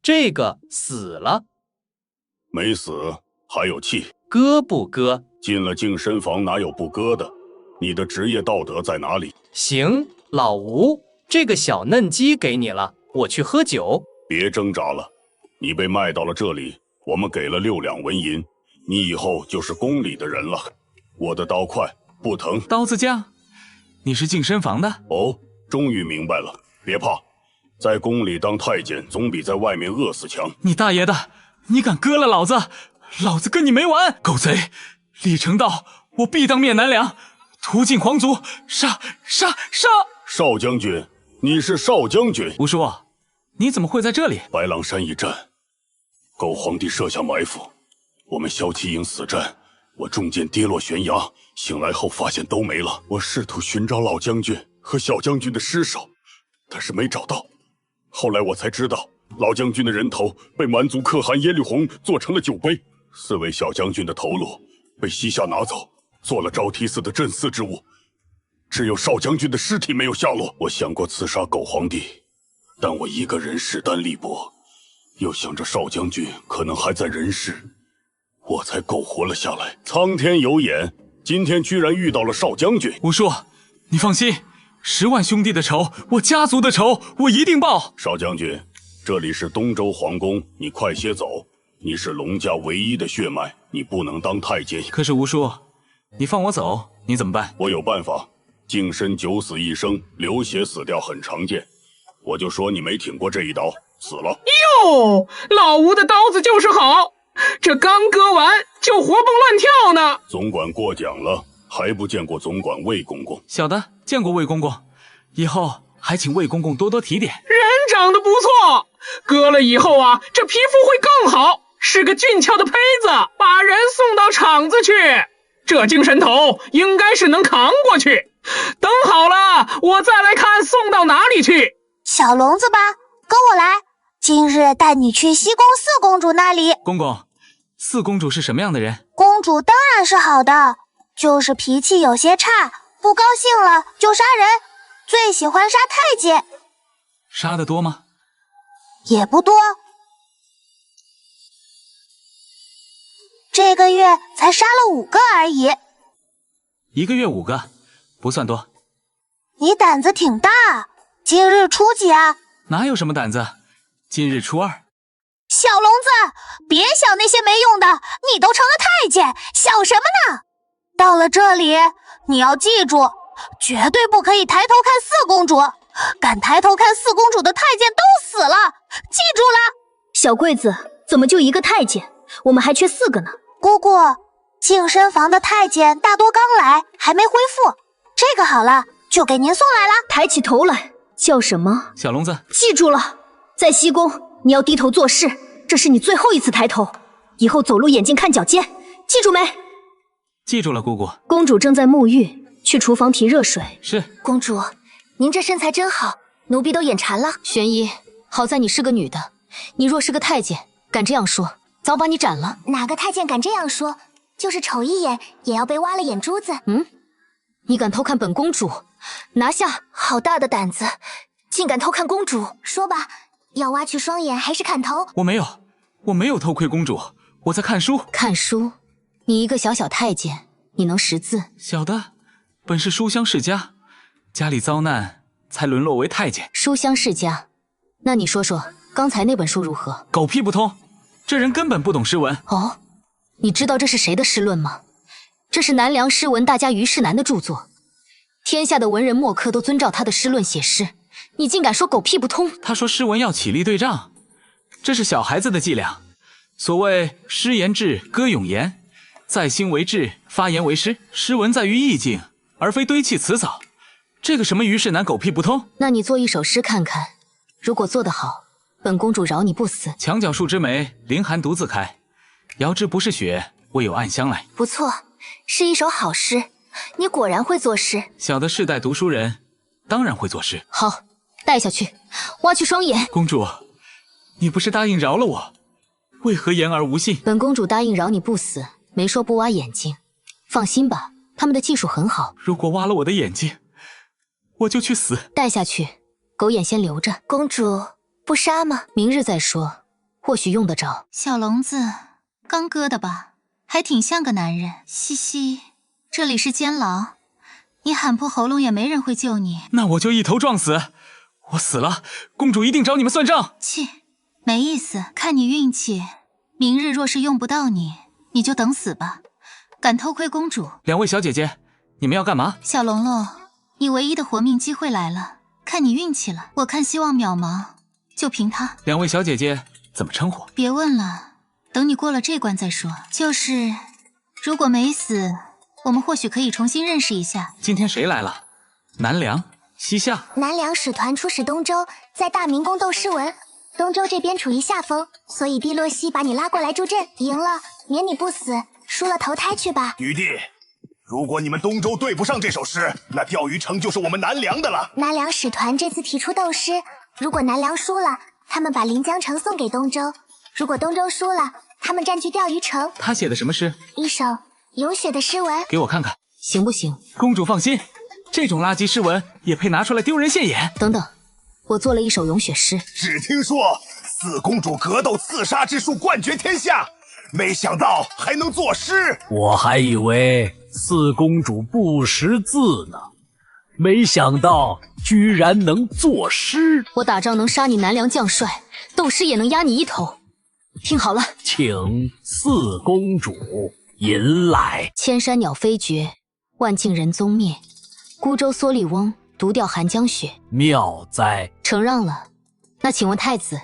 这个死了。没死，还有气。割不割？进了净身房哪有不割的？你的职业道德在哪里？行，老吴，这个小嫩鸡给你了，我去喝酒。别挣扎了，你被卖到了这里，我们给了6两纹银，你以后就是宫里的人了。我的刀快，不疼。刀子匠，你是净身房的？哦，终于明白了。别怕，在宫里当太监总比在外面饿死强。你大爷的，你敢割了老子，老子跟你没完！狗贼，李成道，我必当面南梁，屠尽皇族，杀！少将军，你是少将军？吴叔，你怎么会在这里？白狼山一战，狗皇帝设下埋伏，我们骁骑营死战，我中箭跌落悬崖，醒来后发现都没了。我试图寻找老将军和小将军的尸首，但是没找到。后来我才知道，老将军的人头被蛮族可汗耶律洪做成了酒杯，4位小将军的头颅被西夏拿走，做了招提寺的镇祀之物。只有少将军的尸体没有下落。我想过刺杀狗皇帝，但我一个人势单力薄，又想着少将军可能还在人世，我才苟活了下来。苍天有眼，今天居然遇到了少将军。吴叔，你放心，10万兄弟的仇，我家族的仇，我一定报。少将军，这里是东周皇宫，你快些走。你是龙家唯一的血脉，你不能当太监。可是吴叔，你放我走，你怎么办？我有办法。净身九死一生，流血死掉很常见，我就说你没挺过这一刀，死了。哟，老吴的刀子就是好，这刚割完就活蹦乱跳呢。总管过奖了，还不见过总管魏公公？小的见过魏公公，以后还请魏公公多多提点。人长得不错，割了以后啊，这皮肤会更好，是个俊俏的胚子，把人送到厂子去，这精神头应该是能扛过去。等好了，我再来看送到哪里去。小笼子吧，跟我来，今日带你去西宫四公主那里。公公，四公主是什么样的人？公主当然是好的，就是脾气有些差，不高兴了就杀人，最喜欢杀太监。杀得多吗？也不多，这个月才杀了5个而已。1个月5个，不算多。你胆子挺大，今日初几啊？哪有什么胆子，今日初2。小笼子，别想那些没用的，你都成了太监，想什么呢？到了这里，你要记住，绝对不可以抬头看四公主，敢抬头看四公主的太监都死了，记住了。小桂子，怎么就1个太监？我们还缺4个呢。姑姑，净身房的太监大多刚来，还没恢复，这个好了，就给您送来了。抬起头来，叫什么？小笼子，记住了，在西宫你要低头做事，这是你最后一次抬头，以后走路眼睛看脚尖，记住没？记住了，姑姑。公主正在沐浴，去厨房提热水。是。公主，您这身材真好，奴婢都眼馋了。玄衣，好在你是个女的，你若是个太监，敢这样说，早把你斩了。哪个太监敢这样说？就是瞅一眼也要被挖了眼珠子。你敢偷看本公主？拿下！好大的胆子，竟敢偷看公主！说吧，要挖去双眼还是砍头？我没有偷窥公主，我在看书。看书？你一个小小太监，你能识字？小的本是书香世家，家里遭难才沦落为太监。书香世家？那你说说刚才那本书如何？狗屁不通，这人根本不懂诗文。哦，你知道这是谁的诗论吗？这是南梁诗文大家虞世南的著作，天下的文人墨客都遵照他的诗论写诗，你竟敢说狗屁不通？他说诗文要起立对仗，这是小孩子的伎俩。所谓诗言志，歌咏言，在心为志，发言为诗。诗文在于意境，而非堆砌辞藻。这个什么虞世南狗屁不通？那你做一首诗看看，如果做得好，本公主饶你不死。墙角数枝梅，凌寒独自开。遥知不是雪，为有暗香来。不错，是一首好诗，你果然会作诗。小的世代读书人，当然会作诗。好，带下去，挖去双眼。公主，你不是答应饶了我，为何言而无信？本公主答应饶你不死，没说不挖眼睛。放心吧，他们的技术很好。如果挖了我的眼睛，我就去死。带下去，狗眼先留着。公主不杀吗？明日再说。或许用得着。小聋子，刚割的吧？还挺像个男人。嘻嘻，这里是监牢，你喊破喉咙也没人会救你。那我就一头撞死，我死了，公主一定找你们算账。切，没意思，看你运气。明日若是用不到你，你就等死吧。敢偷窥公主？两位小姐姐，你们要干嘛？小龙龙，你唯一的活命机会来了，看你运气了。我看希望渺茫，就凭他。两位小姐姐怎么称呼？别问了，等你过了这关再说。就是如果没死，我们或许可以重新认识一下。今天谁来了？南梁、西夏。南梁使团出使东周，在大明宫斗诗文。东周这边处于下风，所以蒂洛西把你拉过来助阵。赢了免你不死，输了投胎去吧。余弟，如果你们东周对不上这首诗，那钓鱼城就是我们南梁的了。南梁使团这次提出斗诗，如果南梁输了，他们把临江城送给东周；如果东周输了，他们占据钓鱼城。他写的什么诗？一首有血的诗文。给我看看，行不行？公主放心，这种垃圾诗文也配拿出来丢人现眼？等等，我做了一首咏雪诗。只听说四公主格斗刺杀之术冠绝天下，没想到还能作诗。我还以为四公主不识字呢，没想到居然能作诗。我打仗能杀你南梁将帅，斗诗也能压你一头。听好了，请四公主引来。千山鸟飞绝，万径人踪灭，孤舟蓑笠翁，独钓寒江雪。妙哉！承让了。那请问太子，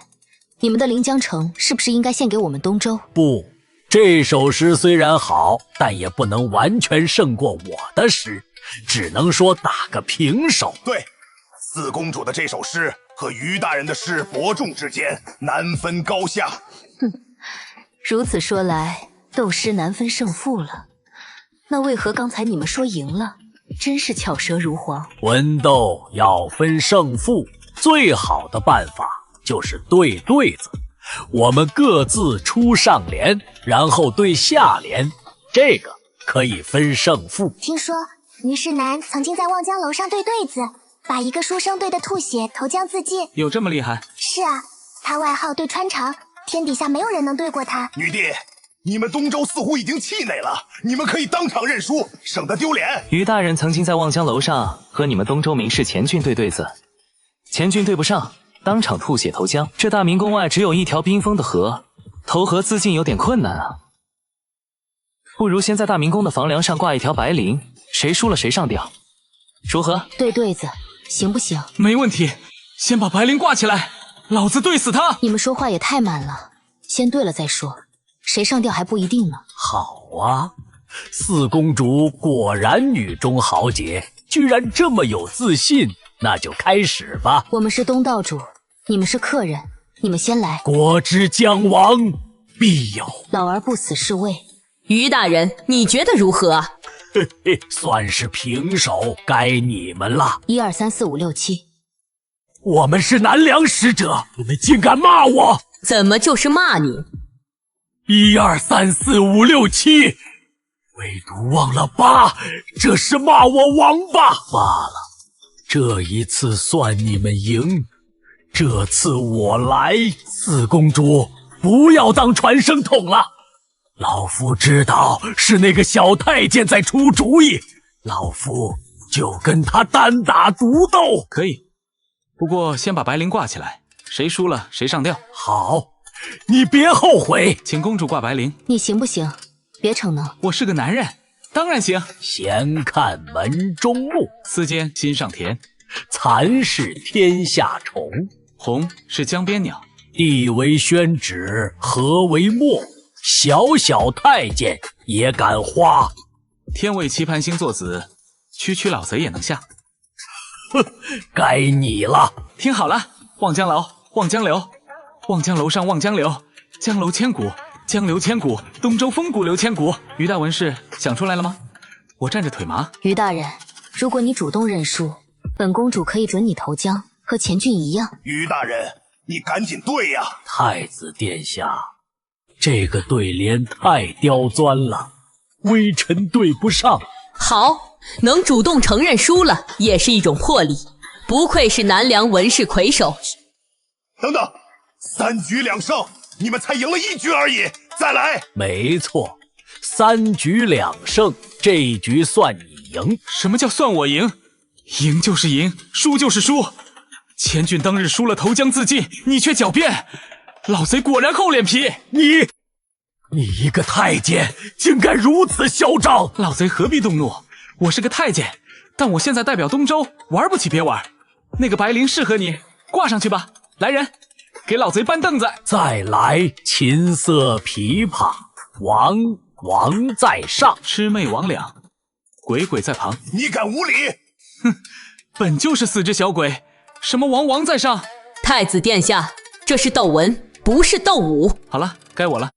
你们的临江城是不是应该献给我们东周？不，这首诗虽然好，但也不能完全胜过我的诗，只能说打个平手。对，四公主的这首诗和于大人的诗伯仲之间，难分高下。哼，如此说来，斗诗难分胜负了。那为何刚才你们说赢了？真是巧舌如簧。文斗要分胜负，最好的办法就是对对子。我们各自出上联，然后对下联，这个可以分胜负。听说于世南曾经在望江楼上对对子，把一个书生对得吐血，投江自尽。有这么厉害？是啊，他外号对穿肠，天底下没有人能对过他。女帝，你们东周似乎已经气馁了，你们可以当场认输，省得丢脸。于大人曾经在望江楼上和你们东周名士钱俊对对子，钱俊对不上，当场吐血投江。这大明宫外只有一条冰封的河，投河自尽有点困难啊。不如先在大明宫的房梁上挂一条白绫，谁输了谁上吊，如何？对对子，行不行？没问题，先把白绫挂起来，老子对死他！你们说话也太满了，先对了再说，谁上吊还不一定呢。好啊，四公主果然女中豪杰，居然这么有自信，那就开始吧。我们是东道主，你们是客人，你们先来。国之将亡，必有老而不死是谓。于大人，你觉得如何啊？嘿嘿，算是平手，该你们了。1、2、3、4、5、6、7，我们是南梁使者，你们竟敢骂我！怎么就是骂你？1、2、3、4、5、6、7，唯独忘了8，这是骂我王八。罢了，这一次算你们赢，这次我来。四公主，不要当传声筒了。老夫知道是那个小太监在出主意，老夫就跟他单打独斗。可以，不过先把白绫挂起来，谁输了谁上吊。好，你别后悔。请公主挂白绫，你行不行？别逞能。我是个男人，当然行。闲看门中木，丝间心上甜。蚕是天下虫，红是江边鸟。地为宣纸，河为墨，小小太监也敢花。天为棋盘星座子，区区老贼也能下。哼，该你了。听好了，望江楼，望江流，望江楼上望江流，江楼千古，江流千古，东周风骨流千古。于大文士想出来了吗？我站着腿麻。于大人，如果你主动认输，本公主可以准你投江，和钱俊一样。于大人，你赶紧对呀！太子殿下，这个对联太刁钻了，微臣对不上。好，能主动承认输了，也是一种魄力，不愧是南梁文士魁首。等等，3局2胜，你们才赢了1局而已，再来。没错，3局2胜，这一局算你赢。什么叫算我赢？赢就是赢，输就是输。千钧当日输了投江自尽，你却狡辩，老贼果然厚脸皮。你一个太监，竟敢如此嚣张！老贼何必动怒？我是个太监，但我现在代表东周，玩不起别玩。那个白绫适合你，挂上去吧。来人，给老贼搬凳子。再来琴瑟琵琶，王在上，魑魅魍魉，鬼在旁。你敢无礼！哼，本就是4只小鬼，什么王在上？太子殿下，这是斗文，不是斗武。好了，该我了。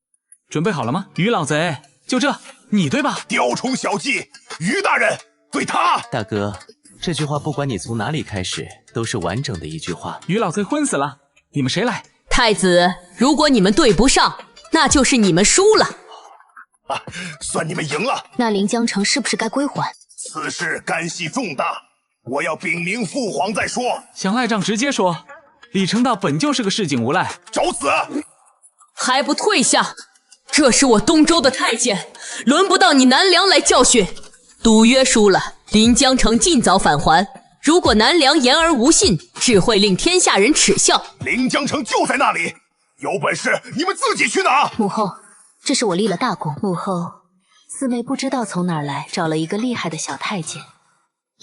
准备好了吗？于老贼，就这，你对吧？雕虫小技，于大人对他。大哥，这句话不管你从哪里开始，都是完整的一句话。于老贼昏死了，你们谁来？太子，如果你们对不上，那就是你们输了。算你们赢了。那临江城是不是该归还？此事干系重大，我要禀明父皇再说。想赖账直接说，李成道本就是个市井无赖，找死！还不退下！这是我东周的太监，轮不到你南梁来教训。赌约输了，临江城尽早返还。如果南梁言而无信，只会令天下人耻笑。临江城就在那里，有本事你们自己去拿。母后，这是我立了大功。母后，四妹不知道从哪儿来，找了一个厉害的小太监，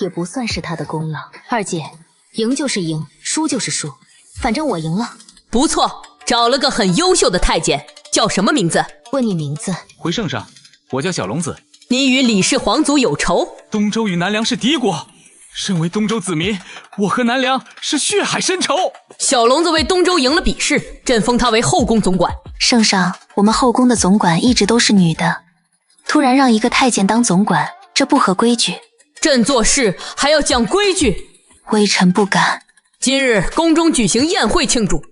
也不算是她的功劳。二姐，赢就是赢，输就是输，反正我赢了。不错，找了个很优秀的太监，叫什么名字？问你名字。回圣上，我叫小龙子。你与李氏皇族有仇？东周与南梁是敌国，身为东周子民，我和南梁是血海深仇。小龙子为东周赢了比试，朕封他为后宫总管。圣上，我们后宫的总管一直都是女的，突然让一个太监当总管，这不合规矩。朕做事还要讲规矩。微臣不敢。今日宫中举行宴会庆祝，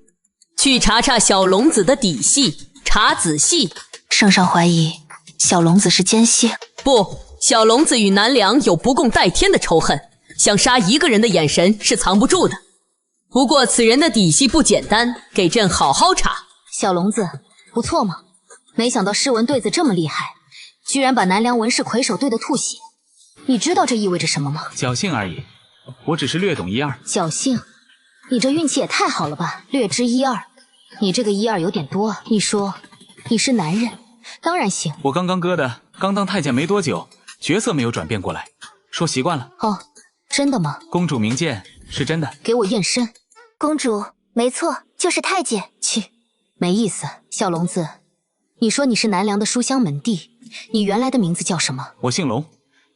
去查查小龙子的底细，查仔细。圣上怀疑小龙子是奸细？不，小龙子与南梁有不共戴天的仇恨，想杀一个人的眼神是藏不住的。不过此人的底细不简单，给朕好好查。小龙子不错嘛，没想到诗文对子这么厉害，居然把南梁文士魁首对得吐血。你知道这意味着什么吗？侥幸而已，我只是略懂一二。侥幸？你这运气也太好了吧，略知一二。你这个一二有点多啊。你说你是男人，当然行。我刚刚割的，刚当太监没多久，角色没有转变过来，说习惯了。哦，真的吗？公主明鉴，是真的。给我验身。公主，没错，就是太监。去，没意思。小龙子，你说你是南梁的书香门第，你原来的名字叫什么？我姓龙，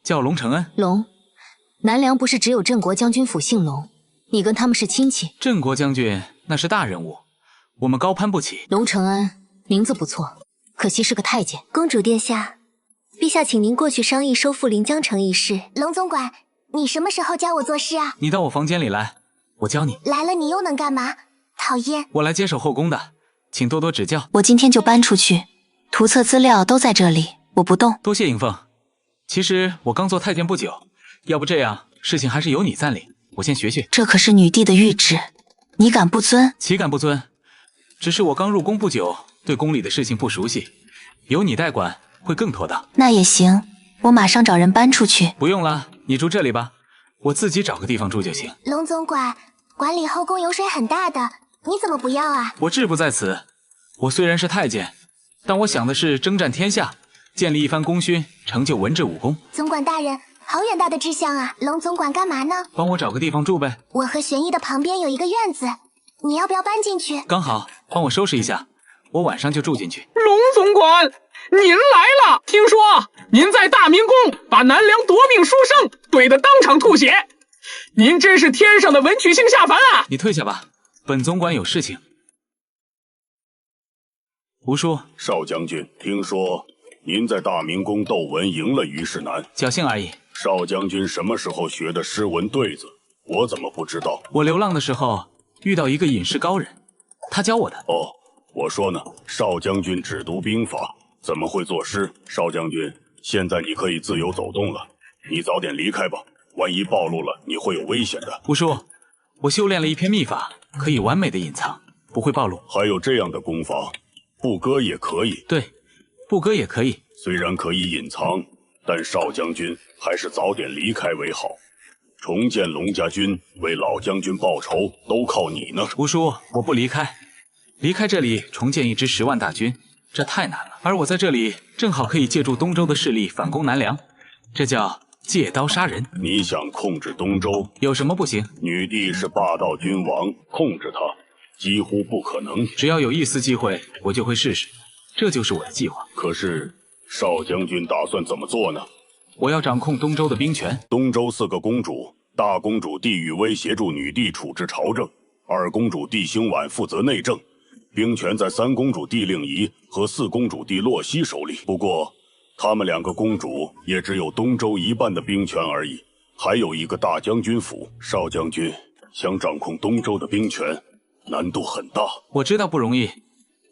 叫龙承恩。龙，南梁不是只有镇国将军府姓龙，你跟他们是亲戚。镇国将军那是大人物，我们高攀不起。龙承恩名字不错，可惜是个太监。公主殿下，陛下请您过去商议收复临江城一事。龙总管，你什么时候教我做事啊？你到我房间里来，我教你。来了你又能干嘛？讨厌。我来接手后宫的，请多多指教。我今天就搬出去，图册资料都在这里，我不动。多谢迎奉。其实我刚做太监不久，要不这样，事情还是由你暂领，我先学学。这可是女帝的谕旨，你敢不遵？岂敢不遵？只是我刚入宫不久，对宫里的事情不熟悉，由你代管会更妥当。那也行，我马上找人搬出去。不用了，你住这里吧，我自己找个地方住就行。龙总管，管理后宫油水很大的，你怎么不要啊？我志不在此。我虽然是太监，但我想的是征战天下，建立一番功勋，成就文治武功。总管大人，好远大的志向啊！龙总管干嘛呢？帮我找个地方住呗。我和玄逸的旁边有一个院子，你要不要搬进去？刚好，帮我收拾一下，我晚上就住进去。龙总管，您来了！听说您在大明宫把南梁夺命书生怼得当场吐血，您真是天上的文曲星下凡啊！你退下吧，本总管有事情。吴叔，少将军，听说您在大明宫斗文赢了于世南，侥幸而已。少将军什么时候学的诗文对子？我怎么不知道？我流浪的时候遇到一个隐士高人，他教我的。哦，我说呢，少将军只读兵法，怎么会作诗？少将军，现在你可以自由走动了，你早点离开吧，万一暴露了，你会有危险的。吴叔，我修炼了一篇秘法，可以完美的隐藏，不会暴露。还有这样的功法？不割也可以。对，不割也可以。虽然可以隐藏，但少将军还是早点离开为好。重建龙家军，为老将军报仇，都靠你呢。吴叔，我不离开，离开这里重建一支10万大军，这太难了。而我在这里正好可以借助东周的势力反攻南梁，这叫借刀杀人。你想控制东周，有什么不行？女帝是霸道君王，控制她几乎不可能。只要有一丝机会，我就会试试，这就是我的计划。可是少将军打算怎么做呢？我要掌控东周的兵权。东周4个公主，大公主帝雨薇协助女帝处置朝政，二公主帝兴婉负责内政，兵权在3公主帝令仪和4公主帝洛熙手里。不过，她们2个公主也只有东周1半的兵权而已，还有一个大将军府。少将军想掌控东周的兵权，难度很大。我知道不容易，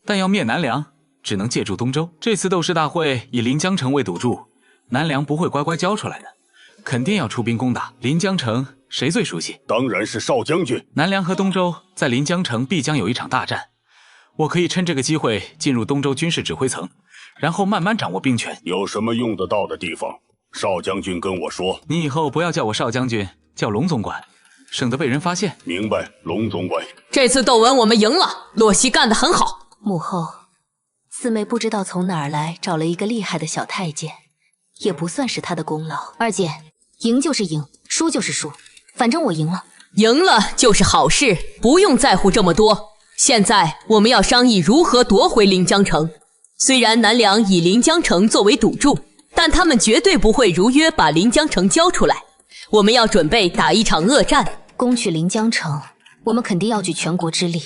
但要灭南梁，只能借助东周。这次斗士大会以临江城为赌注，南梁不会乖乖交出来的，肯定要出兵攻打。临江城谁最熟悉？当然是少将军。南梁和东周在临江城必将有一场大战，我可以趁这个机会进入东周军事指挥层，然后慢慢掌握兵权。有什么用得到的地方，少将军跟我说。你以后不要叫我少将军，叫龙总管，省得被人发现。明白，龙总管。这次斗文我们赢了，洛熙干得很好。母后，四妹不知道从哪儿来找了一个厉害的小太监，也不算是她的功劳。二姐，赢就是赢，输就是输，反正我赢了。赢了就是好事，不用在乎这么多。现在我们要商议如何夺回临江城。虽然南梁以临江城作为赌注，但他们绝对不会如约把临江城交出来。我们要准备打一场恶战，攻取临江城，我们肯定要举全国之力。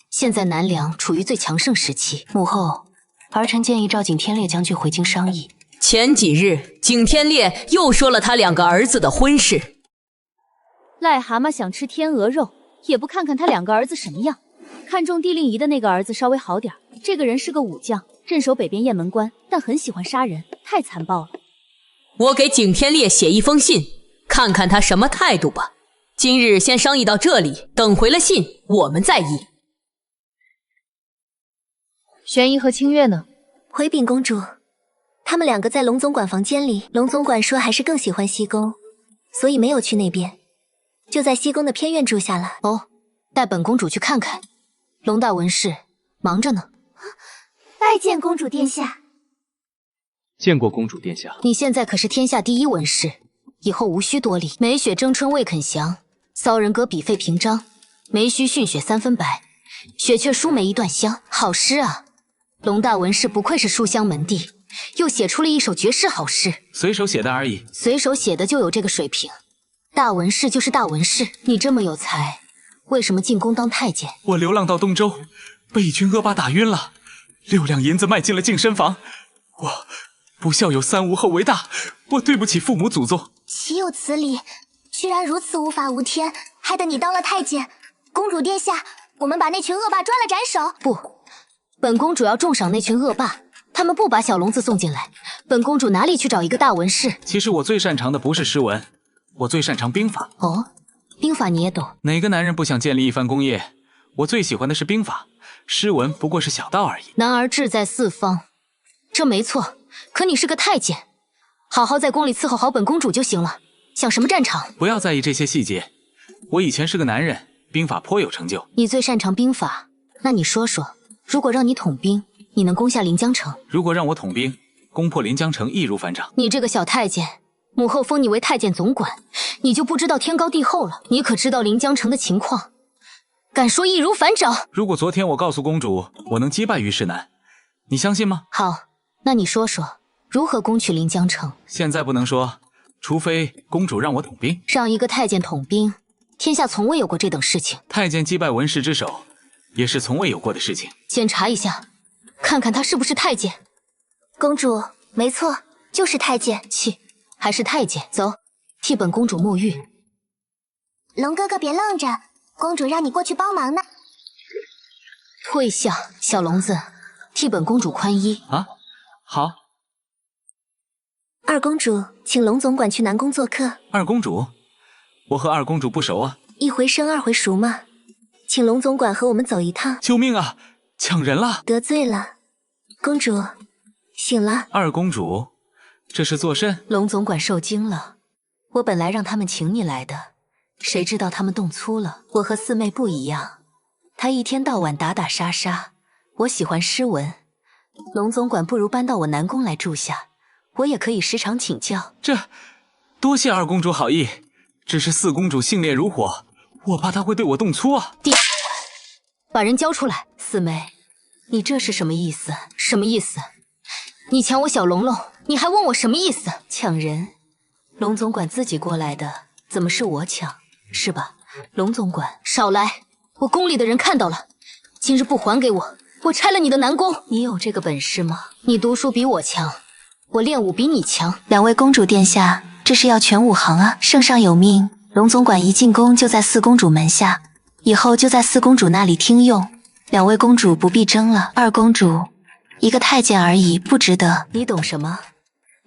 现在南梁处于最强盛时期。母后，儿臣建议召景天烈将军回京商议。前几日景天烈又说了他2个儿子的婚事。癞蛤蟆想吃天鹅肉，也不看看他2个儿子什么样。看中帝令仪的那个儿子稍微好点，这个人是个武将，镇守北边雁门关，但很喜欢杀人，太残暴了。我给景天烈写一封信，看看他什么态度吧。今日先商议到这里，等回了信我们再议。玄仪和清月呢？回禀公主，他们2个在龙总管房间里。龙总管说还是更喜欢西宫，所以没有去那边，就在西宫的偏院住下了。哦，带本公主去看看。龙大文士忙着呢。拜见公主殿下。见过公主殿下。你现在可是天下第一文士，以后无需多礼。梅雪争春未肯降，骚人阁笔废屏章，梅须逊雪3分白，雪却输梅一段香。好诗啊！龙大文士不愧是书香门第，又写出了一首绝世好诗。随手写的而已。随手写的就有这个水平。大文士就是大文士，你这么有才，为什么进宫当太监？我流浪到东周，被一群恶霸打晕了，6两银子卖进了净身房。我不孝有3，无后为大，我对不起父母祖宗。岂有此理！居然如此无法无天，害得你当了太监。公主殿下，我们把那群恶霸抓了斩首。不，本公主要重赏那群恶霸，他们不把小龙子送进来，本公主哪里去找一个大文士？其实我最擅长的不是诗文，我最擅长兵法。哦，兵法你也懂？哪个男人不想建立一番功业？我最喜欢的是兵法，诗文不过是小道而已。男儿志在四方，这没错。可你是个太监，好好在宫里伺候好本公主就行了，想什么战场？不要在意这些细节。我以前是个男人，兵法颇有成就。你最擅长兵法，那你说说，如果让你统兵，你能攻下临江城？如果让我统兵，攻破临江城易如反掌。你这个小太监，母后封你为太监总管，你就不知道天高地厚了。你可知道临江城的情况？敢说易如反掌？如果昨天我告诉公主我能击败于世南，你相信吗？好，那你说说如何攻取临江城？现在不能说，除非公主让我统兵。让一个太监统兵，天下从未有过这等事情。太监击败文士之手，也是从未有过的事情。检查一下，看看他是不是太监。公主，没错，就是太监。切，还是太监。走，替本公主沐浴。龙哥哥别愣着，公主让你过去帮忙呢。退下，小龙子，替本公主宽衣。啊，好。二公主，请龙总管去南宫做客。二公主？我和二公主不熟啊。一回生二回熟嘛，请龙总管和我们走一趟。救命啊！抢人了！得罪了，公主，醒了。二公主，这是作甚？龙总管受惊了。我本来让他们请你来的，谁知道他们动粗了。我和四妹不一样，她一天到晚打打杀杀，我喜欢诗文。龙总管不如搬到我南宫来住下，我也可以时常请教。这，多谢二公主好意，只是四公主性烈如火，我怕她会对我动粗啊。把人交出来！四妹，你这是什么意思？什么意思？你抢我小龙龙，你还问我什么意思？抢人？龙总管自己过来的，怎么是我抢？是吧？龙总管，少来！我宫里的人看到了，今日不还给我，我拆了你的南宫！你有这个本事吗？你读书比我强，我练武比你强。两位公主殿下，这是要全武行啊！圣上有命，龙总管一进宫就在四公主门下，以后就在四公主那里听用。两位公主不必争了。二公主，一个太监而已，不值得。你懂什么？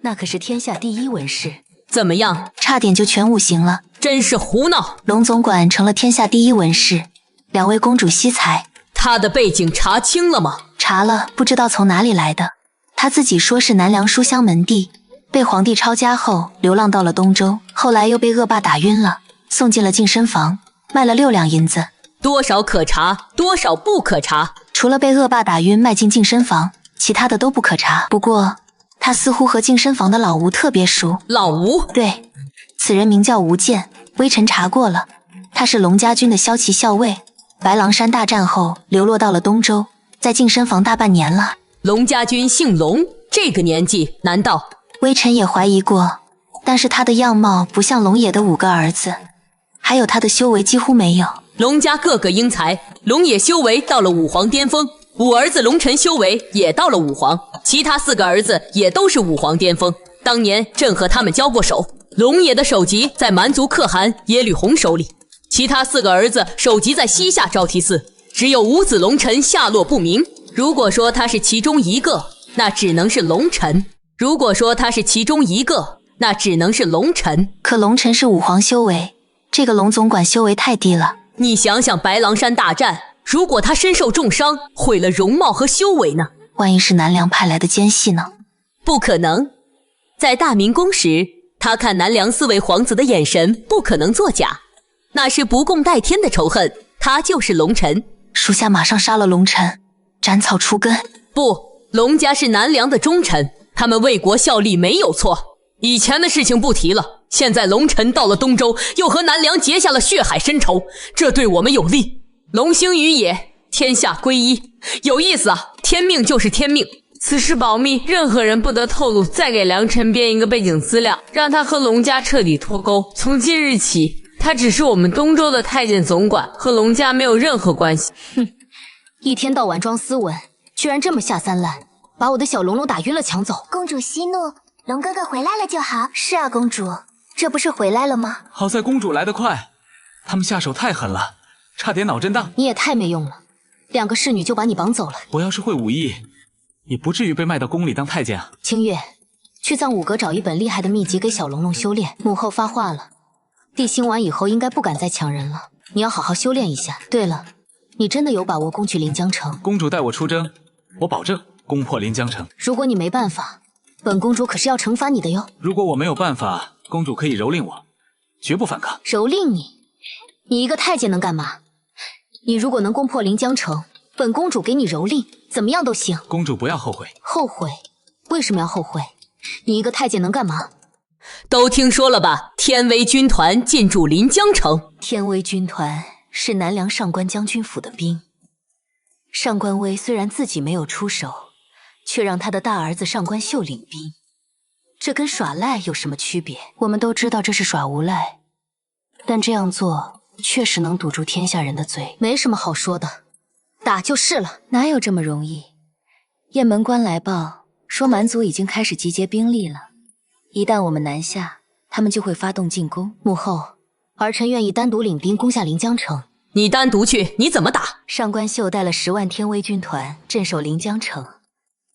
那可是天下第一文士。怎么样？差点就全武行了。真是胡闹！龙总管成了天下第一文士，两位公主惜才。他的背景查清了吗？查了，不知道从哪里来的。他自己说是南梁书香门第，被皇帝抄家后流浪到了东周，后来又被恶霸打晕了，送进了净身房，卖了6两银子。多少可查，多少不可查。除了被恶霸打晕卖进净身房，其他的都不可查。不过他似乎和净身房的老吴特别熟。老吴？对，此人名叫吴健，微臣查过了，他是龙家军的骁骑校尉，白狼山大战后流落到了东周，在净身房大半年了。龙家军姓龙，这个年纪难道？微臣也怀疑过，但是他的样貌不像龙野的5个儿子，还有他的修为几乎没有。龙家个个英才，龙野修为到了武皇巅峰，5儿子龙晨修为也到了武皇，其他4个儿子也都是武皇巅峰。当年朕和他们交过手，龙野的首级在蛮族可汗耶律洪手里，其他4个儿子首级在西夏招提寺，只有5子龙晨下落不明。如果说他是其中一个，那只能是龙晨；如果说他是其中一个，那只能是龙晨。可龙晨是武皇修为，这个龙总管修为太低了。你想想白狼山大战，如果他身受重伤，毁了容貌和修为呢？万一是南梁派来的奸细呢？不可能。在大明宫时，他看南梁4位皇子的眼神不可能作假，那是不共戴天的仇恨。他就是龙晨。属下马上杀了龙晨，斩草除根。不，龙家是南梁的忠臣，他们为国效力没有错。以前的事情不提了，现在龙晨到了东周，又和南梁结下了血海深仇，这对我们有利。龙兴于野，天下归一，有意思啊！天命就是天命。此事保密，任何人不得透露。再给梁晨编一个背景资料，让他和龙家彻底脱钩。从今日起，他只是我们东周的太监总管，和龙家没有任何关系。哼，一天到晚装斯文，居然这么下三滥，把我的小龙龙打晕了抢走。公主息怒，龙哥哥回来了就好。是啊，公主，这不是回来了吗？好在公主来得快，他们下手太狠了，差点脑震荡。你也太没用了，2个侍女就把你绑走了。我要是会武艺，也不至于被卖到宫里当太监啊。清月，去藏武阁找一本厉害的秘籍给小龙龙修炼。母后发话了，地兴完以后应该不敢再抢人了，你要好好修炼一下。对了，你真的有把握攻取临江城？公主带我出征，我保证攻破临江城。如果你没办法，本公主可是要惩罚你的哟。如果我没有办法，公主可以蹂躏我，绝不反抗。蹂躏你？你一个太监能干嘛？你如果能攻破临江城，本公主给你蹂躏，怎么样都行。公主不要后悔。后悔？为什么要后悔？你一个太监能干嘛？都听说了吧？天威军团进驻临江城。天威军团是南梁上官将军府的兵。上官威虽然自己没有出手，却让他的大儿子上官秀领兵，这跟耍赖有什么区别？我们都知道这是耍无赖，但这样做确实能堵住天下人的嘴。没什么好说的，打就是了。哪有这么容易？雁门关来报说蛮族已经开始集结兵力了，一旦我们南下，他们就会发动进攻。母后，儿臣愿意单独领兵攻下临江城。你单独去，你怎么打？上官秀带了10万天威军团镇守临江城，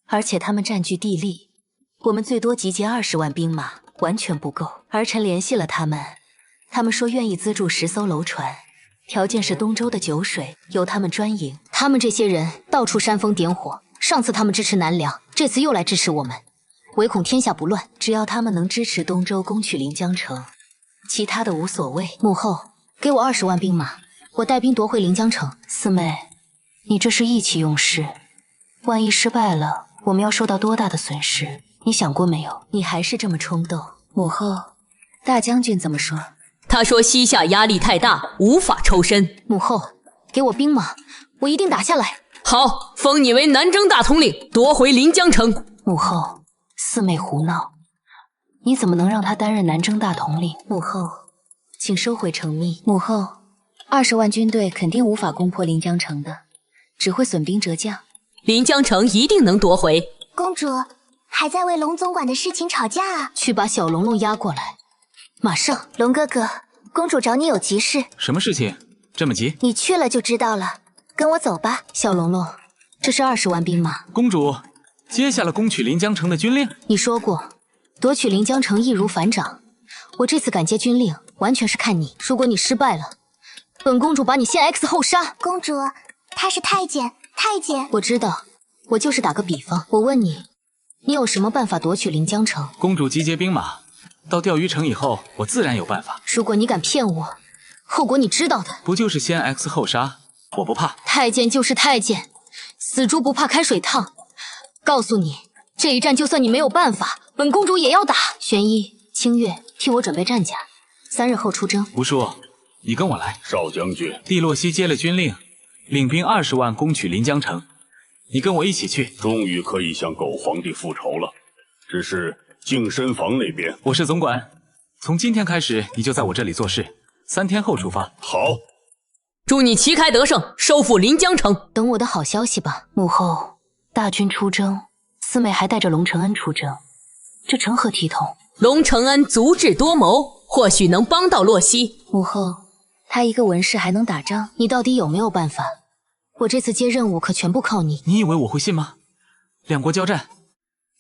而且他们占据地利，我们最多集结20万兵马，完全不够。儿臣联系了他们，他们说愿意资助10艘楼船，条件是东周的酒水由他们专营。他们这些人到处煽风点火，上次他们支持南梁，这次又来支持我们，唯恐天下不乱。只要他们能支持东周攻取临江城，其他的无所谓。母后，给我20万兵马，我带兵夺回临江城。四妹，你这是意气用事，万一失败了，我们要受到多大的损失？你想过没有？你还是这么冲动。母后，大将军怎么说？他说西夏压力太大，无法抽身。母后，给我兵马，我一定打下来。好，封你为南征大统领，夺回临江城。母后，四妹胡闹，你怎么能让他担任南征大统领？母后，请收回成命。母后，20万军队肯定无法攻破临江城的，只会损兵折将。临江城一定能夺回。公主还在为龙总管的事情吵架啊？去把小龙龙押过来，马上。龙哥哥，公主找你有急事。什么事情这么急？你去了就知道了，跟我走吧。小龙龙，这是20万兵马。公主接下了攻取临江城的军令。你说过，夺取临江城易如反掌。我这次敢接军令，完全是看你。如果你失败了，本公主把你先 X 后杀。公主，他是太监，太监。我知道，我就是打个比方。我问你，你有什么办法夺取临江城？公主集结兵马，到钓鱼城以后，我自然有办法。如果你敢骗我，后果你知道的。不就是先 X 后杀？我不怕。太监就是太监，死猪不怕开水烫。告诉你，这一战就算你没有办法，本公主也要打。玄一、清月，替我准备战甲，3日后出征。吴叔，你跟我来。少将军，蒂洛西接了军令，领兵20万攻取临江城，你跟我一起去。终于可以向狗皇帝复仇了。只是净身房那边，我是总管，从今天开始你就在我这里做事，3天后出发。好，祝你旗开得胜，收复临江城。等我的好消息吧。母后，大军出征，四妹还带着龙承恩出征，这成何体统？龙承恩足智多谋，或许能帮到洛西。母后，他一个文士还能打仗？你到底有没有办法？我这次接任务可全部靠你。你以为我会信吗？两国交战，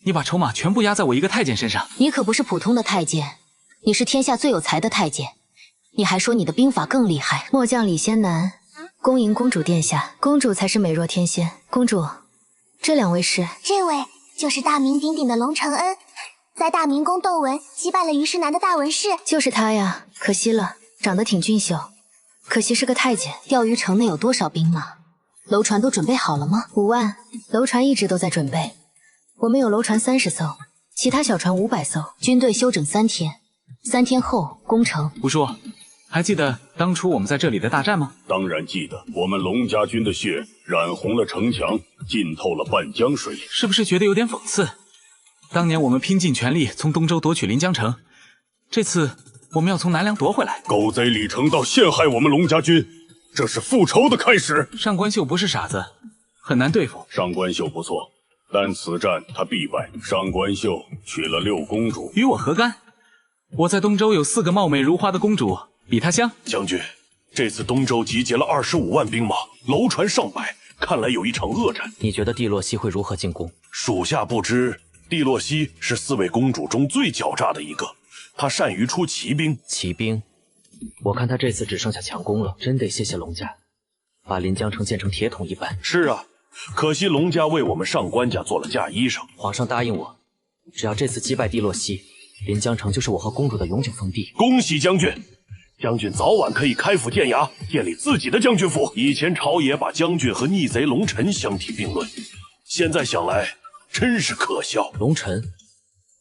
你把筹码全部压在我一个太监身上。你可不是普通的太监，你是天下最有才的太监。你还说你的兵法更厉害。末将李仙南，恭迎公主殿下。公主才是美若天仙。公主，这2位是？这位就是大名鼎鼎的龙承恩，在大明宫斗文击败了虞世南的大文士。就是他呀，可惜了，长得挺俊秀，可惜是个太监。钓鱼城内有多少兵马？楼船都准备好了吗？5万，楼船一直都在准备。我们有楼船30艘，其他小船500艘。军队休整3天，3天后攻城。吴叔，还记得当初我们在这里的大战吗？当然记得，我们龙家军的血染红了城墙，浸透了半江水。是不是觉得有点讽刺？当年我们拼尽全力从东周夺取临江城，这次我们要从南梁夺回来。狗贼李成道陷害我们龙家军，这是复仇的开始。上官秀不是傻子，很难对付。上官秀不错，但此战他必败。上官秀娶了6公主，与我何干？我在东周有4个貌美如花的公主，比她香。将军，这次东周集结了25万兵马，楼船上百，看来有一场恶战。你觉得蒂洛西会如何进攻？属下不知，蒂洛西是4位公主中最狡诈的一个，她善于出骑兵。骑兵？我看他这次只剩下强攻了，真得谢谢龙家，把临江城建成铁桶一般。是啊，可惜龙家为我们上官家做了嫁衣裳。皇上答应我，只要这次击败蒂洛西，临江城就是我和公主的永久封地。恭喜将军！将军早晚可以开府建衙，建立自己的将军府。以前朝野把将军和逆贼龙尘相提并论，现在想来真是可笑。龙尘，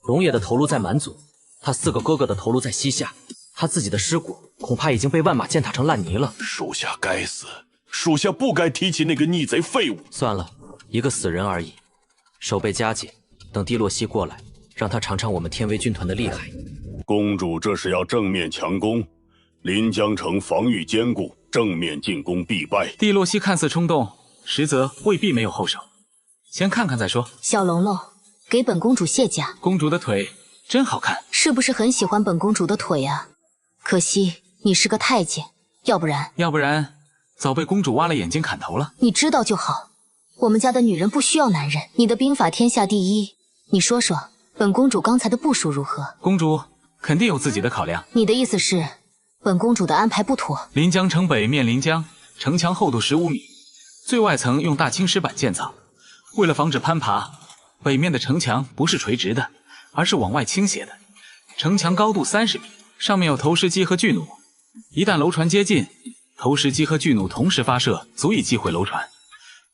龙爷的头颅在蛮族，他4个哥哥的头颅在西夏，他自己的尸骨恐怕已经被万马践踏成烂泥了。属下该死，属下不该提起那个逆贼废物。算了，一个死人而已，守备加紧，等蒂洛西过来，让他尝尝我们天威军团的厉害。公主这是要正面强攻，临江城防御坚固，正面进攻必败。蒂洛西看似冲动，实则未必没有后手，先看看再说。小龙龙，给本公主卸甲。公主的腿真好看，是不是很喜欢本公主的腿啊？可惜你是个太监，要不然早被公主挖了眼睛砍头了。你知道就好，我们家的女人不需要男人。你的兵法天下第一，你说说本公主刚才的部署如何？公主肯定有自己的考量。你的意思是本公主的安排不妥。临江城北面临江，城墙厚度15米，最外层用大青石板建造。为了防止攀爬，北面的城墙不是垂直的，而是往外倾斜的。城墙高度30米，上面有投石机和巨弩。一旦楼船接近，投石机和巨弩同时发射，足以击毁楼船。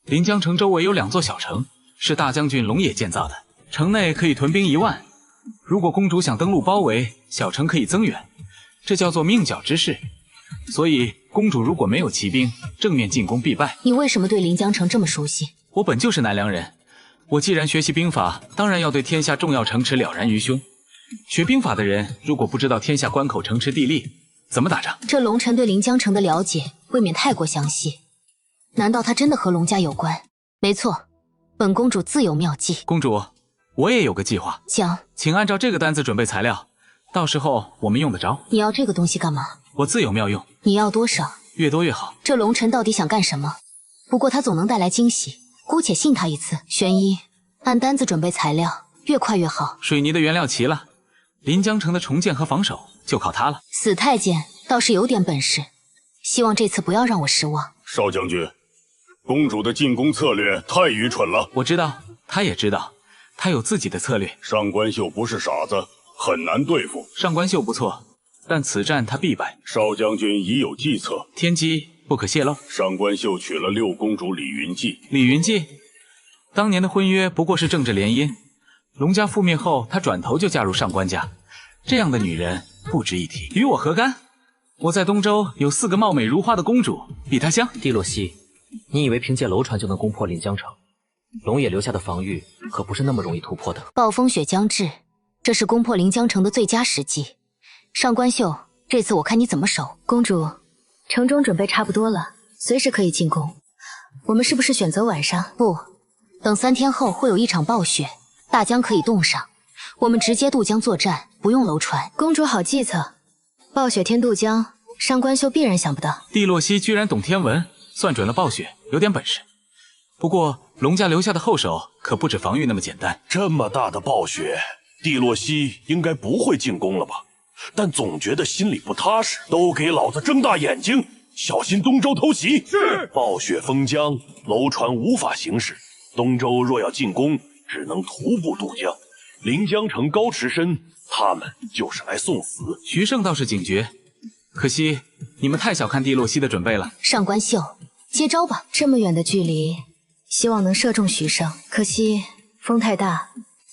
临江城周围有2座小城，是大将军龙野建造的，城内可以屯兵1万。如果公主想登陆包围，小城可以增援，这叫做命角之势。所以公主如果没有骑兵，正面进攻必败。你为什么对临江城这么熟悉？我本就是南梁人，我既然学习兵法，当然要对天下重要城池了然于胸。学兵法的人如果不知道天下关口城池地利，怎么打仗？这龙晨对临江城的了解未免太过详细，难道他真的和龙家有关？没错，本公主自有妙计。公主，我也有个计划，讲，请按照这个单子准备材料，到时候我们用得着。你要这个东西干嘛？我自有妙用。你要多少？越多越好。这龙晨到底想干什么？不过他总能带来惊喜，姑且信他一次。玄一，按单子准备材料，越快越好。水泥的原料齐了，临江城的重建和防守就靠他了。死太监倒是有点本事，希望这次不要让我失望。少将军，公主的进攻策略太愚蠢了。我知道，他也知道，他有自己的策略。上官秀不是傻子，很难对付。上官秀不错，但此战他必败。少将军已有计策，天机不可泄露。上官秀娶了六公主李云骥。李云骥，当年的婚约不过是政治联姻。龙家覆灭后，她转头就嫁入上官家，这样的女人不值一提，与我何干？我在东周有4个貌美如花的公主，比她香。蒂洛西，你以为凭借楼船就能攻破临江城？龙野留下的防御可不是那么容易突破的。暴风雪将至，这是攻破临江城的最佳时机。上官秀，这次我看你怎么守。公主，城中准备差不多了，随时可以进攻。我们是不是选择晚上？不，等3天后会有一场暴雪，大江可以冻上，我们直接渡江作战，不用楼船。公主好计策，暴雪天渡江，上官秀必然想不到。蒂洛西居然懂天文，算准了暴雪，有点本事。不过龙家留下的后手可不止防御那么简单。这么大的暴雪，蒂洛西应该不会进攻了吧？但总觉得心里不踏实。都给老子睁大眼睛，小心东周偷袭！是。暴雪封江，楼船无法行驶。东周若要进攻，只能徒步渡江。临江城高池深，他们就是来送死。徐盛倒是警觉，可惜你们太小看蒂洛西的准备了。上官秀，接招吧！这么远的距离，希望能射中徐盛，可惜风太大，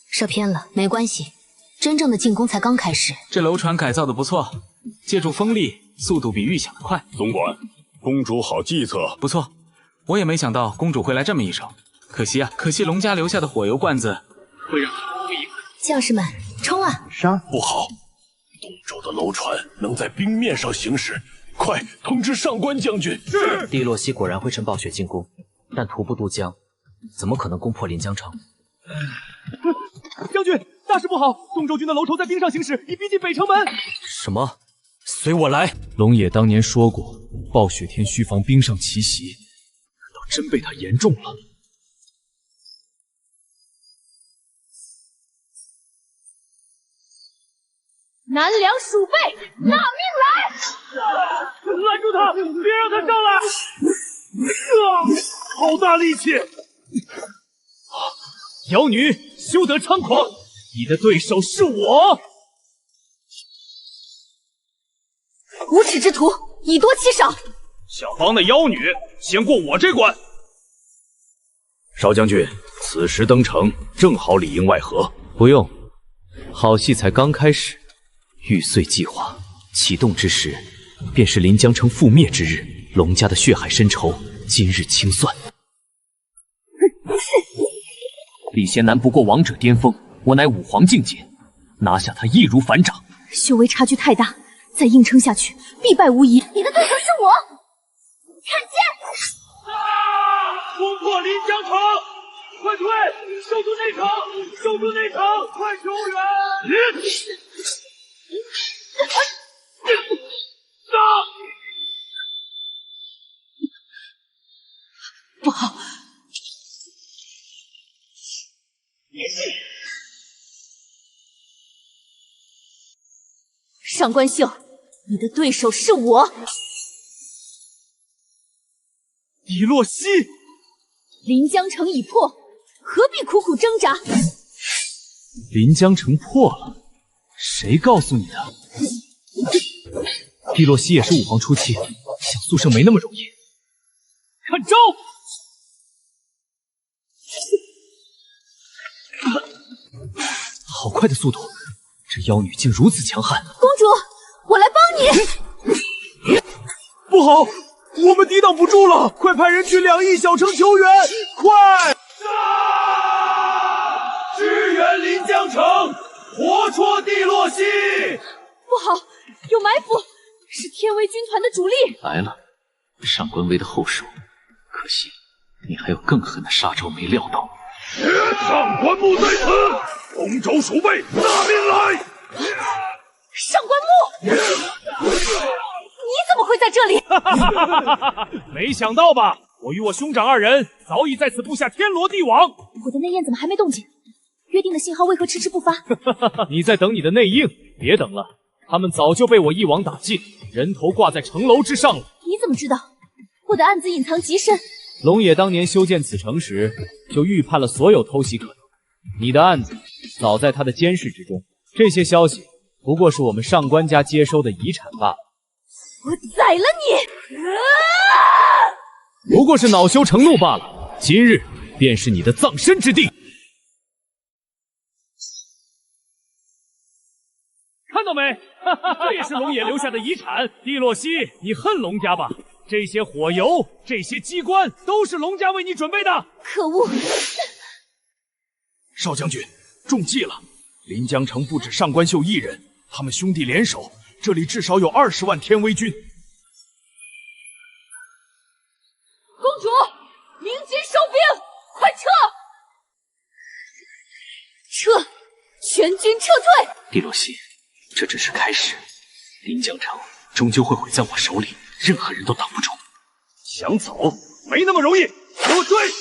射偏了。没关系，真正的进攻才刚开始。这楼船改造的不错，借助风力，速度比预想的快。总管，公主好计策。不错，我也没想到公主会来这么一手。可惜啊，可惜龙家留下的火油罐子会让他最遗憾。将士们，冲啊！杀！不好，东周的楼船能在冰面上行驶，快通知上官将军。是。蒂洛西果然会趁暴雪进攻，但徒步渡江，怎么可能攻破临江城？将军，大事不好！东周军的楼头在冰上行驶，已逼近北城门。什么？随我来！龙野当年说过，暴雪天需防冰上奇袭，难道真被他言中了？南梁鼠辈，纳命来！拦住他，别让他上来！好大力气！妖女，休得猖狂！你的对手是我！无耻之徒，以多欺少！想帮那妖女，先过我这关。少将军，此时登城，正好里应外合。不用，好戏才刚开始。玉碎计划启动之时，便是临江城覆灭之日。龙家的血海深仇，今日清算。李贤南不过王者巅峰，我乃武皇境界，拿下他易如反掌。修为差距太大，再硬撑下去，必败无疑。你的对手是我，看剑！攻破临江城！快退！守住内城！守住内城！快救援！不好！上官秀，你的对手是我。迪洛西，临江城已破，何必苦苦挣扎？临江城破了，谁告诉你的？蒂洛西也是武皇初期，想速胜没那么容易。看招！好快的速度，这妖女竟如此强悍！公主，我来帮你。不好，我们抵挡不住了！快派人去2翼小城求援！快！支援临江城，活捉蒂洛西！不好，有埋伏，是天威军团的主力来了，上官威的后手。可惜你还有更狠的杀招没料到。上官木在此，东周鼠辈，拿命来！上官木，你怎么会在这里？没想到吧？我与我兄长2人早已在此布下天罗地网。我的内应怎么还没动静？约定的信号为何迟迟不发？你在等你的内应，别等了，他们早就被我一网打尽，人头挂在城楼之上了。你怎么知道？我的案子隐藏极深。龙野当年修建此城时，就预判了所有偷袭可能。你的案子早在他的监视之中，这些消息不过是我们上官家接收的遗产罢了。我宰了你！不过是恼羞成怒罢了。今日便是你的葬身之地。看到没？这也是龙野留下的遗产。蒂洛西，你恨龙家吧？这些火油，这些机关，都是龙家为你准备的。可恶！少将军，中计了！临江城不止上官秀一人，他们兄弟联手，这里至少有20万天威军。公主，鸣金收兵，快撤！撤！全军撤退！蒂洛西，这只是开始，临江城终究会毁在我手里。任何人都挡不住。想走，没那么容易！给我追！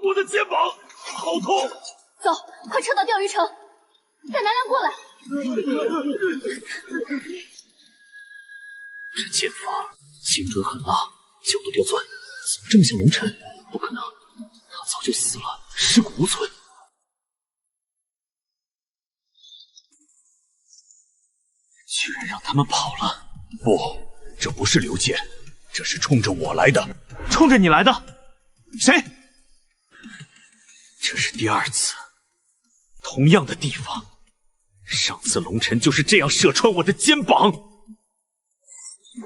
我的肩膀好痛！走，快撤到钓鱼城，带南梁过来。这剑法精准狠辣，角度刁钻，怎么这么像龙尘？不可能，他早就死了，尸骨无存。居然让他们跑了！不，这不是刘健，这是冲着我来的。冲着你来的？谁？这是第2次，同样的地方。上次龙尘就是这样射穿我的肩膀。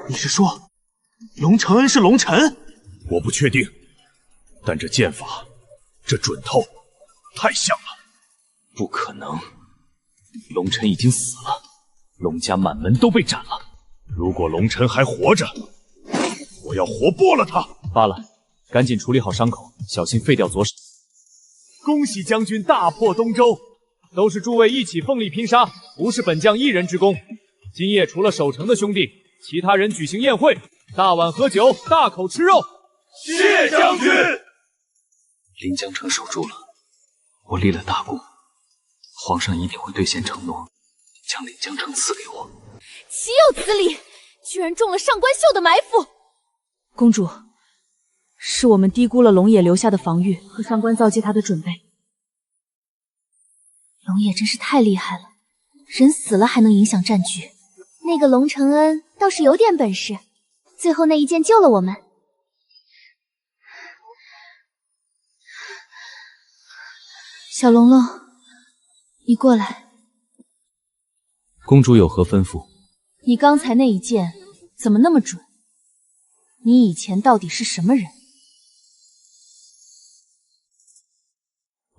你是说，龙承恩是龙尘？我不确定，但这剑法，这准透，太像了。不可能，龙尘已经死了。龙家满门都被斩了。如果龙尘还活着，我要活剥了他。罢了，赶紧处理好伤口，小心废掉左手。恭喜将军大破东周，都是诸位一起奋力拼杀，不是本将一人之功。今夜除了守城的兄弟，其他人举行宴会，大碗喝酒，大口吃肉。谢将军。临江城守住了，我立了大功，皇上一定会兑现承诺。将临江城赐给我，岂有此理！居然中了上官秀的埋伏。公主，是我们低估了龙野留下的防御和上官造接他的准备。龙野真是太厉害了，人死了还能影响战局。那个龙承恩倒是有点本事，最后那一剑救了我们。小龙龙，你过来。公主有何吩咐？你刚才那一剑怎么那么准？你以前到底是什么人？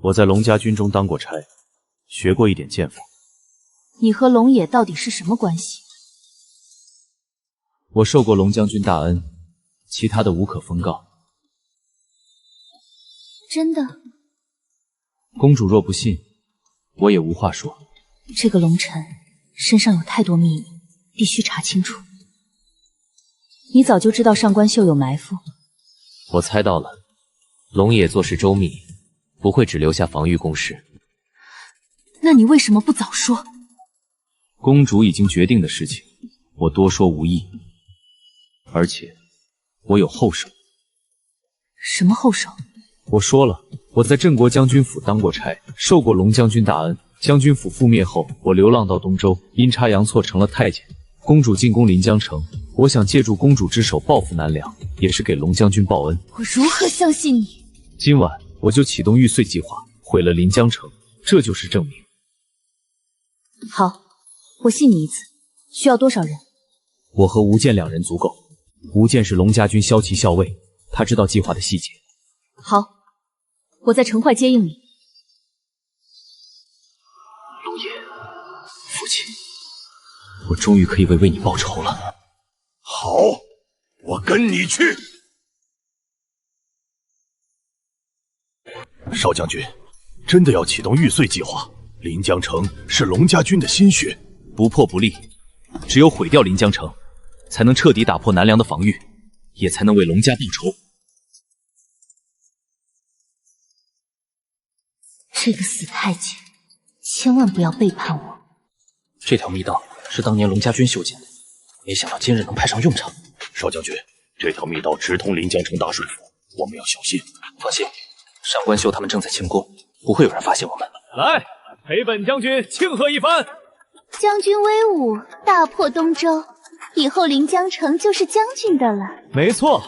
我在龙家军中当过差，学过一点剑法。你和龙野到底是什么关系？我受过龙将军大恩，其他的无可奉告。真的？公主若不信，我也无话说。这个龙尘身上有太多秘密，必须查清楚。你早就知道上官秀有埋伏？我猜到了，龙野做事周密，不会只留下防御工事。那你为什么不早说？公主已经决定的事情，我多说无益。而且，我有后手。什么后手？我说了，我在镇国将军府当过差，受过龙将军大恩。将军府覆灭后，我流浪到东周，阴差阳错成了太监。公主进攻临江城，我想借助公主之手报复南梁，也是给龙将军报恩。我如何相信你？今晚我就启动玉碎计划，毁了临江城，这就是证明。好，我信你一次。需要多少人？我和吴健2人足够。吴健是龙家军骁骑校尉，他知道计划的细节。好，我在城外接应你。龙爷，父亲，我终于可以为你报仇了。好，我跟你去。少将军，真的要启动玉碎计划？临江城是龙家军的心血，不破不立。只有毁掉临江城，才能彻底打破南梁的防御，也才能为龙家报仇。这个死太监，千万不要背叛我！这条密道是当年龙家军修建的，没想到今日能派上用场。少将军，这条密道直通临江城大帅府，我们要小心。放心，上官秀他们正在庆功，不会有人发现我们。来，陪本将军庆贺一番。将军威武，大破东周，以后临江城就是将军的了。没错，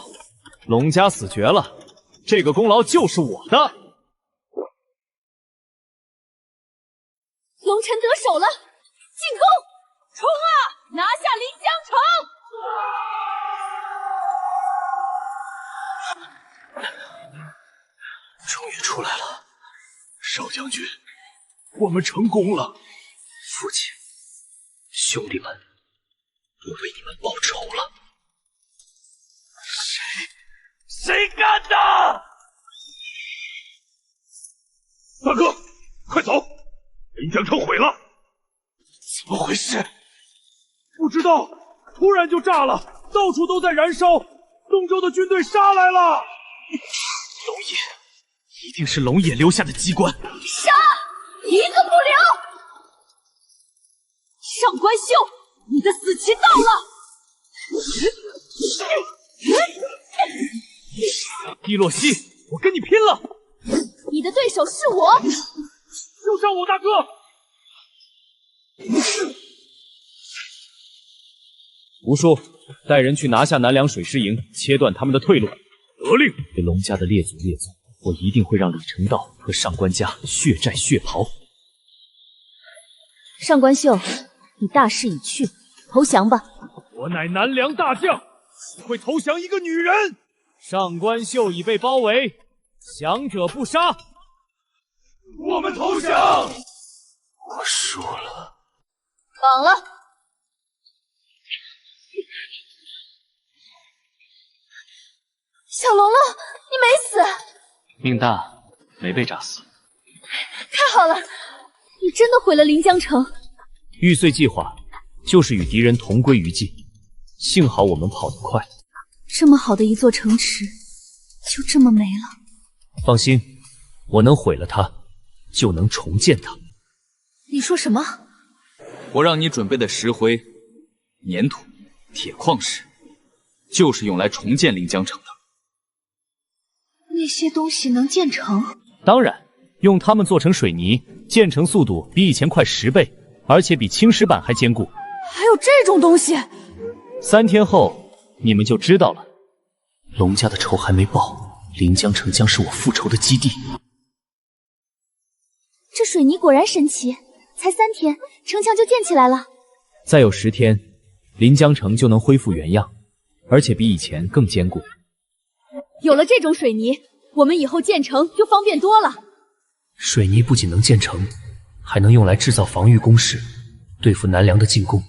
龙家死绝了，这个功劳就是我的。龙城得手了，进攻！冲啊！拿下临江城！终于出来了，少将军，我们成功了。父亲，兄弟们，我为你们报仇了。谁干的？大哥，快走！临江城毁了！怎么回事？不知道，突然就炸了，到处都在燃烧，东周的军队杀来了。龙爷，一定是龙爷留下的机关。杀！一个不留！上官秀，你的死期到了！蒂洛西，我跟你拼了！你的对手是我。就上我大哥！吴叔，带人去拿下南梁水师营，切断他们的退路。得令。对龙家的列祖列宗，我一定会让李成道和上官家血债血袍。上官秀，你大势已去，投降吧。我乃南梁大将，不会投降一个女人。上官秀已被包围，降者不杀。我们投降！我输了。绑了！小龙龙，你没死！命大，没被炸死。太好了，你真的毁了临江城。玉碎计划就是与敌人同归于尽，幸好我们跑得快。这么好的一座城池，就这么没了。放心，我能毁了它，就能重建它。你说什么？我让你准备的石灰、粘土、铁矿石，就是用来重建临江城的。那些东西能建成？当然，用它们做成水泥，建成速度比以前快10倍，而且比青石板还坚固。还有这种东西？3天后，你们就知道了。龙家的仇还没报，临江城将是我复仇的基地。这水泥果然神奇，才3天，城墙就建起来了。再有10天，临江城就能恢复原样，而且比以前更坚固。有了这种水泥，我们以后建城就方便多了。水泥不仅能建成，还能用来制造防御工事，对付南梁的进攻。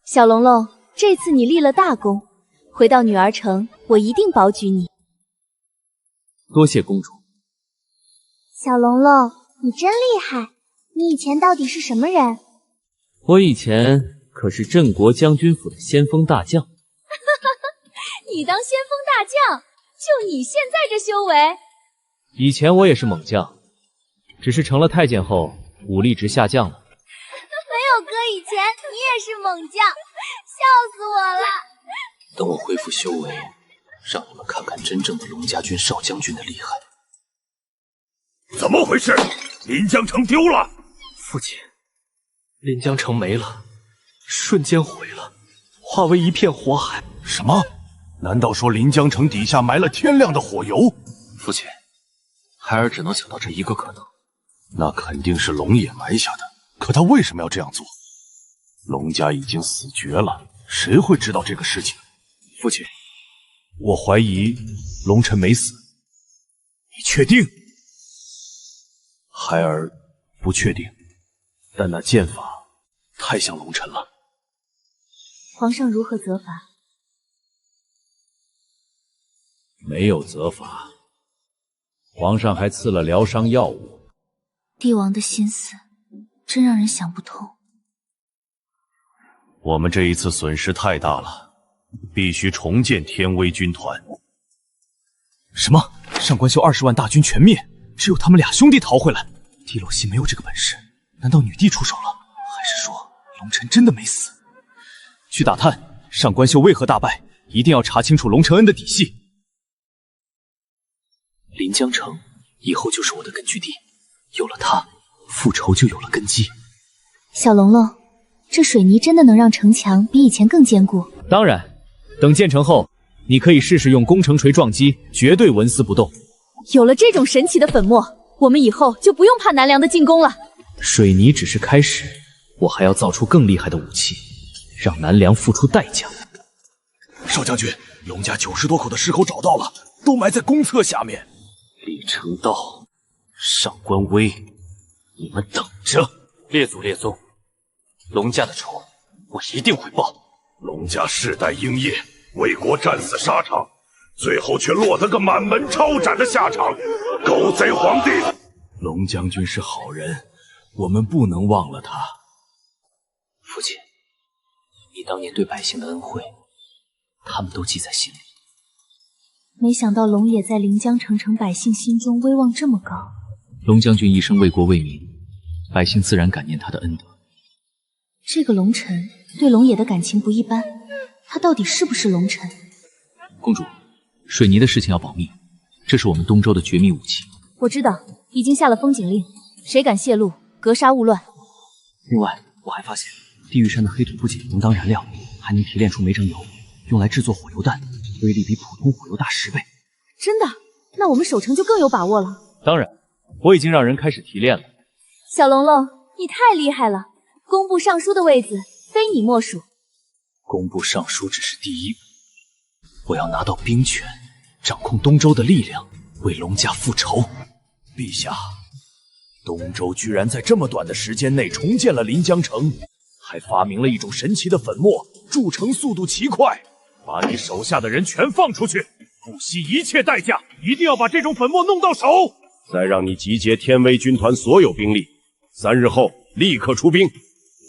小龙龙，这次你立了大功，回到女儿城，我一定保举你。多谢公主。小龙龙，你真厉害！你以前到底是什么人？我以前可是镇国将军府的先锋大将。你当先锋大将，就你现在这修为？以前我也是猛将，只是成了太监后武力值下降了。没有哥以前是猛将，笑死我了！等我恢复修为，让你们看看真正的龙家军少将军的厉害。怎么回事？临江城丢了！父亲，临江城没了，瞬间毁了，化为一片火海。什么？难道说临江城底下埋了天量的火油？父亲，孩儿只能想到这一个可能。那肯定是龙野埋下的，可他为什么要这样做？龙家已经死绝了，谁会知道这个事情？父亲，我怀疑龙尘没死。你确定？孩儿不确定，但那剑法太像龙尘了。皇上如何责罚？没有责罚，皇上还赐了疗伤药物。帝王的心思真让人想不通。我们这一次损失太大了，必须重建天威军团。什么？上官秀20万大军全灭，只有他们俩兄弟逃回来？帝洛西没有这个本事，难道女帝出手了？还是说龙尘真的没死？去打探上官秀为何大败，一定要查清楚龙承恩的底细。临江城以后就是我的根据地，有了它，复仇就有了根基。小龙龙，这水泥真的能让城墙比以前更坚固？当然，等建成后，你可以试试用攻城锤撞击，绝对纹丝不动。有了这种神奇的粉末，我们以后就不用怕南梁的进攻了。水泥只是开始，我还要造出更厉害的武器，让南梁付出代价。少将军，龙家90多口的尸口找到了，都埋在公厕下面。李成道、上官威，你们等着！列祖列宗，龙家的仇我一定会报。龙家世代英业，为国战死沙场，最后却落得个满门抄斩的下场。狗贼皇帝！龙将军是好人，我们不能忘了他。父亲，你当年对百姓的恩惠，他们都记在心里。没想到龙野在临江城百姓心中威望这么高。龙将军一生为国为民，百姓自然感念他的恩德。这个龙尘对龙野的感情不一般，他到底是不是龙尘？公主，水泥的事情要保密，这是我们东周的绝密武器。我知道，已经下了封禁令，谁敢泄露，格杀勿乱。另外，我还发现地狱山的黑土不仅能当燃料，还能提炼出煤成油，用来制作火油弹，威力比普通火油大10倍。真的？那我们守城就更有把握了。当然，我已经让人开始提炼了。小龙龙，你太厉害了，工部尚书的位子非你莫属。工部尚书只是第一步，我要拿到兵权，掌控东周的力量，为龙家复仇。陛下，东周居然在这么短的时间内重建了临江城，还发明了一种神奇的粉末，筑城速度奇快。把你手下的人全放出去，不惜一切代价，一定要把这种粉末弄到手。再让你集结天威军团所有兵力，3日后立刻出兵，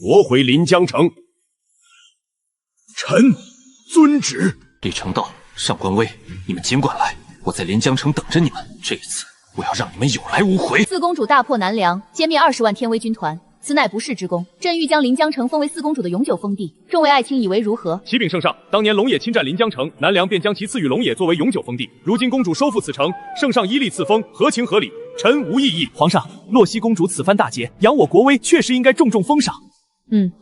夺回临江城。臣遵旨。李成道、上官威，你们尽管来，我在临江城等着你们。这一次，我要让你们有来无回。四公主大破南梁，歼灭20万天威军团，此乃不世之功。朕欲将临江城封为四公主的永久封地，众位爱卿以为如何？启禀圣上，当年龙野侵占临江城，南梁便将其赐予龙野作为永久封地。如今公主收复此城，圣上一力赐封，合情合理，臣无异议。皇上，洛熙公主此番大捷，扬我国威，确实应该重重封赏。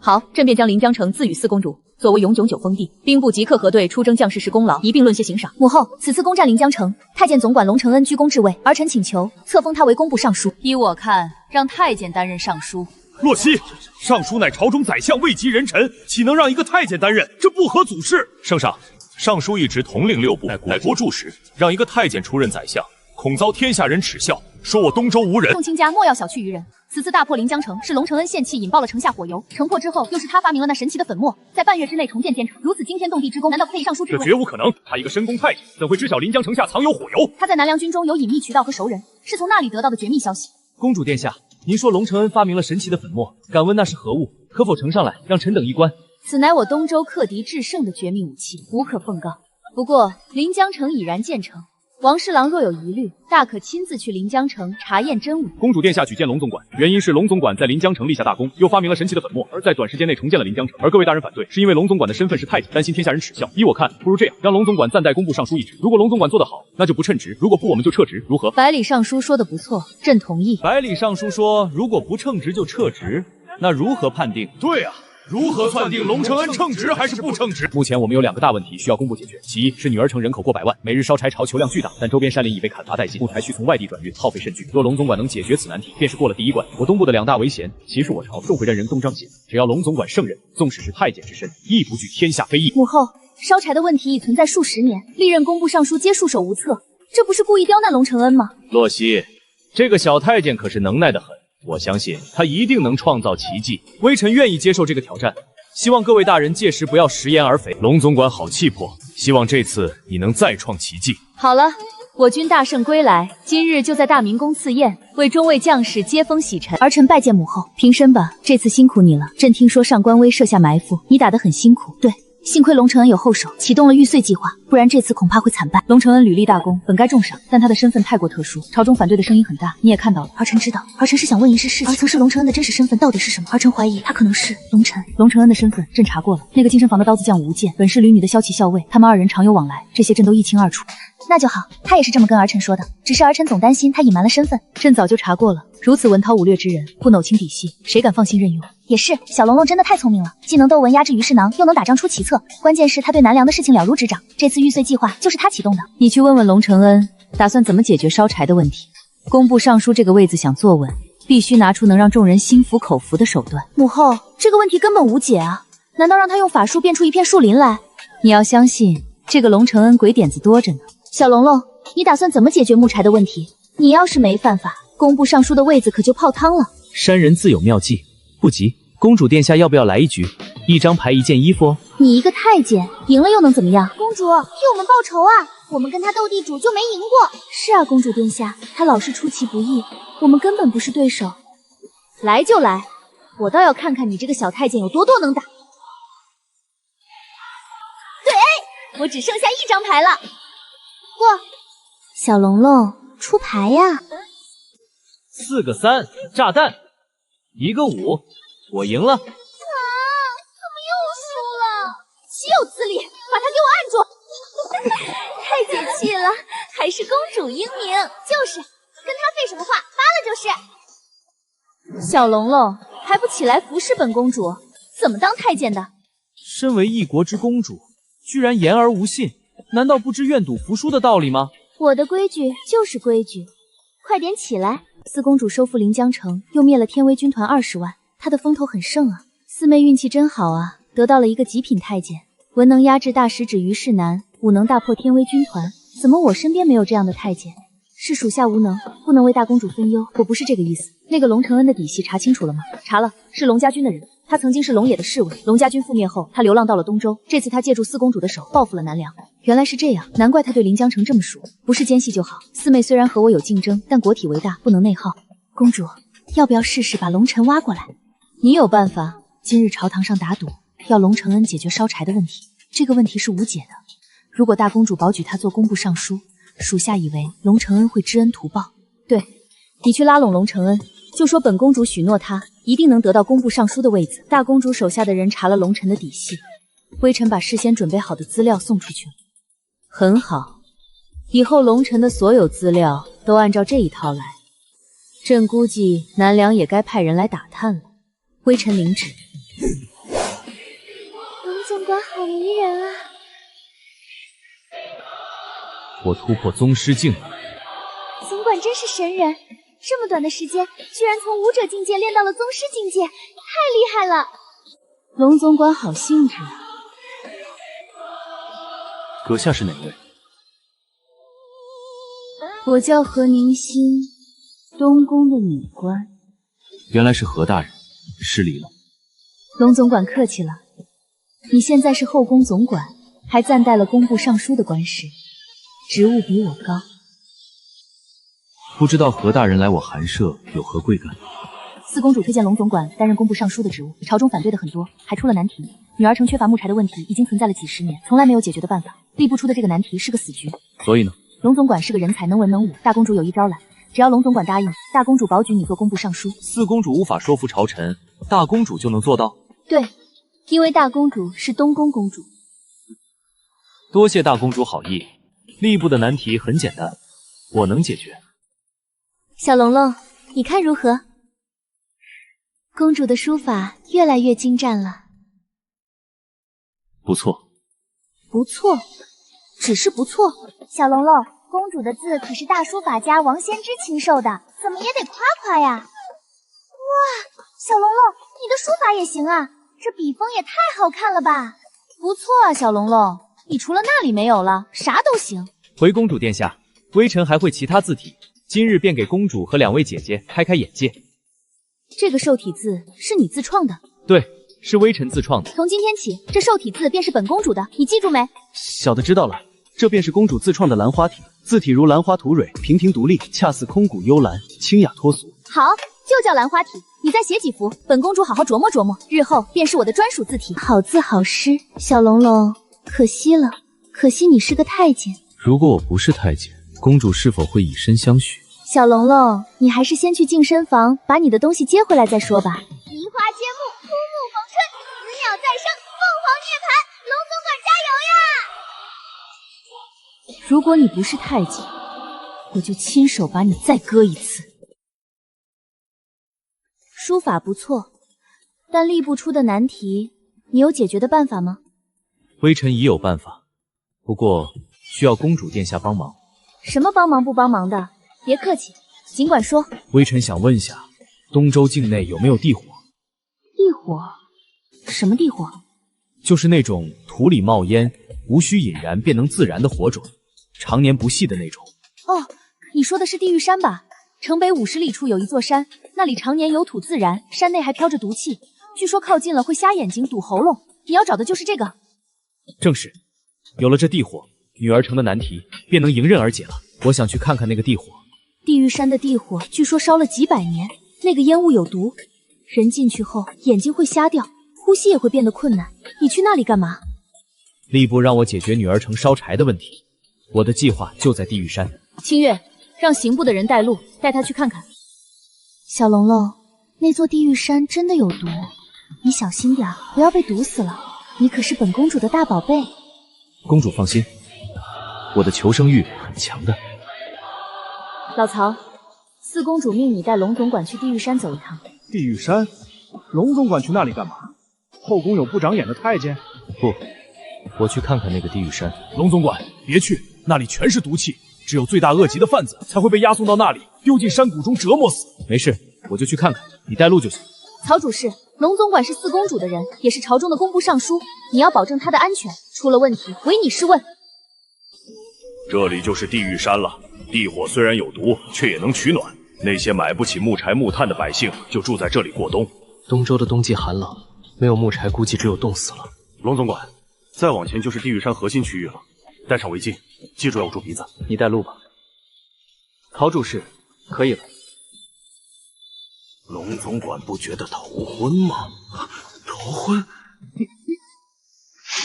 好，朕便将临江城赐予四公主，作为永久封地。兵部即刻核对出征将士时功劳，一并论些刑赏。母后，此次攻占临江城，太监总管龙承恩居功至位，儿臣请求册封他为工部尚书。依我看，让太监担任尚书。洛熙，尚书乃朝中宰相，位极人臣，岂能让一个太监担任？这不合祖制。圣上，尚书一职统领6部，乃国柱石，让一个太监出任宰相，恐遭天下人耻笑，说我东周无人。众卿家莫要小觑于人。此次大破临江城，是龙承恩献气引爆了城下火油，城破之后，又是他发明了那神奇的粉末，在半月之内重建坚城，如此惊天动地之功，难道不配尚书之位？这绝无可能，他一个深宫太监，怎会知晓临江城下藏有火油？他在南梁军中有隐秘渠道和熟人，是从那里得到的绝密消息。公主殿下，您说龙承恩发明了神奇的粉末，敢问那是何物？可否呈上来，让臣等一观？此乃我东周克敌制胜的绝密武器，无可奉告。不过临江城已然建成，王侍郎若有疑虑，大可亲自去临江城查验真伪。公主殿下举荐龙总管，原因是龙总管在临江城立下大功，又发明了神奇的粉末，而在短时间内重建了临江城。而各位大人反对，是因为龙总管的身份是太监，担心天下人耻笑。依我看，不如这样，让龙总管暂代工部尚书一职。如果龙总管做得好，那就不称职；如果不，我们就撤职，如何？百里尚书说的不错，朕同意。百里尚书说，如果不称职就撤职，那如何判定？对啊。如何判定龙承恩称职还是不称职？目前我们有2个大问题需要公布解决，其一是女儿城人口过100万，每日烧柴潮求量巨大，但周边山林已被砍伐殆尽，木材需从外地转运，耗费甚巨。若龙总管能解决此难题，便是过了第一关。我东部的2大为贤，其是我朝，重回任人东张协。只要龙总管胜任，纵使是太监之身，亦不惧天下非议。母后，烧柴的问题已存在数十年，历任工部尚书皆束手无策，这不是故意刁难龙承恩吗？洛熙，这个小太监可是能耐得很，我相信他一定能创造奇迹。微臣愿意接受这个挑战。希望各位大人届时不要食言而肥。龙总管好气魄，希望这次你能再创奇迹。好了，我军大胜归来，今日就在大明宫赐宴，为中尉将士接风洗尘。儿臣拜见母后，平身吧，这次辛苦你了。朕听说上官威设下埋伏，你打得很辛苦。对，幸亏龙承恩有后手，启动了玉碎计划，不然这次恐怕会惨败。龙承恩屡立大功，本该重赏，但他的身份太过特殊，朝中反对的声音很大，你也看到了。儿臣知道，儿臣是想问一事事情，曾是龙承恩的真实身份到底是什么？儿臣怀疑他可能是龙承恩的身份，朕查过了，那个金身房的刀子匠吴健，本是吕女的骁骑校尉，他们2人常有往来，这些朕都一清二楚。那就好，他也是这么跟儿臣说的，只是儿臣总担心他隐瞒了身份。朕早就查过了，如此文韬武略之人，不馁清底细，谁敢放心任用？也是，小龙龙真的太聪明了，既能斗文压制于世囊，又能打仗出奇策，关键是他对南梁的事情了如指掌，这次玉碎计划就是他启动的。你去问问龙承恩，打算怎么解决烧柴的问题。工部尚书这个位子想坐稳，必须拿出能让众人心服口服的手段。母后，这个问题根本无解啊，难道让他用法术变出一片树林来？你要相信，这个龙承恩鬼点子多着呢。小龙龙，你打算怎么解决木柴的问题？你要是没办法，工部尚书的位子可就泡汤了。山人自有妙计，不急。公主殿下要不要来一局？1张牌1件衣服哦。你一个太监，赢了又能怎么样？公主，替我们报仇啊！我们跟他斗地主就没赢过。是啊，公主殿下，他老是出其不意，我们根本不是对手。来就来，我倒要看看你这个小太监有多能打。对，我只剩下1张牌了。小龙龙出牌呀！4个3，炸弹，1个5，我赢了。怎么又输了？岂有此理！把他给我按住！太解气了，还是公主英明。就是，跟他废什么话，扒了就是。小龙龙还不起来服侍本公主？怎么当太监的？身为一国之公主，居然言而无信，难道不知愿赌服输的道理吗？我的规矩就是规矩，快点起来！四公主收复临江城，又灭了天威军团20万，她的风头很盛啊。四妹运气真好啊，得到了一个极品太监，文能压制大食指于世难，武能大破天威军团。怎么我身边没有这样的太监？是属下无能，不能为大公主分忧。我不是这个意思。那个龙承恩的底细查清楚了吗？查了，是龙家军的人。他曾经是龙野的侍卫，龙家军覆灭后，他流浪到了东周。这次他借助四公主的手报复了南梁。原来是这样，难怪他对临江城这么熟。不是奸细就好。四妹虽然和我有竞争，但国体为大，不能内耗。公主，要不要试试把龙晨挖过来？你有办法。今日朝堂上打赌，要龙承恩解决烧柴的问题。这个问题是无解的。如果大公主保举他做工部尚书，属下以为龙承恩会知恩图报。对，你去拉拢龙承恩，就说本公主许诺他一定能得到工部尚书的位子。大公主手下的人查了龙晨的底细，微臣把事先准备好的资料送出去了。很好，以后龙晨的所有资料都按照这一套来。朕估计南梁也该派人来打探了。微臣领旨。龙总管好迷人啊！我突破宗师境了。总管真是神人，这么短的时间，居然从武者境界练到了宗师境界，太厉害了！龙总管好兴致啊！阁下是哪位？我叫何宁馨，东宫的女官。原来是何大人，失礼了。龙总管客气了，你现在是后宫总管，还暂代了工部尚书的官职，职务比我高。不知道何大人来我寒舍有何贵干？四公主推荐龙总管担任工部尚书的职务，朝中反对的很多，还出了难题。女儿城缺乏木柴的问题已经存在了几十年，从来没有解决的办法，立不出的这个难题是个死局。所以呢？龙总管是个人才，能文能武。大公主有一招来，只要龙总管答应，大公主保举你做工部尚书。四公主无法说服朝臣，大公主就能做到？对，因为大公主是东宫公主。多谢大公主好意。吏部的难题很简单，我能解决。小龙龙，你看如何？公主的书法越来越精湛了。不错。不错，只是不错。小龙龙，公主的字可是大书法家王先之亲授的，怎么也得夸夸呀！哇，小龙龙，你的书法也行啊，这笔锋也太好看了吧！不错啊，小龙龙，你除了那里没有了，啥都行。回公主殿下，微臣还会其他字体，今日便给公主和两位姐姐开开眼界。这个瘦体字是你自创的？对，是微臣自创的。从今天起，这瘦体字便是本公主的，你记住没？小的知道了，这便是公主自创的兰花体，字体如兰花吐蕊，平平独立，恰似空谷幽兰，清雅脱俗。好，就叫兰花体。你再写几幅，本公主好好琢磨琢磨，日后便是我的专属字体。好字好诗，小龙龙，可惜了，可惜你是个太监。如果我不是太监，公主是否会以身相许？小龙龙，你还是先去净身房把你的东西接回来再说吧。移花接木，枯木逢春，子鸟再生，凤凰涅槃，龙总管加油呀！如果你不是太监，我就亲手把你再割一次。书法不错，但吏部出的难题，你有解决的办法吗？微臣已有办法，不过需要公主殿下帮忙。什么帮忙不帮忙的？别客气，尽管说。微臣想问下，东周境内有没有地火？地火？什么地火？就是那种土里冒烟，无需引燃便能自燃的火种，常年不熄的那种。哦，你说的是地狱山吧？城北50里处有一座山，那里常年有土自燃，山内还飘着毒气，据说靠近了会瞎眼睛、堵喉咙。你要找的就是这个。正是，有了这地火，女儿城的难题便能迎刃而解了。我想去看看那个地火。地狱山的地火据说烧了几百年，那个烟雾有毒，人进去后眼睛会瞎掉，呼吸也会变得困难。你去那里干嘛？吏部让我解决女儿城烧柴的问题，我的计划就在地狱山。清月，让刑部的人带路，带他去看看。小龙龙，那座地狱山真的有毒，你小心点，不要被毒死了。你可是本公主的大宝贝。公主放心，我的求生欲很强的。老曹，四公主命你带龙总管去地狱山走一趟。地狱山？龙总管去那里干嘛？后宫有不长眼的太监？不，我去看看那个地狱山。龙总管，别去，那里全是毒气，只有罪大恶极的贩子才会被押送到那里，丢进山谷中折磨死。没事，我就去看看，你带路就行。曹主事，龙总管是四公主的人，也是朝中的工部尚书，你要保证他的安全，出了问题唯你是问。这里就是地狱山了。地火虽然有毒，却也能取暖。那些买不起木柴木炭的百姓就住在这里过冬。东周的冬季寒冷，没有木柴，估计只有冻死了。龙总管，再往前就是地狱山核心区域了。戴上围巾，记住要捂住鼻子。你带路吧。曹主事，可以了。龙总管不觉得头昏吗？头昏？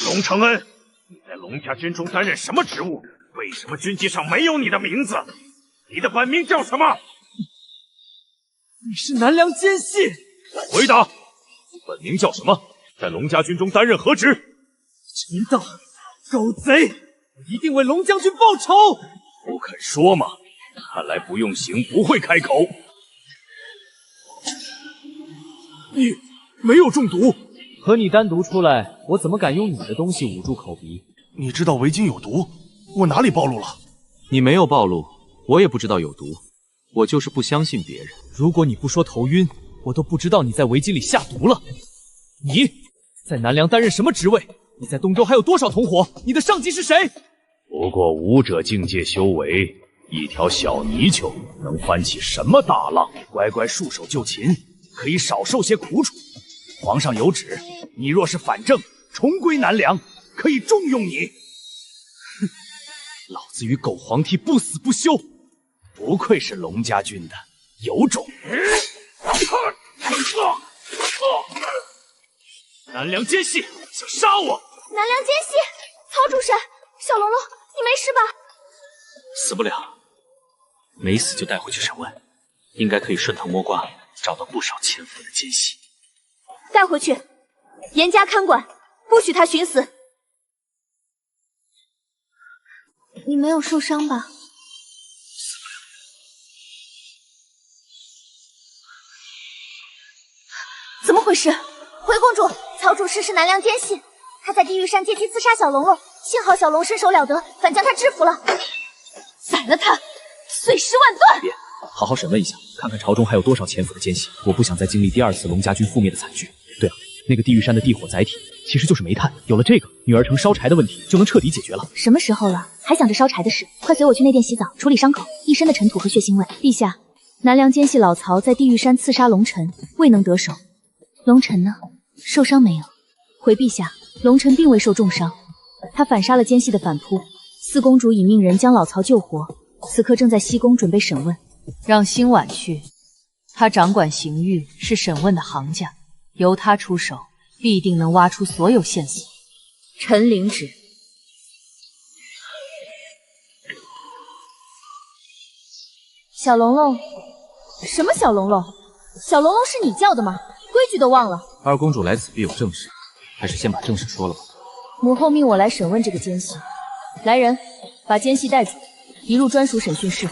龙承恩，你在龙家军中担任什么职务？为什么军籍上没有你的名字？你的本名叫什么？你是南梁奸细！回答，本名叫什么？在龙家军中担任何职？陈道，狗贼！我一定为龙将军报仇！不肯说吗？看来不用刑不会开口。你没有中毒？和你单独出来，我怎么敢用你的东西捂住口鼻？你知道围巾有毒，我哪里暴露了？你没有暴露，我也不知道有毒，我就是不相信别人。如果你不说头晕，我都不知道你在围巾里下毒了。你在南梁担任什么职位？你在东周还有多少同伙？你的上级是谁？不过武者境界修为，一条小泥鳅能翻起什么大浪？乖乖束手就擒，可以少受些苦楚。皇上有旨，你若是反正，重归南梁，可以重用你。哼，老子与狗皇帝不死不休！不愧是龙家军的，有种！南梁奸细想杀我！南梁奸细，曹主神，小龙龙，你没事吧？死不了，没死就带回去审问，应该可以顺藤摸瓜找到不少潜伏的奸细。带回去，严加看管，不许他寻死。你没有受伤吧？怎么回事？回公主，曹主事是南梁奸细，他在地狱山借机刺杀小龙了，幸好小龙身手了得，反将他制服了。宰了他，碎尸万段！别，好好审问一下，看看朝中还有多少潜伏的奸细。我不想再经历第二次龙家军覆灭的惨剧。对了，那个地狱山的地火载体其实就是煤炭，有了这个，女儿城烧柴的问题就能彻底解决了。什么时候了，还想着烧柴的事？快随我去内殿洗澡，处理伤口，一身的尘土和血腥味。陛下，南梁奸细老曹在地狱山刺杀龙尘，未能得手。龙尘呢？受伤没有？回陛下，龙尘并未受重伤，他反杀了奸细的反扑。四公主已命人将老曹救活，此刻正在西宫准备审问。让辛婉去，他掌管刑狱，是审问的行家，由他出手，必定能挖出所有线索。臣领旨。小龙龙？什么小龙龙？小龙龙是你叫的吗？规矩都忘了。二公主来此必有正事，还是先把正事说了吧。母后命我来审问这个奸细。来人，把奸细带走，移入专属审讯室。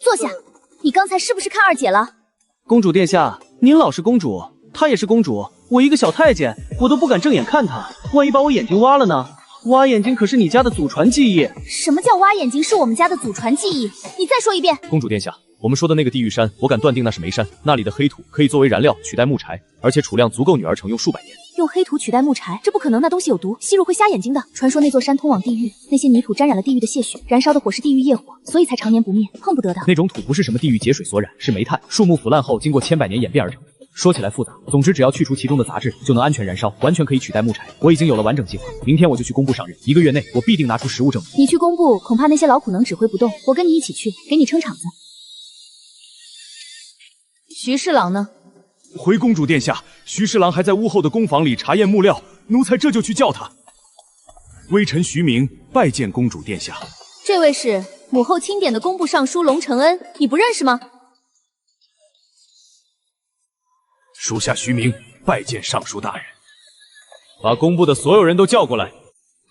坐下。你刚才是不是看二姐了？公主殿下，您老是公主，她也是公主，我一个小太监，我都不敢正眼看她，万一把我眼睛挖了呢？挖眼睛可是你家的祖传技艺。什么叫挖眼睛是我们家的祖传技艺？你再说一遍。公主殿下，我们说的那个地狱山，我敢断定那是煤山，那里的黑土可以作为燃料取代木柴，而且储量足够女儿城用数百年。用黑土取代木柴，这不可能，那东西有毒，吸入会瞎眼睛的。传说那座山通往地狱，那些泥土沾染了地狱的血血，燃烧的火是地狱业火，所以才常年不灭，碰不得的。那种土不是什么地狱劫水所染，是煤炭，树木腐烂后经过千百年演变而成。说起来复杂，总之只要去除其中的杂质，就能安全燃烧，完全可以取代木柴。我已经有了完整计划，明天我就去工部上任，1个月内我必定拿出实物证明。你去工部，恐怕那些老苦能指挥不动，我跟你一起去，给你撑场子。徐侍郎呢？回公主殿下，徐侍郎还在屋后的工房里查验木料，奴才这就去叫他。微臣徐明拜见公主殿下。这位是母后钦点的工部尚书龙承恩，你不认识吗？属下徐明拜见尚书大人。把工部的所有人都叫过来，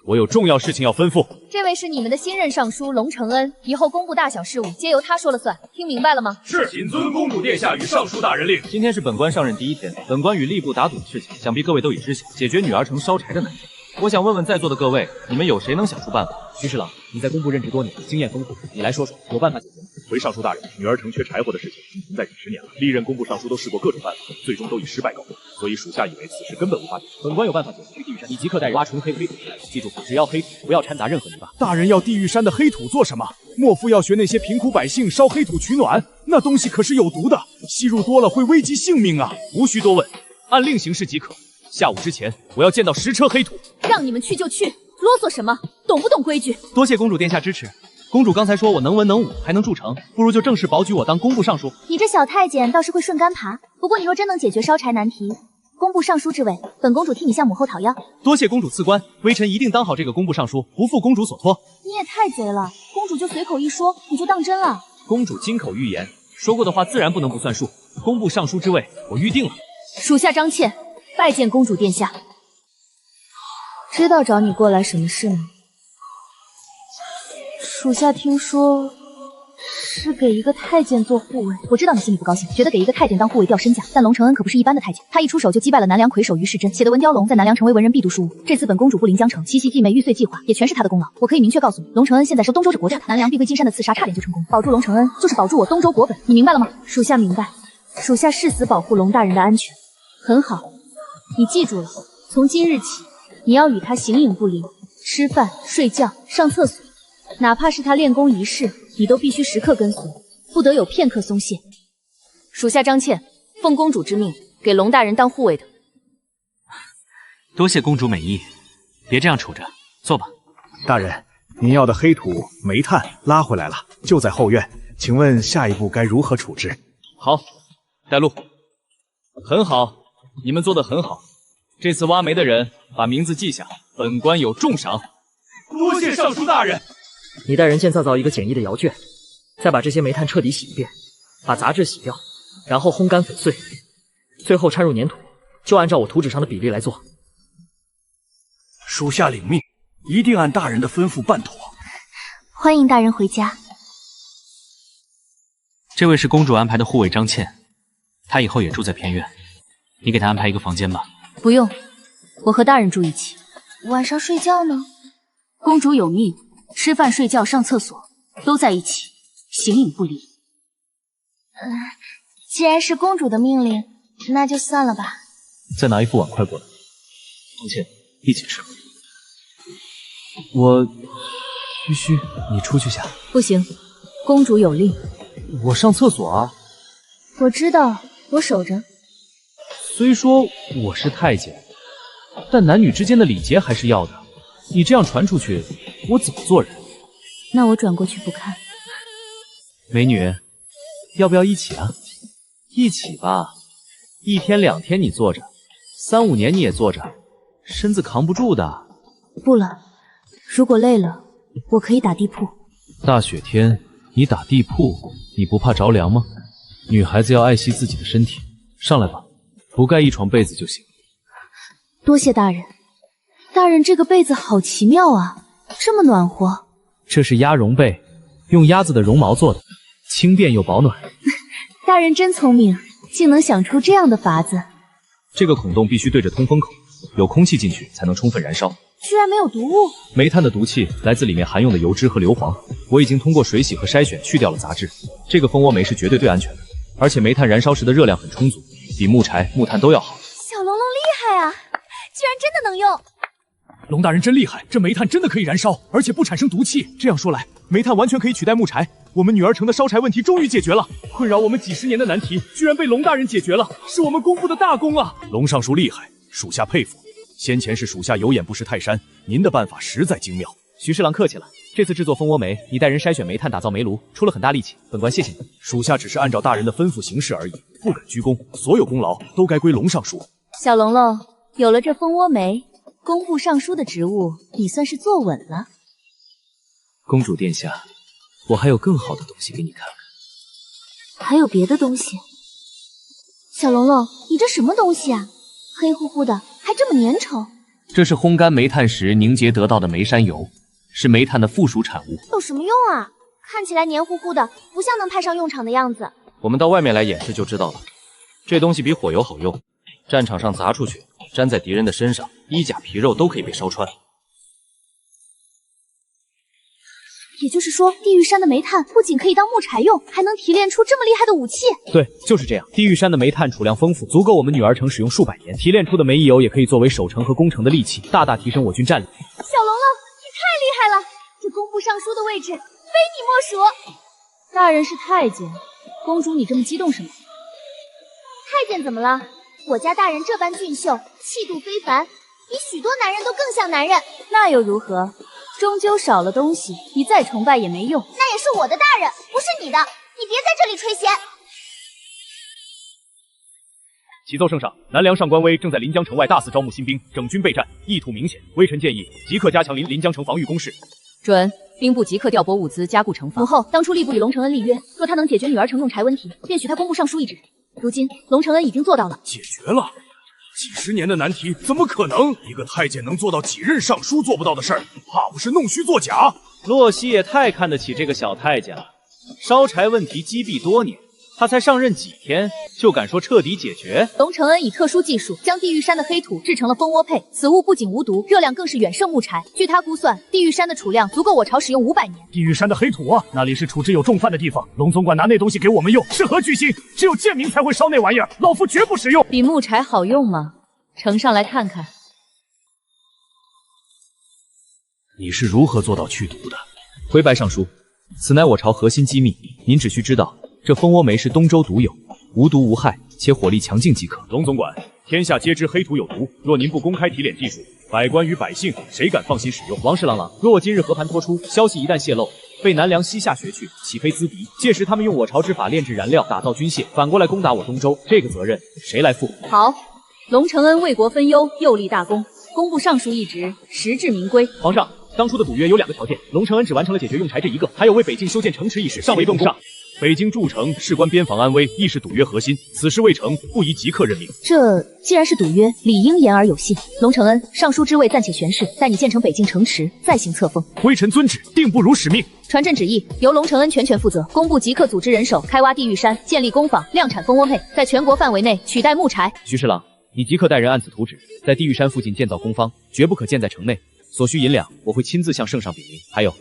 我有重要事情要吩咐。这位是你们的新任尚书龙承恩，以后工部大小事务皆由他说了算，听明白了吗？是，谨遵公主殿下与尚书大人令。今天是本官上任第1天，本官与吏部打赌的事情，想必各位都已知晓。解决女儿城烧柴的难题，我想问问在座的各位，你们有谁能想出办法？徐侍郎，你在工部任职多年，经验丰富，你来说说，有办法解决吗？回尚书大人，女儿城缺柴火的事情已经存在几10年了，历任工部尚书都试过各种办法，最终都以失败告终，所以属下以为此事根本无法解决。本官有办法解决。去地狱山，你即刻带人挖纯黑土出来，记住，只要黑土，不要掺杂任何泥巴。大人要地狱山的黑土做什么？莫非要学那些贫苦百姓烧黑土取暖？那东西可是有毒的，吸入多了会危及性命啊！无需多问，按令行事即可。下午之前，我要见到10车黑土。让你们去就去，啰嗦什么？懂不懂规矩？多谢公主殿下支持。公主刚才说我能文能武，还能筑城，不如就正式保举我当工部尚书。你这小太监倒是会顺杆爬，不过你若真能解决烧柴难题，工部尚书之位，本公主替你向母后讨要。多谢公主赐官，微臣一定当好这个工部尚书，不负公主所托。你也太贼了，公主就随口一说，你就当真了？公主金口玉言，说过的话自然不能不算数。工部尚书之位，我预定了。属下张倩拜见公主殿下。知道找你过来什么事吗？属下听说是给一个太监做护卫。我知道你心里不高兴，觉得给一个太监当护卫掉身价，但龙承恩可不是一般的太监，他一出手就击败了南梁魁首于世珍，写的文雕龙在南梁成为文人必读书屋。这次本公主布临江城，七夕祭妹玉碎计划也全是他的功劳。我可以明确告诉你，龙承恩现在收东州这国债，南梁必归金山的刺杀差点就成功，保住龙承恩就是保住我东州国本，你明白了吗？属下明白，属下誓死保护龙大人的安全。很好，你记住了，从今日起，你要与他形影不离，吃饭、睡觉、上厕所。哪怕是他练功仪式，你都必须时刻跟随，不得有片刻松懈。属下张倩，奉公主之命，给龙大人当护卫的。多谢公主美意，别这样杵着，坐吧。大人，您要的黑土、煤炭拉回来了，就在后院，请问下一步该如何处置？好，带路。很好，你们做得很好。这次挖煤的人把名字记下，本官有重赏。多谢尚书大人。你带人建造一个简易的窑圈，再把这些煤炭彻底洗一遍，把杂质洗掉，然后烘干粉碎，最后掺入粘土，就按照我图纸上的比例来做。属下领命，一定按大人的吩咐办妥。欢迎大人回家。这位是公主安排的护卫张倩，她以后也住在偏院，你给她安排一个房间吧。不用，我和大人住一起。晚上睡觉呢？公主有命，吃饭、睡觉、上厕所都在一起，形影不离。既然是公主的命令，那就算了吧。再拿一副碗筷过来。张倩，一起吃。我嘘嘘，你出去下。不行，公主有令。我上厕所啊。我知道，我守着。虽说我是太监，但男女之间的礼节还是要的。你这样传出去，我怎么做人？那我转过去不看。美女，要不要一起啊？一起吧，一天两天你坐着，3、5年你也坐着，身子扛不住的。不了，如果累了，我可以打地铺。大雪天你打地铺，你不怕着凉吗？女孩子要爱惜自己的身体，上来吧，不盖一床被子就行。多谢大人。大人，这个被子好奇妙啊，这么暖和。这是鸭绒被，用鸭子的绒毛做的，轻便又保暖。大人真聪明，竟能想出这样的法子。这个孔洞必须对着通风口，有空气进去才能充分燃烧。居然没有毒物？煤炭的毒气来自里面含用的油脂和硫磺，我已经通过水洗和筛选去掉了杂质。这个蜂窝煤是绝对最安全的，而且煤炭燃烧时的热量很充足，比木柴、木炭都要好。小龙龙厉害啊，居然真的能用！龙大人真厉害，这煤炭真的可以燃烧，而且不产生毒气。这样说来，煤炭完全可以取代木柴。我们女儿城的烧柴问题终于解决了，困扰我们几10年的难题居然被龙大人解决了，是我们公布的大功啊！龙尚书厉害，属下佩服。先前是属下有眼不识泰山，您的办法实在精妙。徐侍郎客气了，这次制作蜂窝煤，你带人筛选煤炭，打造煤炉，出了很大力气，本官谢谢你。属下只是按照大人的吩咐行事而已，不敢居功，所有功劳都该归龙尚书。小龙龙，有了这蜂窝煤，工部尚书的职务你算是坐稳了。公主殿下，我还有更好的东西给你看看。还有别的东西？小龙龙，你这什么东西啊？黑乎乎的，还这么粘稠。这是烘干煤炭时凝结得到的煤山油，是煤炭的附属产物。有什么用啊？看起来黏糊糊的，不像能派上用场的样子。我们到外面来演示就知道了。这东西比火油好用，战场上砸出去，粘在敌人的身上，衣甲皮肉都可以被烧穿。也就是说，地狱山的煤炭不仅可以当木柴用，还能提炼出这么厉害的武器。对，就是这样。地狱山的煤炭储量丰富，足够我们女儿城使用数百年。提炼出的煤油也可以作为守城和攻城的利器，大大提升我军战力。小龙龙，你太厉害了！这工部尚书的位置非你莫属。大人是太监，公主你这么激动什么？太监怎么了？我家大人这般俊秀，气度非凡，比许多男人都更像男人。那又如何？终究少了东西，你再崇拜也没用。那也是我的大人，不是你的，你别在这里吹痫。启奏圣上，南梁上官威正在临江城外大肆招募新兵，整军备战，意图明显。微臣建议即刻加强临江城防御工事。准，兵部即刻调拨物资，加固城防。母后当初吏部与龙承恩立约，若他能解决女儿城用柴问题，便许他工部尚书一职。如今龙承恩已经做到了，解决了。几10年的难题，怎么可能？一个太监能做到几任尚书做不到的事儿，怕不是弄虚作假？洛熙也太看得起这个小太监了，烧柴问题积弊多年，他才上任几天就敢说彻底解决？龙承恩以特殊技术将地狱山的黑土制成了蜂窝铋，此物不仅无毒，热量更是远胜木柴。据他估算，地狱山的储量足够我朝使用500年。地狱山的黑土啊，那里是处置有重犯的地方，龙总管拿那东西给我们用，是何居心？只有贱民才会烧那玩意儿，老夫绝不使用。比木柴好用吗？呈上来看看。你是如何做到去毒的？回白尚书，此乃我朝核心机密，您只需知道，这蜂窝煤是东周独有，无毒无害，且火力强劲即可。龙总管，天下皆知黑土有毒，若您不公开提炼技术，百官与百姓谁敢放心使用？王侍郎，若我今日和盘托出，消息一旦泄露，被南梁西夏学去，岂非资敌？届时他们用我朝之法炼制燃料，打造军械，反过来攻打我东周，这个责任谁来负？好，龙承恩为国分忧，又立大功，工部尚书一职，实至名归。皇上，当初的赌约有2个条件，龙承恩只完成了解决用柴这一个，还有为北境修建城池一事尚未动工。北京筑城事关边防安危，亦是赌约核心。此事未成，不宜即刻任命。这既然是赌约，理应言而有信。龙承恩，尚书之位暂且悬事，待你建成北境城池，再行册封。微臣遵旨，定不辱使命。传朕旨意，由龙承恩全权负责，工部即刻组织人手开挖地狱山，建立工坊，量产蜂窝配，在全国范围内取代木柴。徐侍郎，你即刻带人按此图纸，在地狱山附近建造工坊，绝不可建在城内。所需银两，我会亲自向圣上禀明。还有，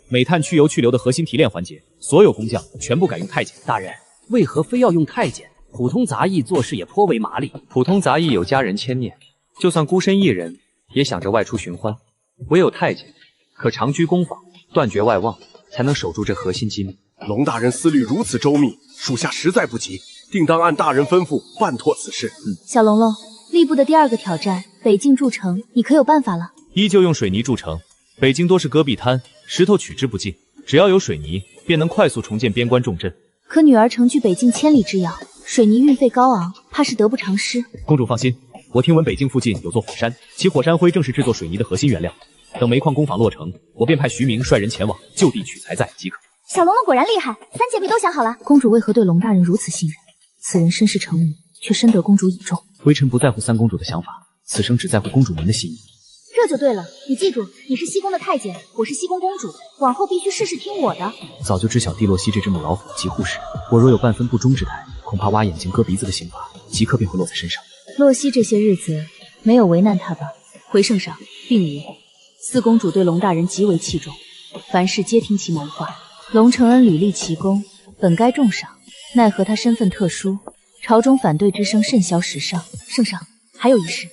煤炭去油去硫的核心提炼环节，所有工匠全部改用太监。大人，为何非要用太监？普通杂役做事也颇为麻利。普通杂役有家人牵念，就算孤身一人，也想着外出寻欢。唯有太监可长居宫坊，断绝外望，才能守住这核心机密。龙大人思虑如此周密，属下实在不及，定当按大人吩咐办妥此事。小龙龙，吏部的第2个挑战，北境筑城，你可有办法了？依旧用水泥筑城。北京多是戈壁滩，石头取之不尽，只要有水泥，便能快速重建边关重镇。可女儿城距北境千里之遥，水泥运费高昂，怕是得不偿失。公主放心，我听闻北境附近有座火山，其火山灰正是制作水泥的核心原料。等煤矿工坊落成，我便派徐明率人前往，就地取材在即可。小龙龙果然厉害，3姐妹都想好了。公主为何对龙大人如此信任？此人身世成谜，却深得公主倚重。微臣不在乎三公主的想法，此生只在乎公主您的心意。这就对了，你记住，你是西宫的太监，我是西宫公主，往后必须事事听我的。早就知晓蒂洛西这只母老虎极护使，我若有半分不忠之态，恐怕挖眼睛割鼻子的刑罚即刻便会落在身上。洛西这些日子没有为难他吧？回圣上，并无。四公主对龙大人极为器重，凡事皆听其谋划。龙承恩屡立奇功，本该重赏，奈何他身份特殊，朝中反对之声甚嚣时尚。圣上，还有一事。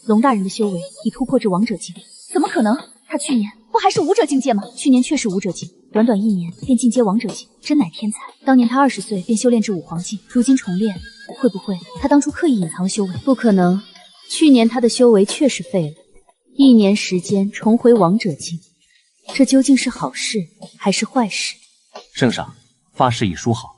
龙大人的修为已突破至王者境。怎么可能？他去年不还是武者境界吗？去年确是武者境，短短1年便进阶王者境，真乃天才。当年他20岁便修炼至武皇境，如今重练，会不会他当初刻意隐藏了修为？不可能，去年他的修为确实废了，1年时间重回王者境，这究竟是好事还是坏事？圣上，发誓已书好。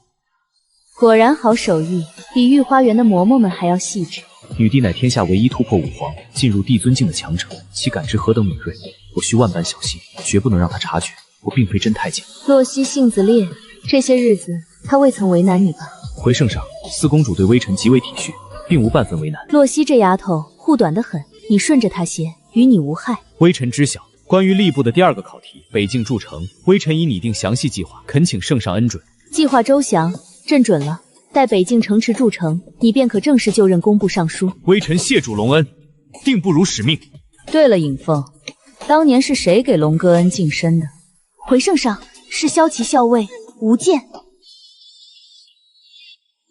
果然好手艺，比御花园的嬷嬷们还要细致。女帝乃天下唯一突破武皇，进入帝尊境的强者，其感知何等敏锐，我需万般小心，绝不能让她察觉我并非真太监。洛西性子烈，这些日子他未曾为难你吧？回圣上，四公主对微臣极为体恤，并无半分为难。洛西这丫头护短得很，你顺着她些，与你无害。微臣知晓。关于吏部的第2个考题，北境筑城，微臣已拟定详细计划，恳请圣上恩准。计划周详，朕准了。待北境城池筑成，你便可正式就任工部尚书。微臣谢主隆恩，定不辱使命。对了，尹凤，当年是谁给龙哥恩净身的？回圣上，是骁骑校尉吴健。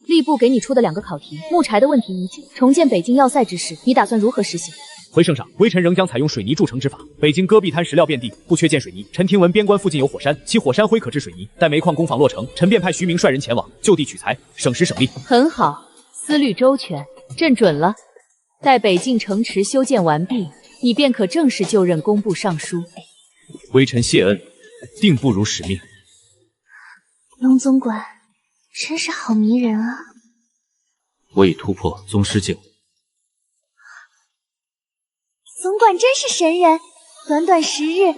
吏部给你出的2个考题，木柴的问题已解，重建北境要塞之事，你打算如何实行？回圣上，微臣仍将采用水泥筑城之法。北京戈壁滩石料遍地，不缺建水泥。臣听闻边关附近有火山，其火山灰可制水泥。待煤矿工坊落成，臣便派徐明率人前往，就地取材，省时省力。很好，思虑周全，朕准了。待北境城池修建完毕，你便可正式就任工部尚书。微臣谢恩，定不辱使命。龙总管，真是好迷人啊！我已突破宗师境。总管真是神人，短短10日，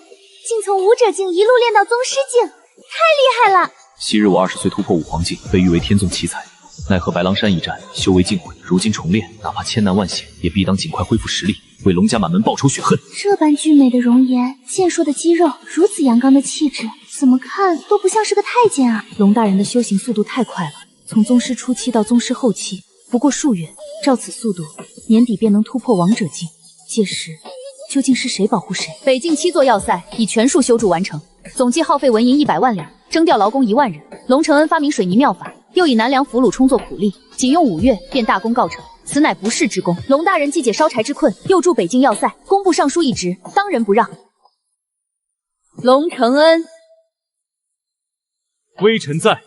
竟从武者境一路练到宗师境，太厉害了！昔日我20岁突破武皇境，被誉为天纵奇才，奈何白狼山一战修为尽毁，如今重练，哪怕千难万险，也必当尽快恢复实力，为龙家满门报仇雪恨。这般俊美的容颜，健硕的肌肉，如此阳刚的气质，怎么看都不像是个太监啊！龙大人的修行速度太快了，从宗师初期到宗师后期，不过数月，照此速度，年底便能突破王者境。届时，究竟是谁保护谁？北境7座要塞已全数修筑完成，总计耗费纹银100万两，征调劳工1万人。龙承恩发明水泥妙法，又以南梁俘虏充作苦力，仅用5月便大功告成，此乃不世之功。龙大人既解烧柴之困，又助北境要塞，工部尚书一职，当仁不让。龙承恩，微臣在。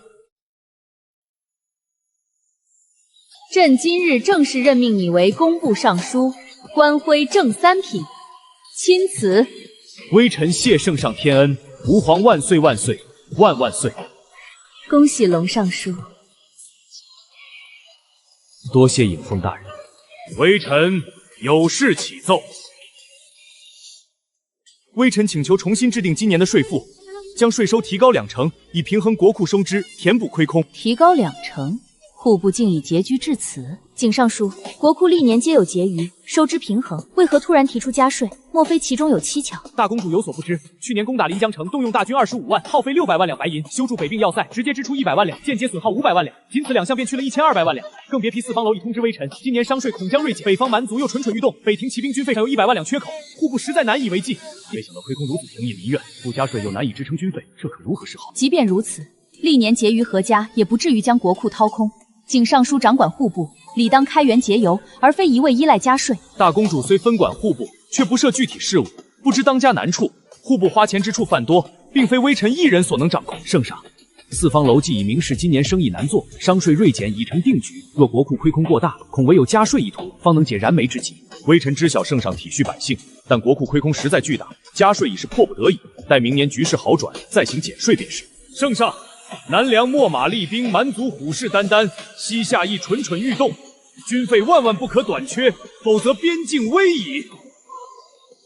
朕今日正式任命你为工部尚书，官徽正3品，钦此。微臣谢圣上天恩，吾皇万岁万岁万万岁！恭喜龙尚书，多谢尹凤大人。微臣有事启奏。微臣请求重新制定今年的税赋，将税收提高2成，以平衡国库收支，填补亏空。提高2成，户部竟已拮据至此。景尚书，国库历年皆有结余，收支平衡，为何突然提出加税？莫非其中有蹊跷？大公主有所不知，去年攻打临江城，动用大军25万，耗费600万两白银，修筑北并要塞，直接支出100万两，间接损耗500万两，仅此2项便去了1200万两。更别提四方楼已通知微臣，今年商税恐将锐减，北方蛮族又蠢蠢欲动，北庭骑兵军费上有100万两缺口，户部实在难以为继。没想到亏空如此平野民怨，不加税又难以支撑军费，这可如何是好？即便如此，历年结余何家，也不至于将国库掏空。景尚书掌管户部，理当开源节流，而非一味依赖加税。大公主虽分管户部，却不涉具体事务，不知当家难处。户部花钱之处犯多，并非微臣一人所能掌控。圣上，四方楼既已明示今年生意难做，商税锐减已成定局。若国库亏空过大，恐唯有加税一途，方能解燃眉之急。微臣知晓圣上体恤百姓，但国库亏空实在巨大，加税已是迫不得已。待明年局势好转，再行减税便是。圣上，南梁秣马厉兵，蛮族虎视眈眈，西夏亦蠢蠢欲动，军费万万不可短缺，否则边境危矣。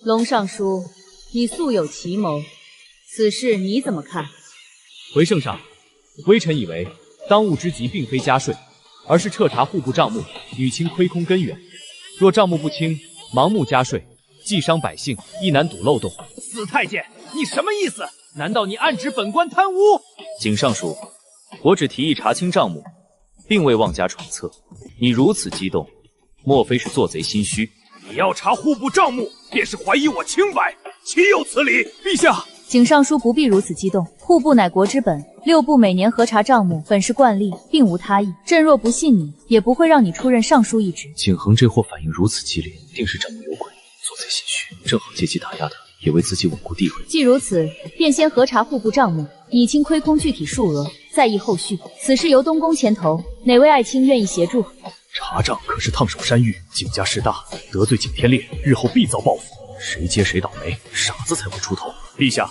龙尚书，你素有奇谋，此事你怎么看？回圣上，微臣以为当务之急并非加税，而是彻查户部账目，捋清亏空根源。若账目不清，盲目加税，既伤百姓，亦难堵漏洞。死太监，你什么意思？难道你暗指本官贪污？景尚书，我只提议查清账目，并未妄加揣测。你如此激动，莫非是做贼心虚？你要查户部账目，便是怀疑我清白，岂有此理？陛下，景尚书不必如此激动，户部乃国之本，6部每年核查账目，本是惯例，并无他意。朕若不信你，也不会让你出任尚书一职。景恒这货反应如此激烈，定是账目有鬼，做贼心虚，正好借机打压他，也为自己稳固地位。既如此，便先核查户部账目，拟清亏空具体数额，再议后续。此事由东宫牵头，哪位爱卿愿意协助？查账可是烫手山芋，景家势大，得罪景天烈，日后必遭报复。谁接谁倒霉，傻子才会出头。陛下，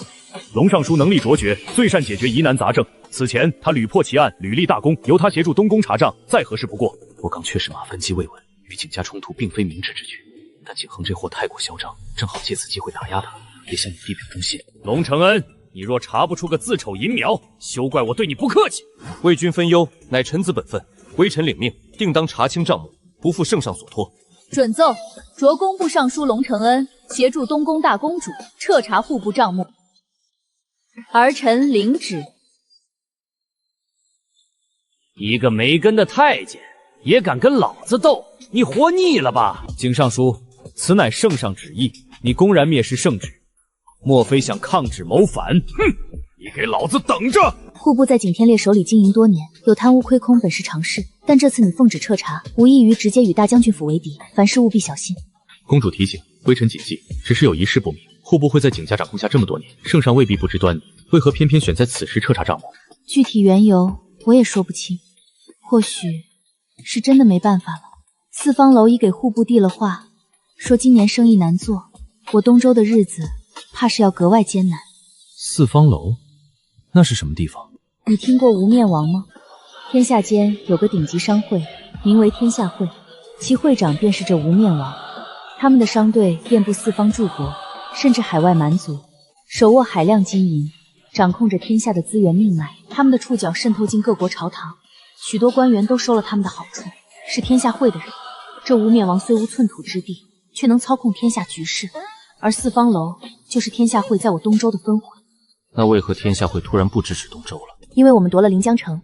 龙尚书能力卓绝，最善解决疑难杂症。此前他屡破奇案，屡立大功，由他协助东宫查账，再合适不过。我刚确实马分机未稳，与景家冲突并非明智之举，但景恒这货太过嚣张，正好借此机会打压他，也向你地表忠心。龙承恩，你若查不出个自丑淫苗，休怪我对你不客气。为君分忧，乃臣子本分。微臣领命，定当查清账目，不负圣上所托。准奏，着工部尚书龙承恩协助东宫大公主彻查户部账目。儿臣领旨。一个没根的太监也敢跟老子斗，你活腻了吧？景尚书，此乃圣上旨意，你公然蔑视圣旨，莫非想抗旨谋反？哼！你给老子等着！户部在景天烈手里经营多年，有贪污亏空本是常事，但这次你奉旨彻查，无异于直接与大将军府为敌，凡事务必小心。公主提醒，微臣谨记。只是有一事不明，户部会在景家掌控下这么多年，圣上未必不知端倪，为何偏偏选在此时彻查账目？具体缘由我也说不清，或许是真的没办法了。四方楼已给户部递了话，说今年生意难做，我东周的日子怕是要格外艰难。四方楼，那是什么地方？你听过无面王吗？天下间有个顶级商会，名为天下会，其会长便是这无面王。他们的商队遍布四方诸国，甚至海外蛮族，手握海量金银，掌控着天下的资源命脉。他们的触角渗透进各国朝堂，许多官员都收了他们的好处，是天下会的人。这无面王虽无寸土之地，却能操控天下局势，而四方楼就是天下会在我东周的分会。那为何天下会突然不支持东周了？因为我们夺了临江城，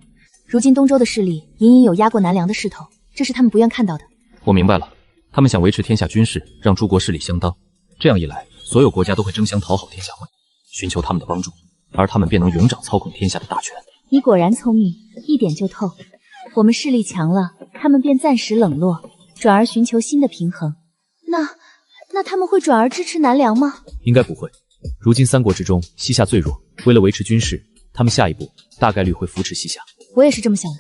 如今东周的势力隐隐有压过南梁的势头，这是他们不愿看到的。我明白了，他们想维持天下军事，让诸国势力相当，这样一来，所有国家都会争相讨好天下会，寻求他们的帮助，而他们便能永掌操控天下的大权。你果然聪明，一点就透。我们势力强了，他们便暂时冷落，转而寻求新的平衡。那他们会转而支持南梁吗？应该不会。如今三国之中，西夏最弱，为了维持军事，他们下一步大概率会扶持西夏。我也是这么想的。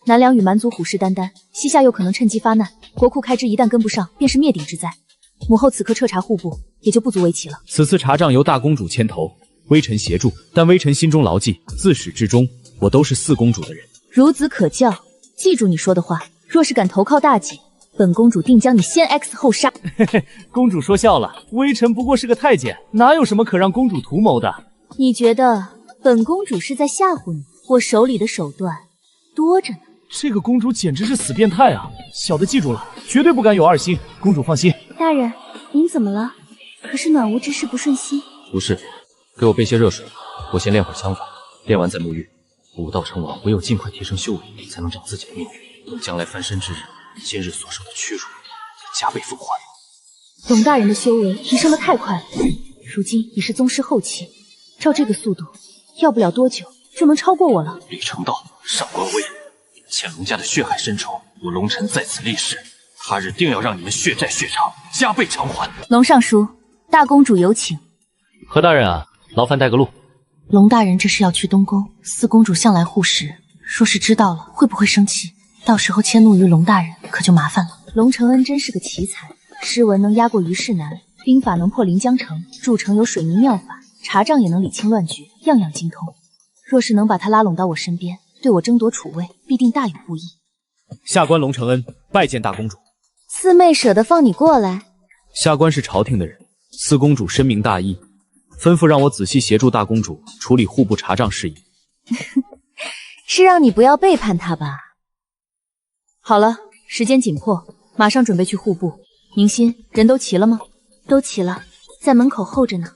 南梁与蛮族虎视眈眈，西夏又可能趁机发难，国库开支一旦跟不上，便是灭顶之灾。母后此刻彻查户部，也就不足为奇了。此次查账由大公主牵头，微臣协助，但微臣心中牢记，自始至终，我都是四公主的人。孺子可教，记住你说的话。若是敢投靠大姐，本公主定将你先 X 后杀。嘿嘿，公主说笑了，微臣不过是个太监，哪有什么可让公主图谋的？你觉得本公主是在吓唬你？我手里的手段多着呢。这个公主简直是死变态啊！小的记住了，绝对不敢有二心。公主放心。大人，您怎么了？可是暖无之事不顺心。不是，给我备些热水，我先练会儿枪法，练完再沐浴。武道成王，唯有尽快提升修为，才能长自己的命运。等将来翻身之日，今日所受的屈辱，加倍奉还。董大人的修为提升的太快了，如今已是宗师后期，照这个速度，要不了多久就能超过我了。李成道，上官威，欠龙家的血海深仇，我龙尘在此立誓，他日定要让你们血债血偿，加倍偿还。龙尚书，大公主有请。何大人啊，劳烦带个路。龙大人这是要去东宫，四公主向来护食，若是知道了，会不会生气？到时候迁怒于龙大人，可就麻烦了。龙承恩真是个奇才，诗文能压过虞世南，兵法能破临江城，筑城有水泥妙法，茶杖也能理清乱局，样样精通。若是能把他拉拢到我身边，对我争夺储位，必定大有不益。下官龙承恩拜见大公主。四妹舍得放你过来？下官是朝廷的人，四公主深明大义，吩咐让我仔细协助大公主处理户部查账事宜。是让你不要背叛他吧？好了，时间紧迫，马上准备去户部。宁心，人都齐了吗？都齐了，在门口候着呢。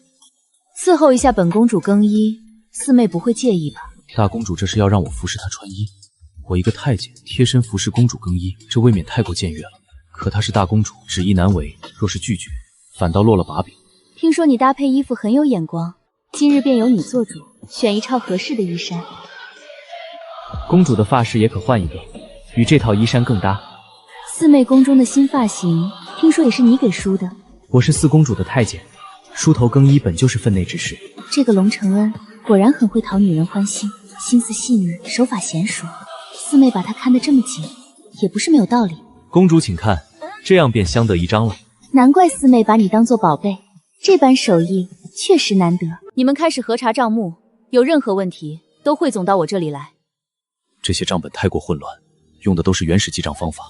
伺候一下本公主更衣，四妹不会介意吧？大公主这是要让我服侍她穿衣，我一个太监贴身服侍公主更衣，这未免太过僭越了。可她是大公主，旨意难违，若是拒绝，反倒落了把柄。听说你搭配衣服很有眼光，今日便由你做主，选一套合适的衣衫。公主的发饰也可换一个，与这套衣衫更搭。四妹宫中的新发型，听说也是你给梳的。我是四公主的太监，梳头更衣本就是分内之事。这个龙承恩果然很会讨女人欢心，心思细腻，手法娴熟。四妹把他看得这么紧，也不是没有道理。公主请看，这样便相得益彰了。难怪四妹把你当做宝贝，这般手艺确实难得。你们开始核查账目，有任何问题都汇总到我这里来。这些账本太过混乱，用的都是原始记账方法，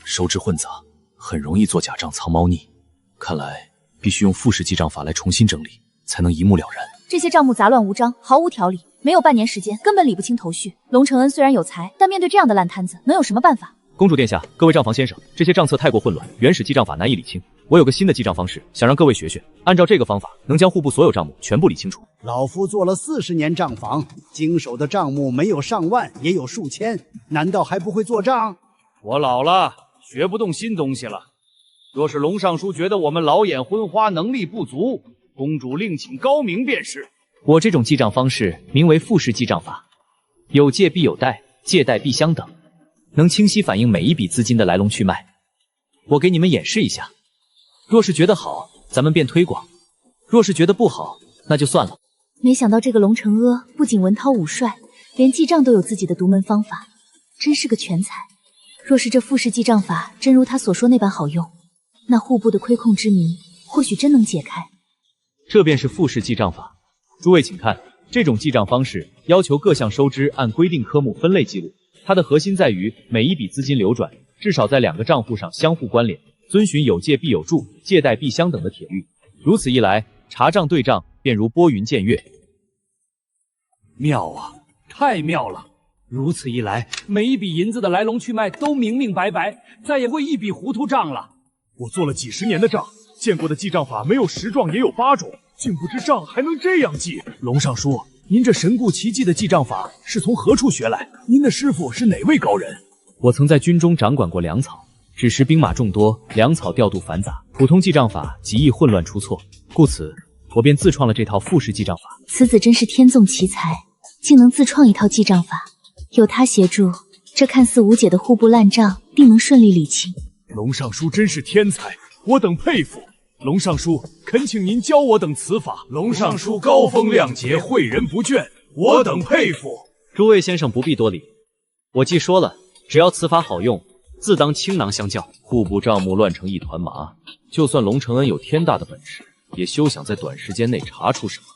收支混杂，很容易做假账藏猫腻。看来必须用复式记账法来重新整理，才能一目了然。这些账目杂乱无章，毫无条理，没有半年时间，根本理不清头绪。龙承恩虽然有才，但面对这样的烂摊子，能有什么办法？公主殿下，各位账房先生，这些账册太过混乱，原始记账法难以理清。我有个新的记账方式，想让各位学学。按照这个方法，能将户部所有账目全部理清楚。老夫做了40年账房，经手的账目没有上万，也有数千，难道还不会做账？我老了，学不动新东西了。若是龙尚书觉得我们老眼昏花，能力不足，公主另请高明便是。我这种记账方式名为复式记账法，有借必有贷，借贷必相等，能清晰反映每一笔资金的来龙去脉。我给你们演示一下，若是觉得好，咱们便推广；若是觉得不好，那就算了。没想到这个龙承阿不仅文韬武帅，连记账都有自己的独门方法，真是个全才。若是这复式记账法真如他所说那般好用，那户部的亏空之谜或许真能解开。这便是复式记账法。诸位请看，这种记账方式要求各项收支按规定科目分类记录，它的核心在于每一笔资金流转至少在2个账户上相互关联，遵循有借必有助，借贷必相等的铁律。如此一来，查账对账便如拨云见月。妙啊，太妙了！如此一来，每一笔银子的来龙去脉都明明白白，再也不会一笔糊涂账了。我做了几10年的账，见过的记账法没有10状也有8种，竟不知账还能这样记。龙尚书，您这神乎其技的记账法是从何处学来？您的师傅是哪位高人？我曾在军中掌管过粮草，只时兵马众多，粮草调度繁杂，普通记账法极易混乱出错，故此我便自创了这套复式记账法。此子真是天纵奇才，竟能自创一套记账法。有他协助，这看似无解的户部烂账定能顺利理清。龙尚书真是天才，我等佩服。龙尚书，恳请您教我等此法。龙尚书高风亮节，诲人不倦，我等佩服。诸位先生不必多礼，我既说了，只要此法好用，自当倾囊相教。户部账目乱成一团麻，就算龙承恩有天大的本事，也休想在短时间内查出什么。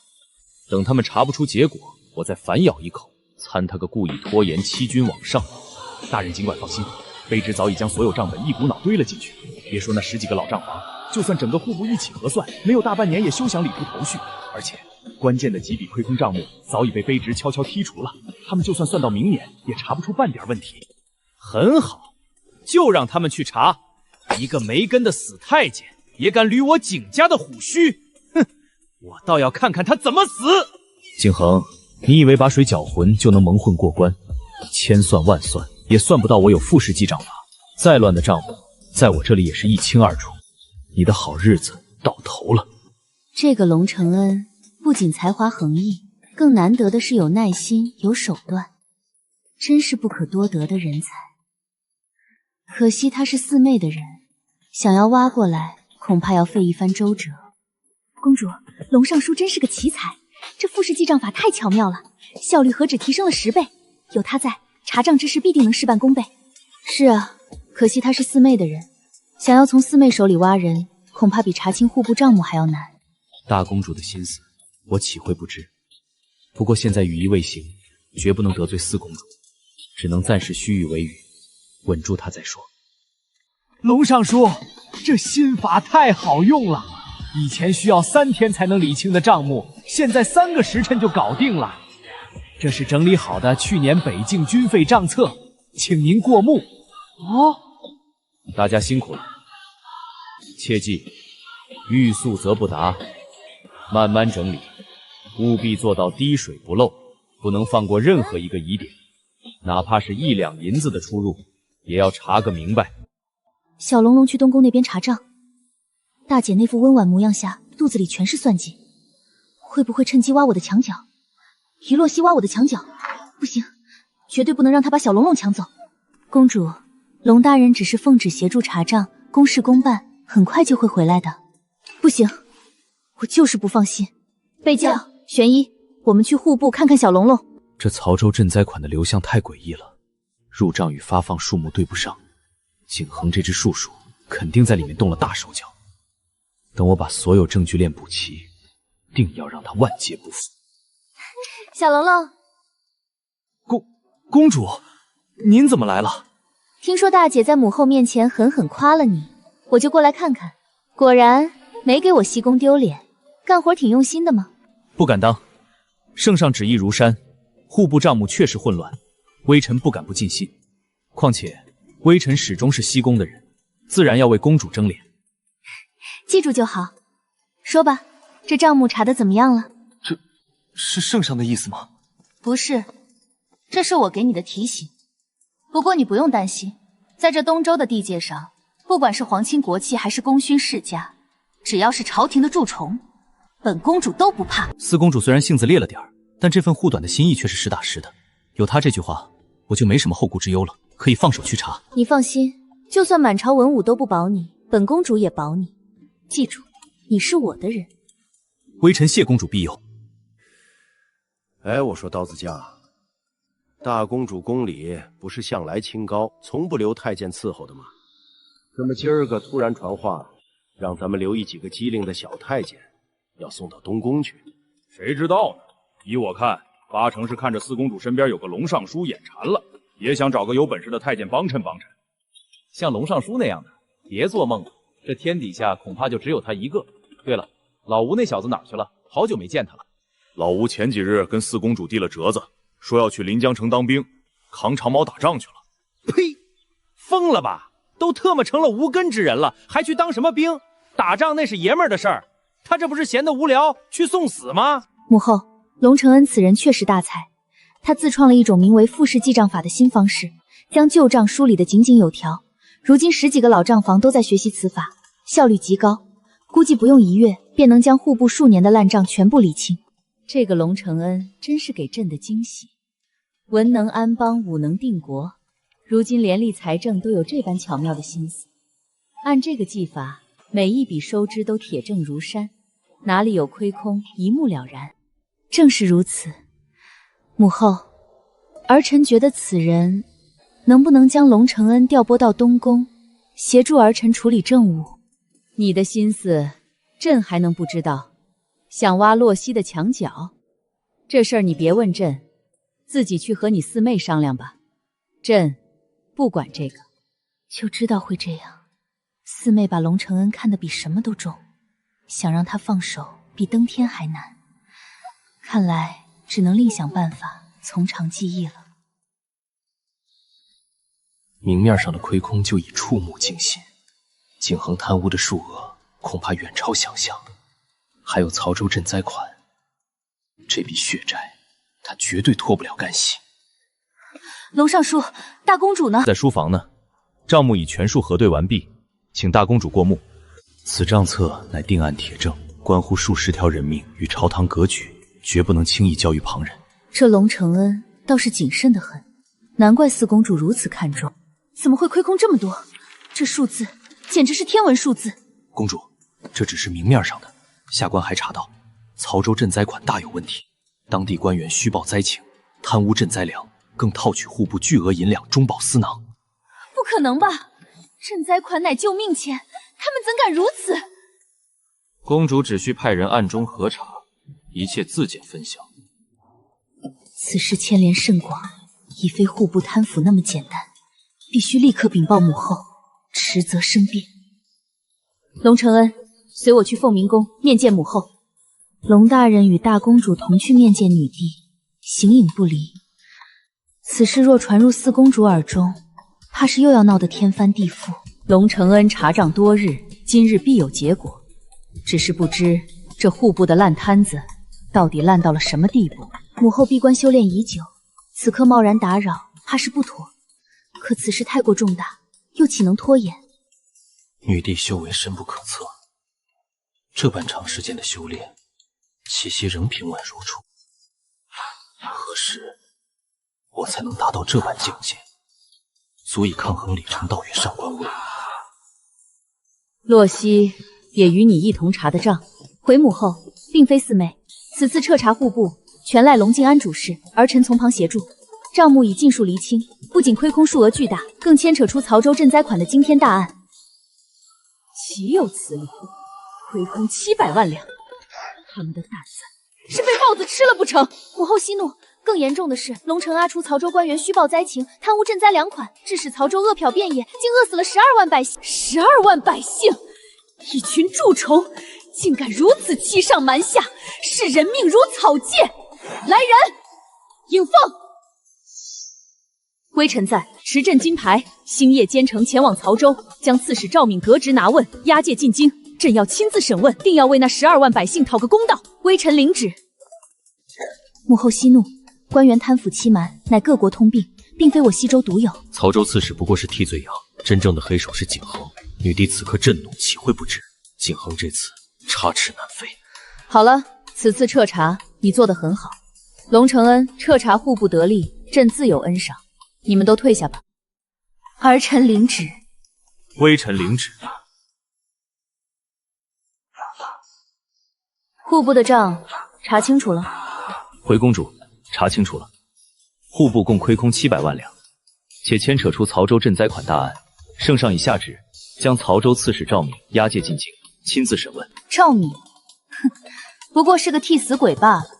等他们查不出结果，我再反咬一口，参他个故意拖延欺君罔上。大人尽管放心，卑职早已将所有账本一股脑堆了进去，别说那10几个老账房，就算整个户部一起核算，没有大半年也休想理出头绪。而且关键的几笔亏空账目早已被卑职悄悄剔除了，他们就算算到明年，也查不出半点问题。很好，就让他们去查。一个没根的死太监也敢捋我景家的虎须，哼！我倒要看看他怎么死。景恒，你以为把水搅浑就能蒙混过关？千算万算也算不到我有复式记账法。再乱的账目，在我这里也是一清二楚。你的好日子到头了。这个龙承恩不仅才华横溢，更难得的是有耐心、有手段，真是不可多得的人才。可惜他是四妹的人，想要挖过来，恐怕要费一番周折。公主，龙尚书真是个奇才，这复式记账法太巧妙了，效率何止提升了10倍。有他在，查账之事必定能事半功倍。是啊，可惜他是四妹的人，想要从四妹手里挖人，恐怕比查清户部账目还要难。大公主的心思，我岂会不知？不过现在羽翼未行，绝不能得罪四公主，只能暂时虚与委蛇，稳住她再说。龙尚书，这新法太好用了，以前需要3天才能理清的账目，现在3个时辰就搞定了。这是整理好的去年北境军费账册，请您过目。哦，大家辛苦了，切记，欲速则不达，慢慢整理，务必做到滴水不漏，不能放过任何一个疑点，哪怕是1两银子的出入，也要查个明白。小龙龙去东宫那边查账，大姐那副温婉模样下，肚子里全是算计，会不会趁机挖我的墙角？于洛西挖我的墙角，不行，绝对不能让他把小龙龙抢走。公主，龙大人只是奉旨协助查账，公事公办，很快就会回来的。不行，我就是不放心。贝教、玄一，我们去户部看看小龙龙。这曹州赈灾款的流向太诡异了，入账与发放数目对不上，景恒这只树鼠肯定在里面动了大手脚。等我把所有证据链补齐，定要让他万劫不复。小龙龙，公主，您怎么来了？听说大姐在母后面前狠狠夸了你，我就过来看看。果然没给我西宫丢脸，干活挺用心的嘛。不敢当，圣上旨意如山，户部账目确实混乱，微臣不敢不尽心。况且微臣始终是西宫的人，自然要为公主争脸。记住就好。说吧，这账目查得怎么样了？这是圣上的意思吗？不是，这是我给你的提醒。不过你不用担心，在这东周的地界上，不管是皇亲国戚还是功勋世家，只要是朝廷的蛀虫，本公主都不怕。四公主虽然性子烈了点儿，但这份护短的心意却是实打实的。有她这句话，我就没什么后顾之忧了，可以放手去查。你放心，就算满朝文武都不保你，本公主也保你。记住，你是我的人。微臣谢公主庇佑。哎，我说刀子匠，大公主宫里不是向来清高，从不留太监伺候的吗？怎么今儿个突然传话，让咱们留意几个机灵的小太监，要送到东宫去？谁知道呢？依我看，8成是看着四公主身边有个龙尚书眼馋了，也想找个有本事的太监帮衬帮衬。像龙尚书那样的，别做梦了，这天底下恐怕就只有他一个。对了，老吴那小子哪儿去了？好久没见他了。老吴前几日跟四公主递了折子，说要去临江城当兵，扛长矛打仗去了。呸！疯了吧？都特么成了无根之人了，还去当什么兵？打仗那是爷们儿的事儿，他这不是闲得无聊去送死吗？母后，龙承恩此人确实大才，他自创了一种名为复式记账法的新方式，将旧账梳理得井井有条。如今10几个老账房都在学习此法，效率极高，估计不用1月便能将户部数年的烂账全部理清。这个龙承恩真是给朕的惊喜，文能安邦，武能定国，如今连立财政都有这般巧妙的心思。按这个技法，每一笔收支都铁证如山，哪里有亏空，一目了然。正是如此，母后，儿臣觉得此人能不能将龙承恩调拨到东宫，协助儿臣处理政务？你的心思，朕还能不知道？想挖洛西的墙角，这事儿你别问朕，自己去和你四妹商量吧，朕不管这个。就知道会这样。四妹把龙承恩看得比什么都重，想让他放手比登天还难。看来只能另想办法从长计议了。明面上的亏空就已触目惊心，景恒贪污的数额恐怕远超想象。还有曹州赈灾款，这笔血债他绝对脱不了干系。龙尚书，大公主呢？在书房呢，账目已全数核对完毕，请大公主过目。此账册乃定案铁证，关乎数十条人命与朝堂格局，绝不能轻易交于旁人。这龙承恩倒是谨慎得很，难怪四公主如此看重。怎么会亏空这么多？这数字简直是天文数字。公主，这只是明面上的，下官还查到，曹州赈灾款大有问题，当地官员虚报灾情，贪污赈灾粮，更套取户部巨额银两中饱私囊。不可能吧？赈灾款乃救命钱，他们怎敢如此？公主只需派人暗中核查，一切自检分晓。此事牵连甚广，已非户部贪腐那么简单，必须立刻禀报母后，迟则生变。龙承恩，随我去凤鸣宫面见母后。龙大人与大公主同去面见女帝，形影不离。此事若传入四公主耳中，怕是又要闹得天翻地覆。龙承恩查账多日，今日必有结果。只是不知这户部的烂摊子到底烂到了什么地步。母后闭关修炼已久，此刻贸然打扰，怕是不妥。可此事太过重大，又岂能拖延？女帝修为深不可测，这般长时间的修炼，气息仍平稳如初。何时我才能达到这般境界，足以抗衡李成道与上官威？洛曦也与你一同查的账，回母后，并非四妹。此次彻查户部，全赖龙静安主事，儿臣从旁协助，账目已尽数厘清。不仅亏空数额巨大，更牵扯出曹州赈灾款的惊天大案。岂有此理！亏空700万两，他们的胆子是被豹子吃了不成？母后息怒。更严重的是，龙城阿出曹州官员虚报灾情，贪污赈灾粮款，致使曹州饿殍遍野，竟饿死了12万百姓。12万百姓！一群蛀虫，竟敢如此欺上瞒下，视人命如草芥！来人，尹凤，微臣在，持镇金牌，星夜兼程前往曹州，将刺史赵敏革职拿问，押解进京。朕要亲自审问，定要为那12万百姓讨个公道。微臣领旨。母后息怒，官员贪腐欺瞒，乃各国通病，并非我西州独有。曹州刺史不过是替罪羊，真正的黑手是景恒。女帝此刻震怒，岂会不知？景恒这次插翅难飞。好了，此次彻查你做得很好。龙承恩彻查户部得利，朕自有恩赏。你们都退下吧。儿臣领旨。微臣领旨。户部的账查清楚了。回公主，查清楚了。户部共亏空700万两，且牵扯出曹州赈灾款大案。圣上已下旨，将曹州刺史赵敏押解进京，亲自审问。赵敏，哼，不过是个替死鬼罢了，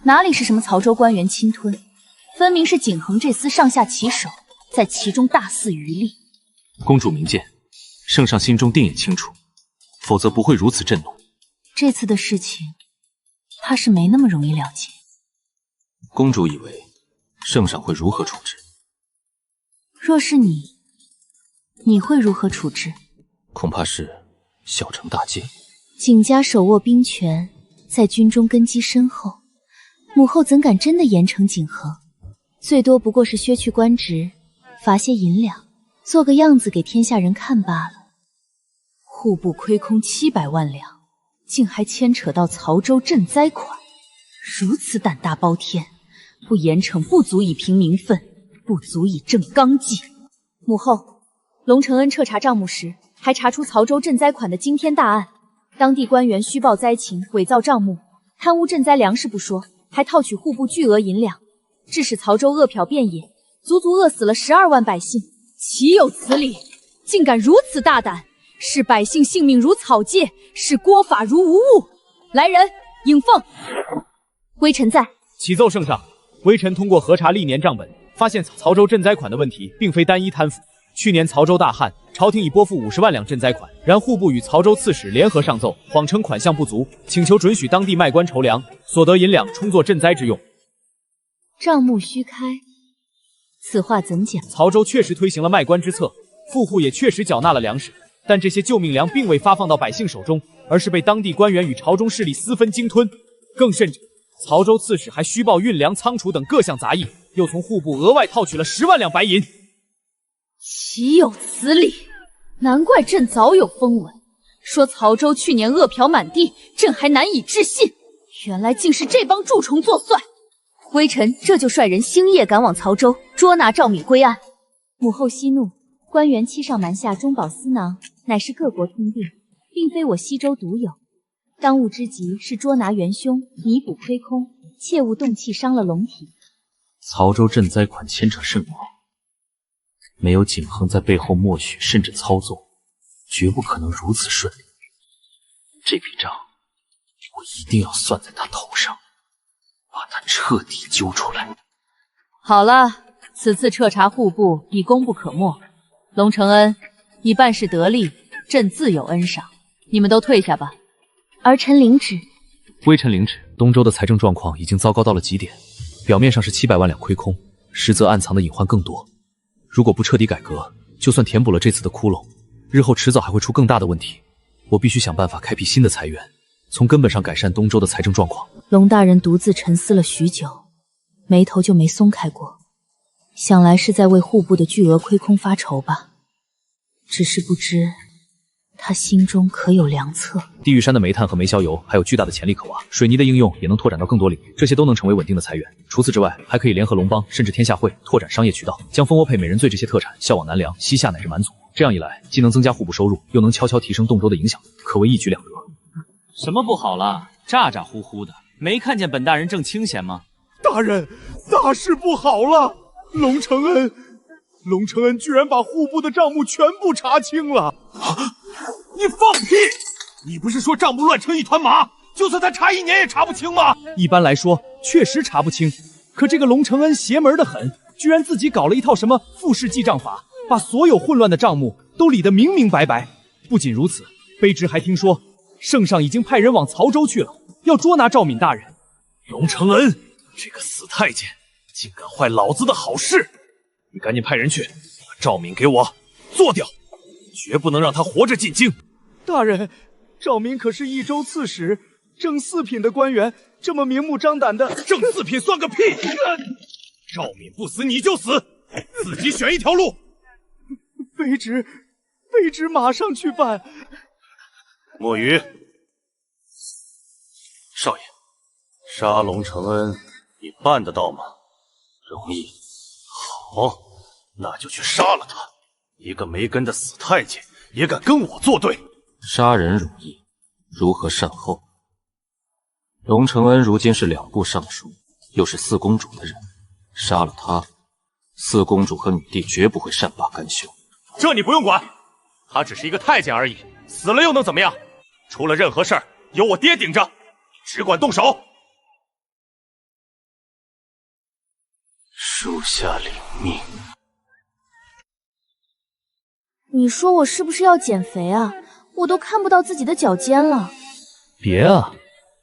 哪里是什么曹州官员侵吞，分明是景恒这厮上下其手，在其中大肆渔利。公主明鉴，圣上心中定也清楚，否则不会如此震怒。这次的事情，怕是没那么容易了结。公主以为圣上会如何处置？若是你，你会如何处置？恐怕是小惩大戒。景家手握兵权，在军中根基深厚，母后怎敢真的严惩景恒？最多不过是削去官职，罚些银两，做个样子给天下人看罢了。户部亏空700万两，竟还牵扯到曹州赈灾款，如此胆大包天，不严惩不足以平民愤，不足以正纲纪。母后，龙承恩彻查账目时，还查出曹州赈灾款的惊天大案，当地官员虚报灾情，伪造账目，贪污赈灾粮食不说，还套取户部巨额银两，致使曹州饿殍遍野，足足饿死了12万百姓。岂有此理！竟敢如此大胆，视百姓性命如草芥，视国法如无物。来人，尹凤。微臣在。启奏圣上，微臣通过核查历年账本，发现曹州赈灾款的问题并非单一贪腐。去年曹州大旱，朝廷已拨付50万两赈灾款，然户部与曹州刺史联合上奏，谎称款项不足，请求准许当地卖官筹粮，所得银两充作赈灾之用。账目须开，此话怎讲？曹州确实推行了卖官之策，富户也确实缴纳了粮食，但这些救命粮并未发放到百姓手中，而是被当地官员与朝中势力私分鲸吞。更甚者，曹州刺史还虚报运粮、仓储等各项杂役，又从户部额外套取了10万两白银。岂有此理！难怪朕早有风闻，说曹州去年恶嫖满地，朕还难以置信，原来竟是这帮蛀虫作祟。微臣这就率人星夜赶往曹州，捉拿赵敏归案。母后息怒，官员欺上瞒下，中饱私囊，乃是各国通病，并非我西州独有。当务之急是捉拿元凶，弥补亏空，切勿动气伤了龙体。曹州赈灾款牵扯甚广，没有景亨在背后默许甚至操纵，绝不可能如此顺利。这笔账，我一定要算在他头上，把他彻底揪出来。好了，此次彻查户部已功不可没。龙承恩，你办事得力，朕自有恩赏。你们都退下吧。儿臣领旨。微臣领旨。东周的财政状况已经糟糕到了极点，表面上是700万两亏空，实则暗藏的隐患更多。如果不彻底改革，就算填补了这次的窟窿，日后迟早还会出更大的问题。我必须想办法开辟新的财源，从根本上改善东周的财政状况。龙大人独自沉思了许久，眉头就没松开过，想来是在为户部的巨额亏空发愁吧。只是不知他心中可有良策。地狱山的煤炭和煤硝油还有巨大的潜力可挖，水泥的应用也能拓展到更多领域，这些都能成为稳定的财源。除此之外，还可以联合龙邦甚至天下会拓展商业渠道，将蜂窝配、美人醉这些特产销往南梁、西夏乃至满族。这样一来，既能增加户部收入，又能悄悄提升洞州的影响力，可谓一举两得。什么不好了？咋咋呼呼的，没看见本大人正清闲吗？大人，大事不好了！龙承恩居然把户部的账目全部查清了！你放屁！你不是说账目乱成一团麻，就算他查1年也查不清吗？一般来说，确实查不清。可这个龙承恩邪门的很，居然自己搞了一套什么复式记账法，把所有混乱的账目都理得明明白白。不仅如此，卑职还听说，圣上已经派人往曹州去了，要捉拿赵敏大人。龙承恩这个死太监，竟敢坏老子的好事！你赶紧派人去，把赵敏给我做掉，绝不能让他活着进京。大人，赵敏可是益州刺史，正4品的官员，这么明目张胆的，正4品算个屁！赵敏不死你就死，自己选一条路。卑职马上去办。墨鱼，少爷，杀龙承恩，你办得到吗？容易。好，那就去杀了他。一个没根的死太监也敢跟我作对？杀人容易，如何善后？龙承恩如今是2部尚书，又是4公主的人，杀了他，4公主和女帝绝不会善罢甘休。这你不用管，他只是一个太监而已，死了又能怎么样？出了任何事儿，有我爹顶着，只管动手。属下领命。你说我是不是要减肥啊？我都看不到自己的脚尖了。别啊，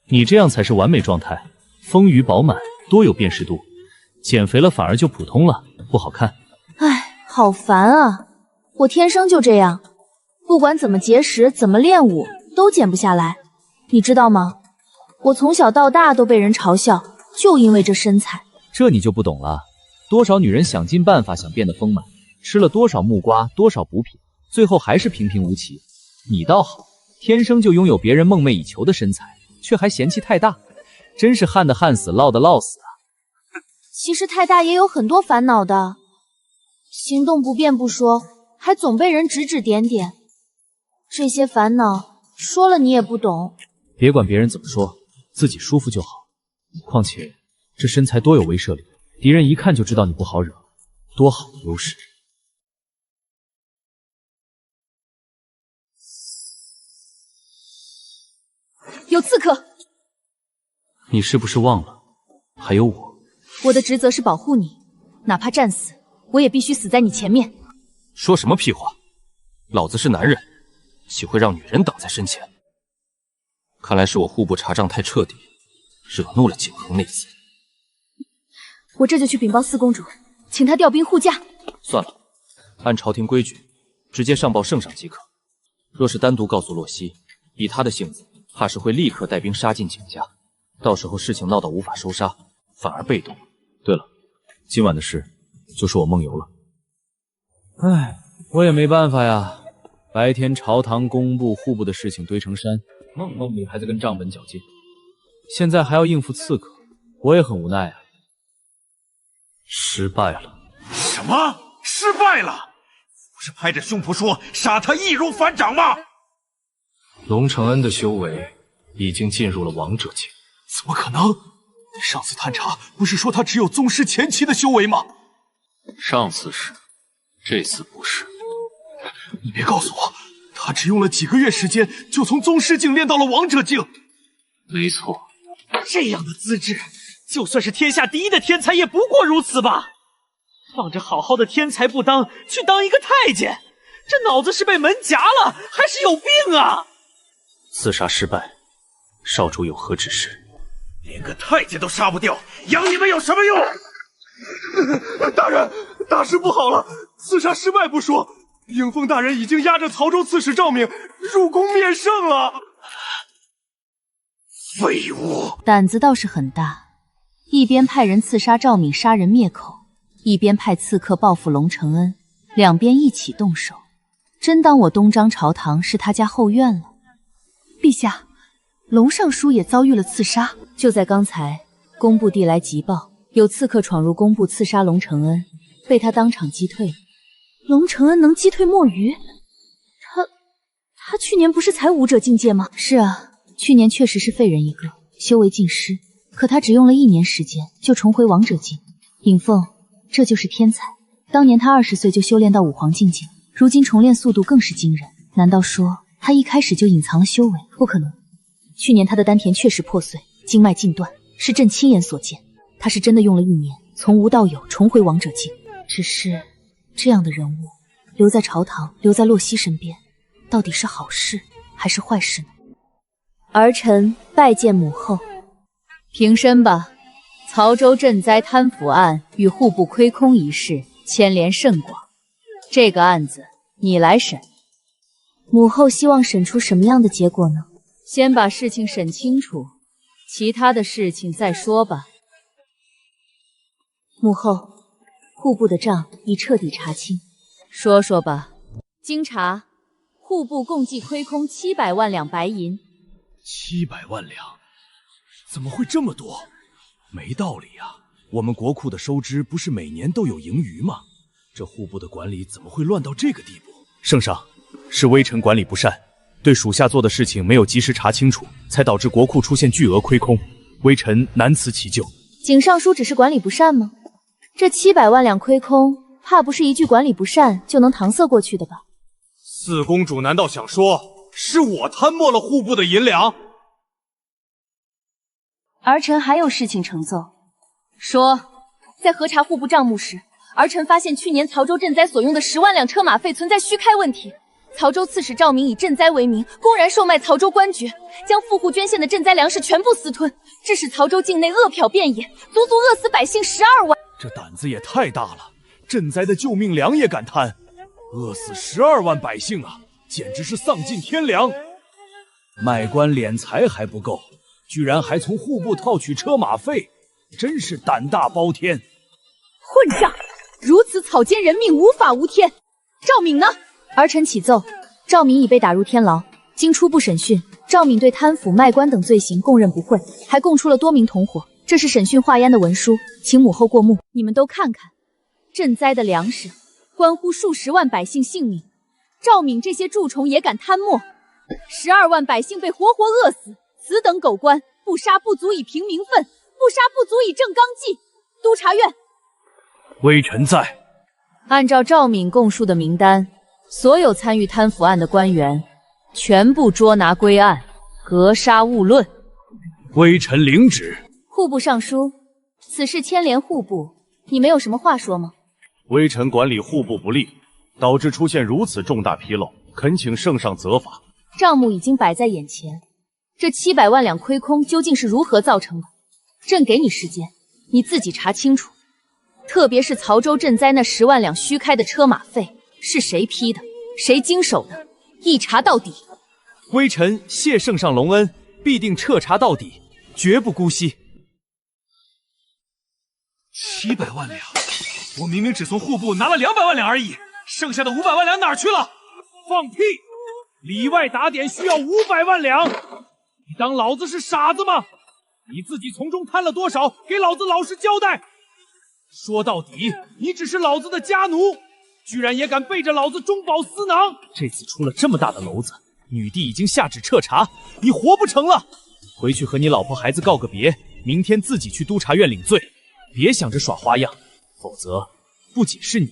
你这样才是完美状态，丰腴饱满，多有辨识度。减肥了反而就普通了，不好看。唉，好烦啊！我天生就这样，不管怎么节食，怎么练武，都减不下来。你知道吗？我从小到大都被人嘲笑，就因为这身材。这你就不懂了。多少女人想尽办法想变得丰满，吃了多少木瓜，多少补品，最后还是平平无奇。你倒好，天生就拥有别人梦寐以求的身材，却还嫌弃太大，真是旱的旱死，涝的涝死啊！其实太大也有很多烦恼的，行动不便不说，还总被人指指点点。这些烦恼说了你也不懂。别管别人怎么说，自己舒服就好。况且这身材多有威慑力，敌人一看就知道你不好惹，多好的优势。有刺客！你是不是忘了，还有我？我的职责是保护你，哪怕战死，我也必须死在你前面。说什么屁话！老子是男人，岂会让女人挡在身前？看来是我户部查账太彻底，惹怒了景恒那厮。我这就去禀报四公主，请她调兵护驾。算了，按朝廷规矩，直接上报圣上即可。若是单独告诉洛曦，以他的性子，怕是会立刻带兵杀进景家，到时候事情闹到无法收杀，反而被动。对了，今晚的事就是我梦游了。唉，我也没办法呀。白天朝堂、工部、户部的事情堆成山，梦里还在跟账本较劲，现在还要应付刺客，我也很无奈啊。失败了。什么？失败了？不是拍着胸脯说杀他易如反掌吗？龙承恩的修为已经进入了王者境。怎么可能？上次探查不是说他只有宗师前期的修为吗？上次是，这次不是。你别告诉我，他只用了几个月时间就从宗师境练到了王者境。没错。这样的资质，就算是天下第一的天才也不过如此吧。放着好好的天才不当，去当一个太监，这脑子是被门夹了，还是有病啊？刺杀失败，少主有何指示？连个太监都杀不掉，养你们有什么用？大人，大事不好了！刺杀失败不说，应凤大人已经押着曹州刺史赵敏入宫面圣了。废物！胆子倒是很大，一边派人刺杀赵敏，杀人灭口，一边派刺客报复龙承恩，两边一起动手，真当我东张朝堂是他家后院了？陛下，龙尚书也遭遇了刺杀。就在刚才，工部递来急报，有刺客闯入工部刺杀龙承恩，被他当场击退。龙承恩能击退墨鱼？他去年不是才武者境界吗？是啊，去年确实是废人一个，修为尽失，可他只用了1年时间就重回王者境。尹凤，这就是天才。当年他20岁就修炼到武皇境界，如今重炼速度更是惊人。难道说他一开始就隐藏了修为？不可能。去年他的丹田确实破碎，经脉尽断，是朕亲眼所见。他是真的用了1年，从无到有重回王者境。只是这样的人物留在朝堂，留在洛曦身边，到底是好事还是坏事呢？儿臣拜见母后。平身吧。曹州赈灾贪腐案与户部亏空一事牵连甚广，这个案子你来审。母后希望审出什么样的结果呢？先把事情审清楚，其他的事情再说吧。母后，户部的账已彻底查清。说说吧。经查，户部共计亏空700万两白银。700万两？怎么会这么多？没道理呀！我们国库的收支不是每年都有盈余吗？这户部的管理怎么会乱到这个地步？圣上，是微臣管理不善，对属下做的事情没有及时查清楚，才导致国库出现巨额亏空，微臣难辞其咎。景尚书只是管理不善吗？这700万两亏空，怕不是一句管理不善就能搪塞过去的吧？四公主难道想说是我贪没了户部的银两？儿臣还有事情呈奏。说，在核查户部账目时，儿臣发现去年曹州赈灾所用的10万两车马费存在虚开问题。曹州刺史赵敏以赈灾为名，公然售卖曹州官爵，将富户捐献的赈灾粮食全部私吞，致使曹州境内饿殍遍野，足足饿死百姓12万。这胆子也太大了，赈灾的救命粮也敢贪，饿死12万百姓啊，简直是丧尽天良！卖官敛财还不够，居然还从户部套取车马费，真是胆大包天！混账！如此草菅人命，无法无天。赵敏呢？儿臣启奏，赵敏已被打入天牢。经初步审讯，赵敏对贪腐、卖官等罪行供认不讳，还供出了多名同伙。这是审讯画押的文书，请母后过目。你们都看看，赈灾的粮食关乎数十万百姓性命，赵敏这些蛀虫也敢贪墨，12万百姓被活活饿死。此等狗官，不杀不足以平民愤，不杀不足以正纲纪。督察院，微臣在。按照赵敏供述的名单，所有参与贪腐案的官员全部捉拿归案，格杀勿论。微臣领旨。户部尚书，此事牵连户部，你没有什么话说吗？微臣管理户部不力，导致出现如此重大纰漏，恳请圣上责罚。账目已经摆在眼前，这700万两亏空究竟是如何造成的？朕给你时间，你自己查清楚。特别是曹州赈灾那10万两虚开的车马费，是谁批的，谁经手的，一查到底。微臣谢圣上隆恩，必定彻查到底，绝不姑息。700万两，我明明只从户部拿了200万两而已，剩下的500万两哪儿去了？放屁！里外打点需要500万两，你当老子是傻子吗？你自己从中贪了多少？给老子老实交代！说到底，你只是老子的家奴，居然也敢背着老子中饱私囊！这次出了这么大的篓子，女帝已经下旨彻查，你活不成了！回去和你老婆孩子告个别，明天自己去督察院领罪，别想着耍花样，否则不仅是你，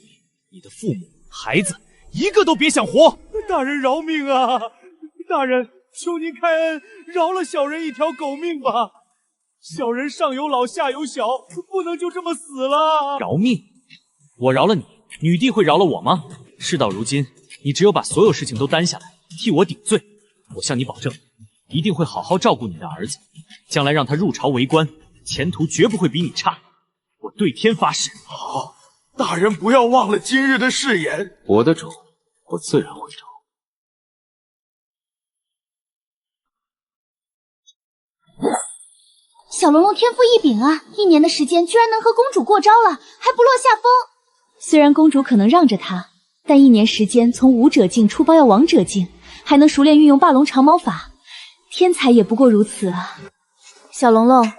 你的父母、孩子，一个都别想活！大人饶命啊！大人，求您开恩，饶了小人一条狗命吧！小人上有老下有小，不能就这么死了。饶命？我饶了你，女帝会饶了我吗？事到如今，你只有把所有事情都担下来，替我顶罪。我向你保证，一定会好好照顾你的儿子，将来让他入朝为官，前途绝不会比你差。我对天发誓。好，大人不要忘了今日的誓言。我的种，我自然会招。小龙龙天赋异禀啊，1年的时间居然能和公主过招了，还不落下风。虽然公主可能让着他，但1年时间从武者境出包要王者境，还能熟练运用霸龙长矛法，天才也不过如此啊。小龙龙，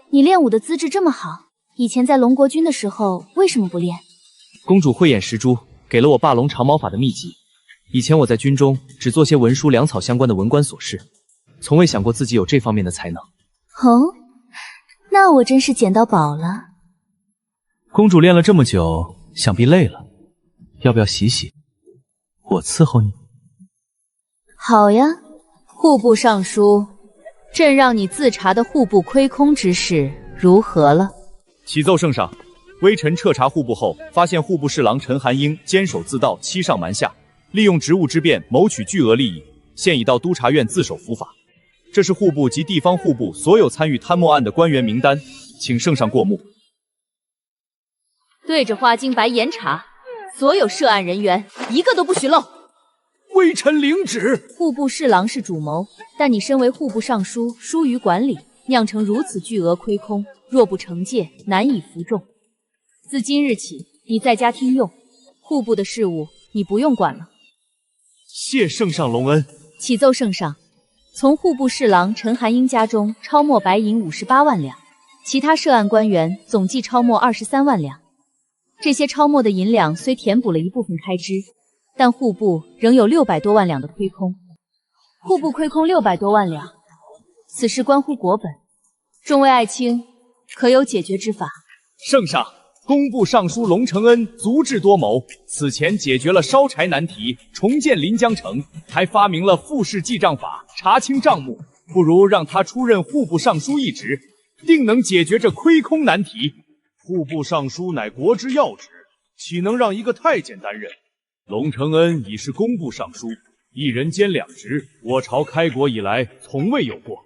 你练武的资质这么好，以前在龙国军的时候为什么不练？公主慧眼识珠，给了我霸龙长矛法的秘籍。以前我在军中只做些文书粮草相关的文官琐事，从未想过自己有这方面的才能。哦，那我真是捡到宝了。公主练了这么久，想必累了，要不要洗洗？我伺候你。好呀，户部尚书，朕让你自查的户部亏空之事如何了？启奏圣上，微臣彻查户部后，发现户部侍郎陈寒英监守自盗，欺上瞒下，利用职务之便谋取巨额利益，现已到督察院自首伏法。这是户部及地方户部所有参与贪墨案的官员名单，请圣上过目。对着花京白严查，所有涉案人员一个都不许漏。微臣领旨。户部侍郎是主谋，但你身为户部尚书，疏于管理，酿成如此巨额亏空，若不惩戒，难以服众。自今日起，你在家听用，户部的事务你不用管了。谢圣上隆恩。启奏圣上，从户部侍郎陈寒英家中抄没白银58万两，其他涉案官员总计抄没23万两。这些抄没的银两虽填补了一部分开支，但户部仍有600多万两的亏空。户部亏空600多万两，此事关乎国本，众位爱卿可有解决之法？圣上，工部尚书龙承恩足智多谋，此前解决了烧柴难题，重建临江城，还发明了复式记账法，查清账目。不如让他出任户部尚书一职，定能解决这亏空难题。户部尚书乃国之要职，岂能让一个太监担任？龙承恩已是工部尚书，一人兼2职，我朝开国以来从未有过。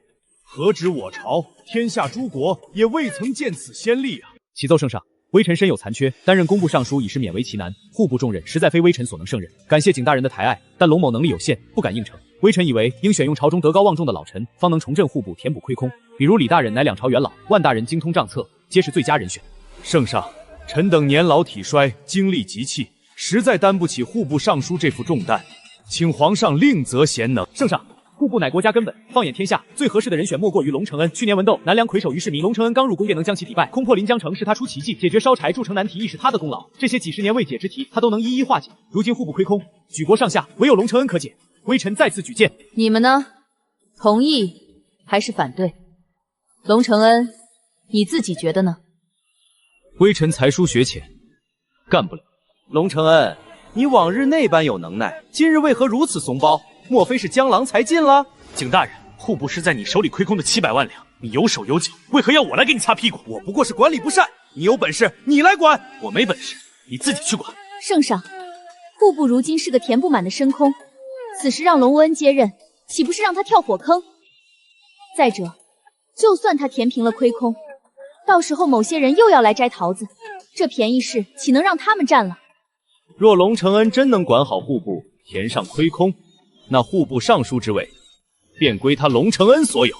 何止我朝，天下诸国也未曾见此先例啊！启奏圣上，微臣身有残缺，担任工部尚书已是勉为其难，户部重任实在非微臣所能胜任。感谢景大人的抬爱，但龙某能力有限，不敢应承。微臣以为应选用朝中德高望重的老臣，方能重振户部，填补亏空。比如李大人乃两朝元老，万大人精通账册，皆是最佳人选。圣上，臣等年老体衰，精力急气，实在担不起户部尚书这副重担，请皇上另择贤能。圣上，户部乃国家根本，放眼天下，最合适的人选莫过于龙承恩。去年文斗南梁魁首于市民，龙承恩刚入宫便能将其抵败，攻破临江城是他出奇迹，解决烧柴筑城难题亦是他的功劳。这些几十年未解之题，他都能一一化解。如今户部亏空，举国上下唯有龙承恩可解，微臣再次举荐。你们呢？同意还是反对？龙承恩，你自己觉得呢？微臣才疏学浅，干不了。龙承恩，你往日那般有能耐，今日为何如此怂包？莫非是江郎才尽了？景大人，户部是在你手里亏空的700万两，你有手有脚，为何要我来给你擦屁股？我不过是管理不善，你有本事你来管。我没本事，你自己去管。圣上，户部如今是个填不满的深空，此时让龙无恩接任，岂不是让他跳火坑？再者，就算他填平了亏空，到时候某些人又要来摘桃子，这便宜事岂能让他们占了？若龙承恩真能管好户部，填上亏空，那户部尚书之位便归他龙承恩所有。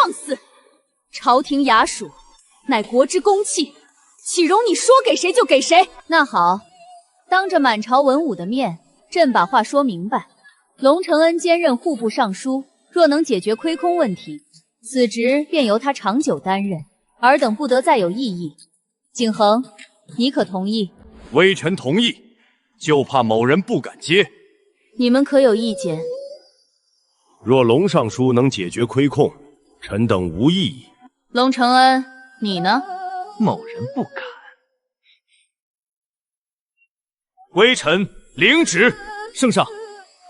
放肆！朝廷衙署乃国之公器，岂容你说给谁就给谁？那好，当着满朝文武的面，朕把话说明白。龙承恩兼任户部尚书，若能解决亏空问题，此职便由他长久担任，尔等不得再有异议。景恒，你可同意？微臣同意，就怕某人不敢接。你们可有意见？若龙尚书能解决亏空，臣等无异议。龙承恩，你呢？某人不敢。微臣领旨。圣上，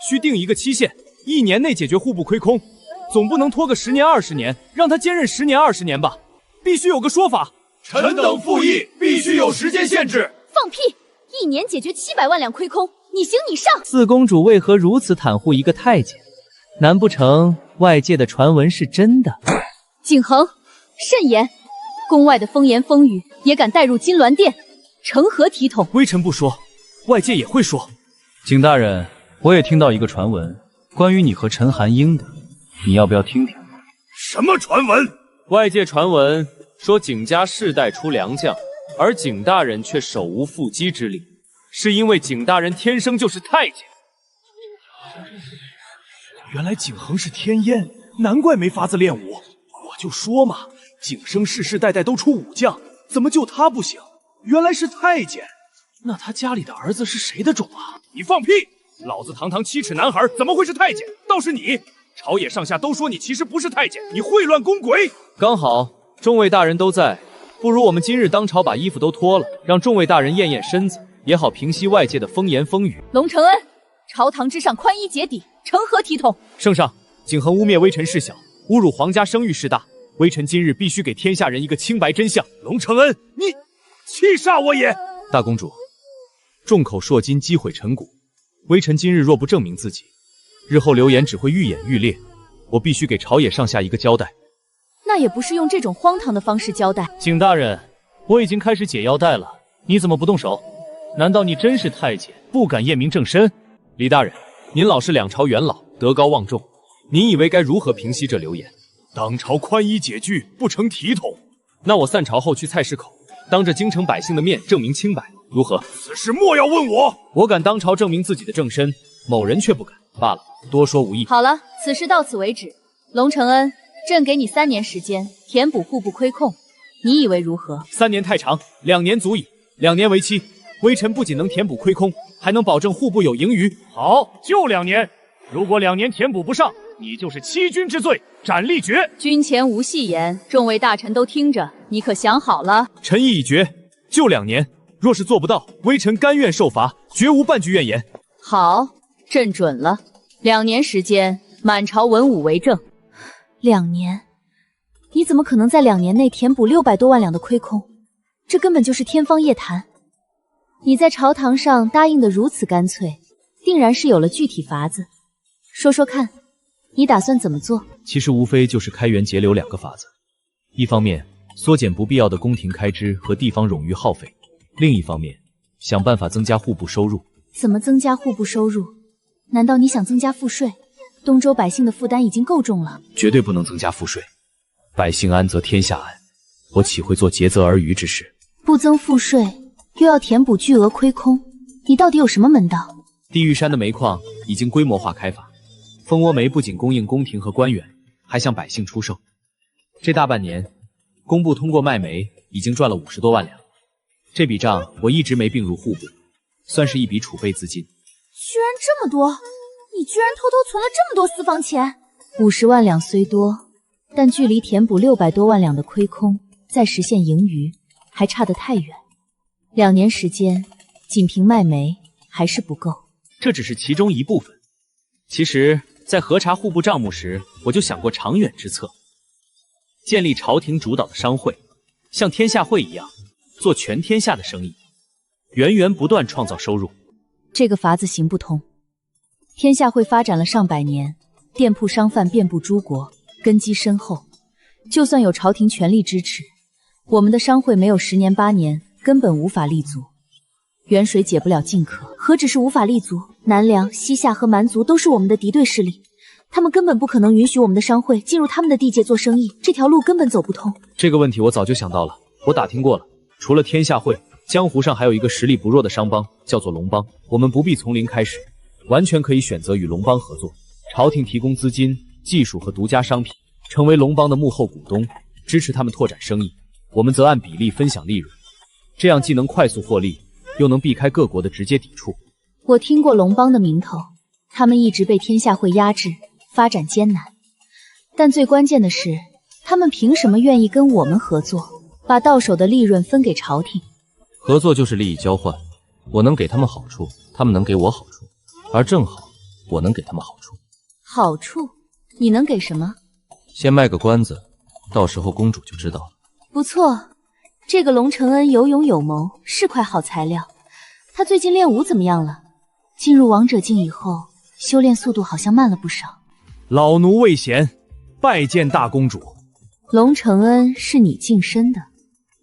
需定一个期限，1年内解决户部亏空，总不能拖个10年20年，让他兼任10年20年吧？必须有个说法。臣等附议，必须有时间限制。放屁！1年解决700万两亏空，你行你上。四公主为何如此袒护一个太监？难不成外界的传闻是真的？景恒，慎言！宫外的风言风语也敢带入金銮殿，成何体统？微臣不说，外界也会说。景大人，我也听到一个传闻，关于你和陈寒英的，你要不要听听？什么传闻？外界传闻说景家世代出良将，而景大人却手无缚鸡之力，是因为景大人天生就是太监。原来景恒是天烟，难怪没法子练武。我就说嘛，景生世世代代都出武将，怎么就他不行？原来是太监。那他家里的儿子是谁的种啊？你放屁！老子堂堂7尺男孩，怎么会是太监？倒是你，朝野上下都说你其实不是太监，你秽乱宫闱。刚好众位大人都在，不如我们今日当朝把衣服都脱了，让众位大人验验身子，也好平息外界的风言风语。龙承恩，朝堂之上宽衣解底，成何体统？圣上，景恒污蔑微臣事小，侮辱皇家声誉事大，微臣今日必须给天下人一个清白真相。龙承恩，你气煞我也！大公主，众口铄金，积毁成骨。微臣今日若不证明自己，日后流言只会愈演愈烈，我必须给朝野上下一个交代。那也不是用这种荒唐的方式交代。景大人，我已经开始解腰带了，你怎么不动手？难道你真是太监，不敢验明正身？李大人，您老是两朝元老，德高望重，您以为该如何平息这流言？当朝宽衣解句，不成体统。那我散朝后去菜市口，当着京城百姓的面证明清白，如何？此事莫要问我。我敢当朝证明自己的正身，某人却不敢。罢了，多说无益。好了，此事到此为止。龙承恩，朕给你3年时间填补户部亏空，你以为如何？3年太长，2年足矣。2年为期，微臣不仅能填补亏空，还能保证户部有盈余。好，就2年。如果2年填补不上，你就是欺君之罪，斩立决。君前无戏言，众位大臣都听着，你可想好了？臣意已决，就2年。若是做不到，微臣甘愿受罚，绝无半句怨言。好，朕准了。2年时间，满朝文武为证。2年？你怎么可能在2年内填补600多万两的亏空？这根本就是天方夜谭。你在朝堂上答应的如此干脆，定然是有了具体法子。说说看，你打算怎么做？其实无非就是开源节流2个法子，一方面缩减不必要的宫廷开支和地方冗余耗费，另一方面想办法增加户部收入。怎么增加户部收入？难道你想增加赋税？东周百姓的负担已经够重了，绝对不能增加赋税。百姓安则天下安，我岂会做竭泽而渔之事？不增赋税，又要填补巨额亏空，你到底有什么门道？地狱山的煤矿已经规模化开发，蜂窝煤不仅供应宫廷和官员，还向百姓出售。这大半年，工部通过卖煤已经赚了50多万两，这笔账我一直没并入户部，算是一笔储备资金。居然这么多！你居然偷偷存了这么多私房钱！50万两虽多，但距离填补600多万两的亏空，再实现盈余，还差得太远。2年时间，仅凭卖煤还是不够。这只是其中一部分。其实，在核查户部账目时，我就想过长远之策，建立朝廷主导的商会，像天下会一样，做全天下的生意，源源不断创造收入。这个法子行不通。天下会发展了上百年，店铺商贩遍布诸国，根基深厚。就算有朝廷全力支持，我们的商会没有10年8年，根本无法立足。远水解不了近渴，何止是无法立足？南梁、西夏和蛮族都是我们的敌对势力，他们根本不可能允许我们的商会进入他们的地界做生意，这条路根本走不通。这个问题我早就想到了，我打听过了，除了天下会，江湖上还有一个实力不弱的商帮，叫做龙帮。我们不必从零开始，完全可以选择与龙帮合作，朝廷提供资金、技术和独家商品，成为龙帮的幕后股东，支持他们拓展生意，我们则按比例分享利润，这样既能快速获利，又能避开各国的直接抵触。我听过龙帮的名头，他们一直被天下会压制，发展艰难。但最关键的是，他们凭什么愿意跟我们合作，把到手的利润分给朝廷？合作就是利益交换，我能给他们好处，他们能给我好处，而正好我能给他们好处。好处？你能给什么？先卖个关子，到时候公主就知道了。不错，这个龙承恩有勇有谋，是块好材料。他最近练武怎么样了？进入王者境以后，修炼速度好像慢了不少。老奴魏贤，拜见大公主。龙承恩是你净身的？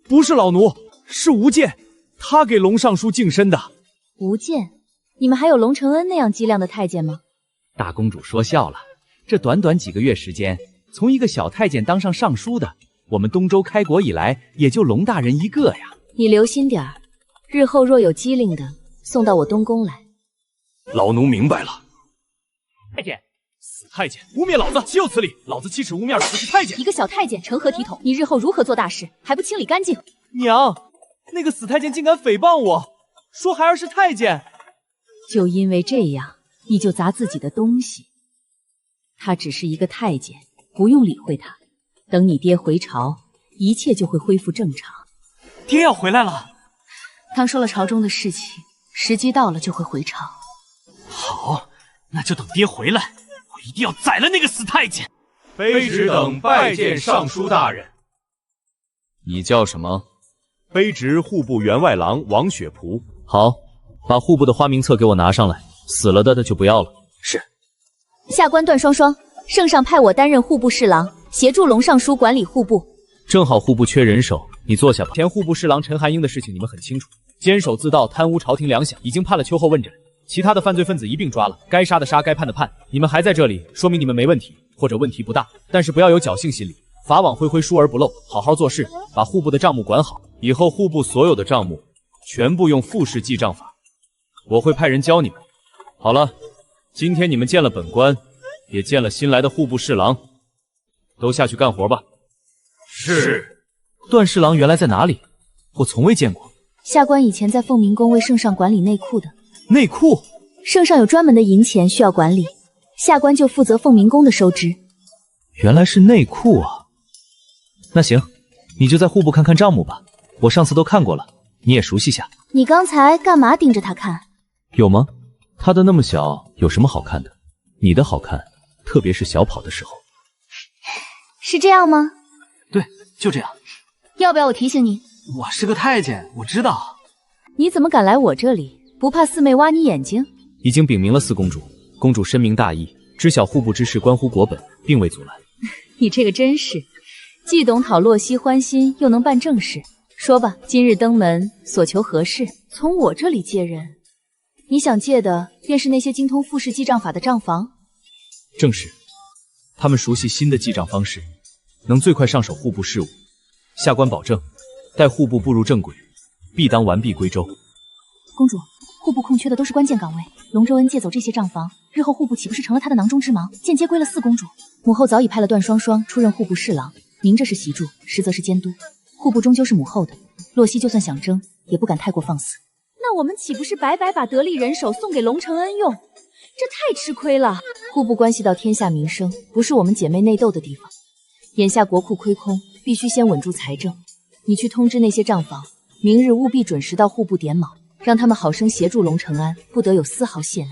不是老奴，是吴健，他给龙尚书净身的。吴健？你们还有龙承恩那样脊梁的太监吗？大公主说笑了，这短短几个月时间，从一个小太监当上尚书的，我们东周开国以来也就龙大人一个呀。你留心点儿，日后若有机灵的，送到我东宫来。老奴明白了。太监，死太监，污蔑老子，岂有此理！老子7尺无面死是太监。一个小太监成何体统？你日后如何做大事？还不清理干净？娘，那个死太监竟敢诽谤我，说孩儿是太监。就因为这样，你就砸自己的东西？他只是一个太监，不用理会他。等你爹回朝，一切就会恢复正常。爹要回来了。刚说了朝中的事情，时机到了就会回朝。好，那就等爹回来，我一定要宰了那个死太监。卑职等拜见尚书大人。你叫什么？卑职户部员外郎王雪仆。好，把户部的花名册给我拿上来，死了的就不要了。是。下官段双双，圣上派我担任户部侍郎，协助龙尚书管理户部。正好户部缺人手，你坐下吧。前户部侍郎陈寒英的事情你们很清楚，监守自盗，贪污朝廷粮饷，已经判了秋后问斩。其他的犯罪分子一并抓了，该杀的杀，该判的判。你们还在这里，说明你们没问题，或者问题不大。但是不要有侥幸心理，法网恢恢，疏而不漏，好好做事，把户部的账目管好。以后户部所有的账目全部用复式记账法，我会派人教你们。好了，今天你们见了本官，也见了新来的户部侍郎，都下去干活吧。是。段侍郎原来在哪里？我从未见过。下官以前在凤鸣宫为圣上管理内库的。内库？圣上有专门的银钱需要管理，下官就负责凤鸣宫的收支。原来是内库啊。那行，你就在户部看看账目吧，我上次都看过了，你也熟悉下。你刚才干嘛盯着他看？有吗？他的那么小，有什么好看的？你的好看，特别是小跑的时候。是这样吗？对，就这样。要不要我提醒你？我是个太监，我知道。你怎么敢来我这里？不怕四妹挖你眼睛？已经禀明了四公主，公主深明大义，知晓户部之事关乎国本，并未阻拦。你这个真是，既懂讨洛熙欢心，又能办正事。说吧，今日登门所求何事？从我这里借人。你想借的便是那些精通复式记账法的账房？正是，他们熟悉新的记账方式，能最快上手户部事务。下官保证，待户部步入正轨，必当完璧归周。公主，户部空缺的都是关键岗位，龙州恩借走这些账房，日后户部岂不是成了他的囊中之忙，间接归了四公主？母后早已派了段双双出任户部侍郎，明着是协助，实则是监督。户部终究是母后的，洛熙就算想争，也不敢太过放肆。那我们岂不是白白把得力人手送给龙承恩用？这太吃亏了。户部关系到天下民生，不是我们姐妹内斗的地方。眼下国库亏空，必须先稳住财政。你去通知那些账房，明日务必准时到户部点卯，让他们好生协助龙承安，不得有丝毫懈懒。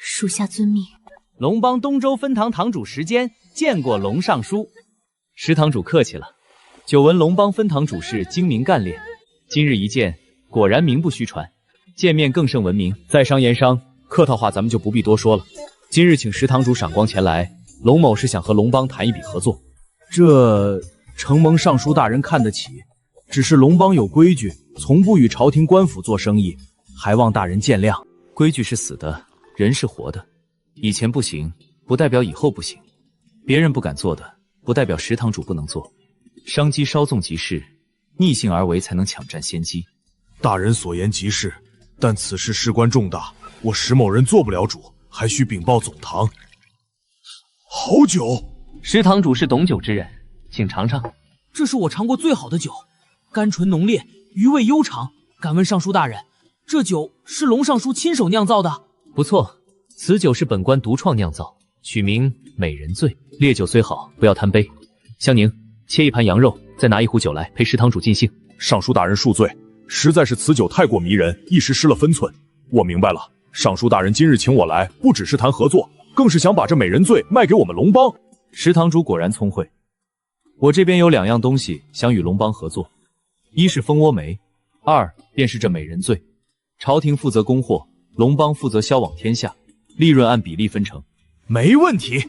属下遵命。龙帮东周分堂堂主时间，见过龙尚书。石堂主客气了。久闻龙帮分堂主事精明干练，今日一见，果然名不虚传。见面更胜文明，在商言商，客套话咱们就不必多说了。今日请石堂主赏光前来，龙某是想和龙帮谈一笔合作。这承蒙尚书大人看得起，只是龙帮有规矩，从不与朝廷官府做生意，还望大人见谅。规矩是死的，人是活的，以前不行，不代表以后不行。别人不敢做的，不代表石堂主不能做。商机稍纵即逝，逆性而为才能抢占先机。大人所言极是，但此事事关重大，我石某人做不了主，还需禀报总堂。好酒，石堂主是懂酒之人，请尝尝。这是我尝过最好的酒，甘醇浓烈，余味悠长。敢问尚书大人，这酒是龙尚书亲手酿造的？不错，此酒是本官独创酿造，取名美人醉。烈酒虽好，不要贪杯。香凝，切一盘羊肉，再拿一壶酒来陪石堂主尽兴。尚书大人恕罪，实在是此酒太过迷人，一时失了分寸。我明白了，尚书大人今日请我来，不只是谈合作，更是想把这美人醉卖给我们龙帮。石堂主果然聪慧。我这边有2样东西想与龙帮合作，一是蜂窝煤，2便是这美人醉。朝廷负责供货，龙帮负责销往天下，利润按比例分成。没问题，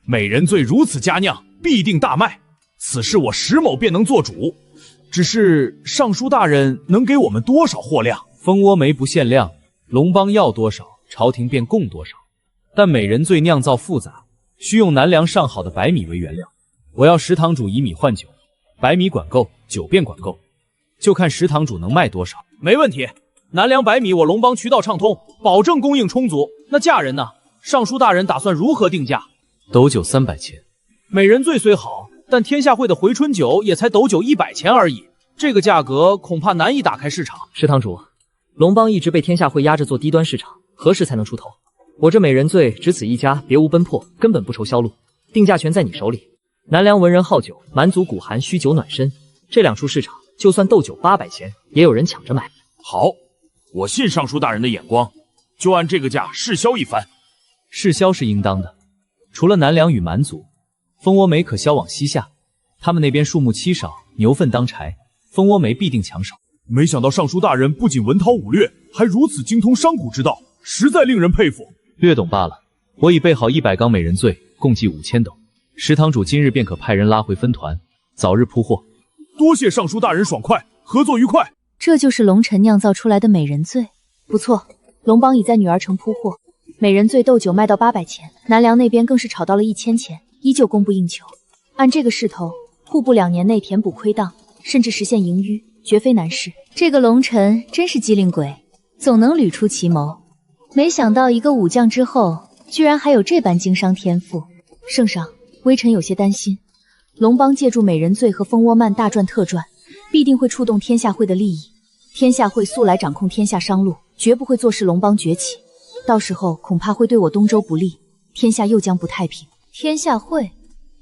美人醉如此佳酿，必定大卖。此事我石某便能做主，只是尚书大人能给我们多少货量？蜂窝煤不限量，龙帮要多少，朝廷便供多少。但美人醉酿造复杂，需用南粮上好的白米为原料。我要石堂主以米换酒，白米管够，酒便管够，就看石堂主能卖多少。没问题，南粮白米我龙帮渠道畅通，保证供应充足。那价人呢？尚书大人打算如何定价？斗酒300钱。美人醉虽好，但天下会的回春酒也才斗酒100钱而已，这个价格恐怕难以打开市场。石堂主，龙帮一直被天下会压着做低端市场，何时才能出头？我这美人醉只此一家，别无奔破，根本不愁销路。定价权在你手里。南梁文人好酒，满族骨寒需酒暖身，这2处市场，就算斗酒800钱，也有人抢着买。好，我信尚书大人的眼光，就按这个价试销一番。试销是应当的，除了南梁与蛮族，蜂窝煤可销往西夏，他们那边树木稀少，牛粪当柴，蜂窝煤必定抢手。没想到尚书大人不仅文韬武略，还如此精通商贾之道，实在令人佩服。略懂罢了。我已备好100缸美人醉，共计5000斗。石堂主今日便可派人拉回分团，早日铺货。多谢尚书大人爽快，合作愉快。这就是龙尘酿造出来的美人醉，不错。龙帮已在女儿城铺货，美人醉斗酒卖到800钱，南梁那边更是炒到了1000钱，依旧供不应求。按这个势头，户部2年内填补亏当，甚至实现盈余，绝非难事。这个龙尘真是机灵鬼，总能捋出奇谋。没想到一个武将之后，居然还有这般经商天赋。圣上，微臣有些担心，龙帮借助美人醉和蜂窝曼大赚特赚，必定会触动天下会的利益。天下会素来掌控天下商路，绝不会坐视龙帮崛起，到时候恐怕会对我东周不利，天下又将不太平。天下会，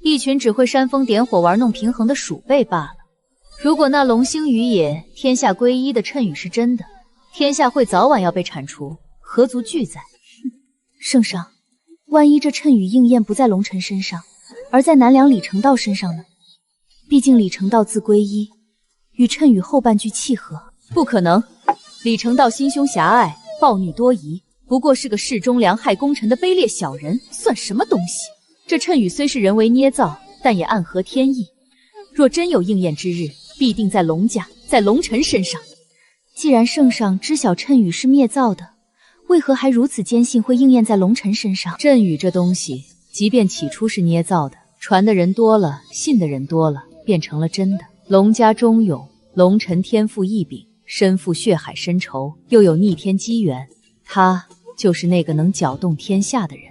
一群只会煽风点火、玩弄平衡的鼠辈罢了。如果那龙兴于野，天下归一的谶语是真的，天下会早晚要被铲除，何足惧哉？圣上，万一这谶语应验不在龙尘身上，而在南梁李成道身上呢？毕竟李成道字归一，与谶语后半句契合。不可能，李成道心胸狭隘，暴虐多疑，不过是个侍中良害功臣的卑劣小人，算什么东西？这谶语虽是人为捏造，但也暗合天意。若真有应验之日，必定在龙家，在龙尘身上。既然圣上知晓谶语是灭造的，为何还如此坚信会应验在龙尘身上？谶语这东西，即便起初是捏造的，传的人多了，信的人多了，变成了真的。龙家忠勇，龙尘天赋异禀，身负血海深仇，又有逆天机缘，他就是那个能搅动天下的人。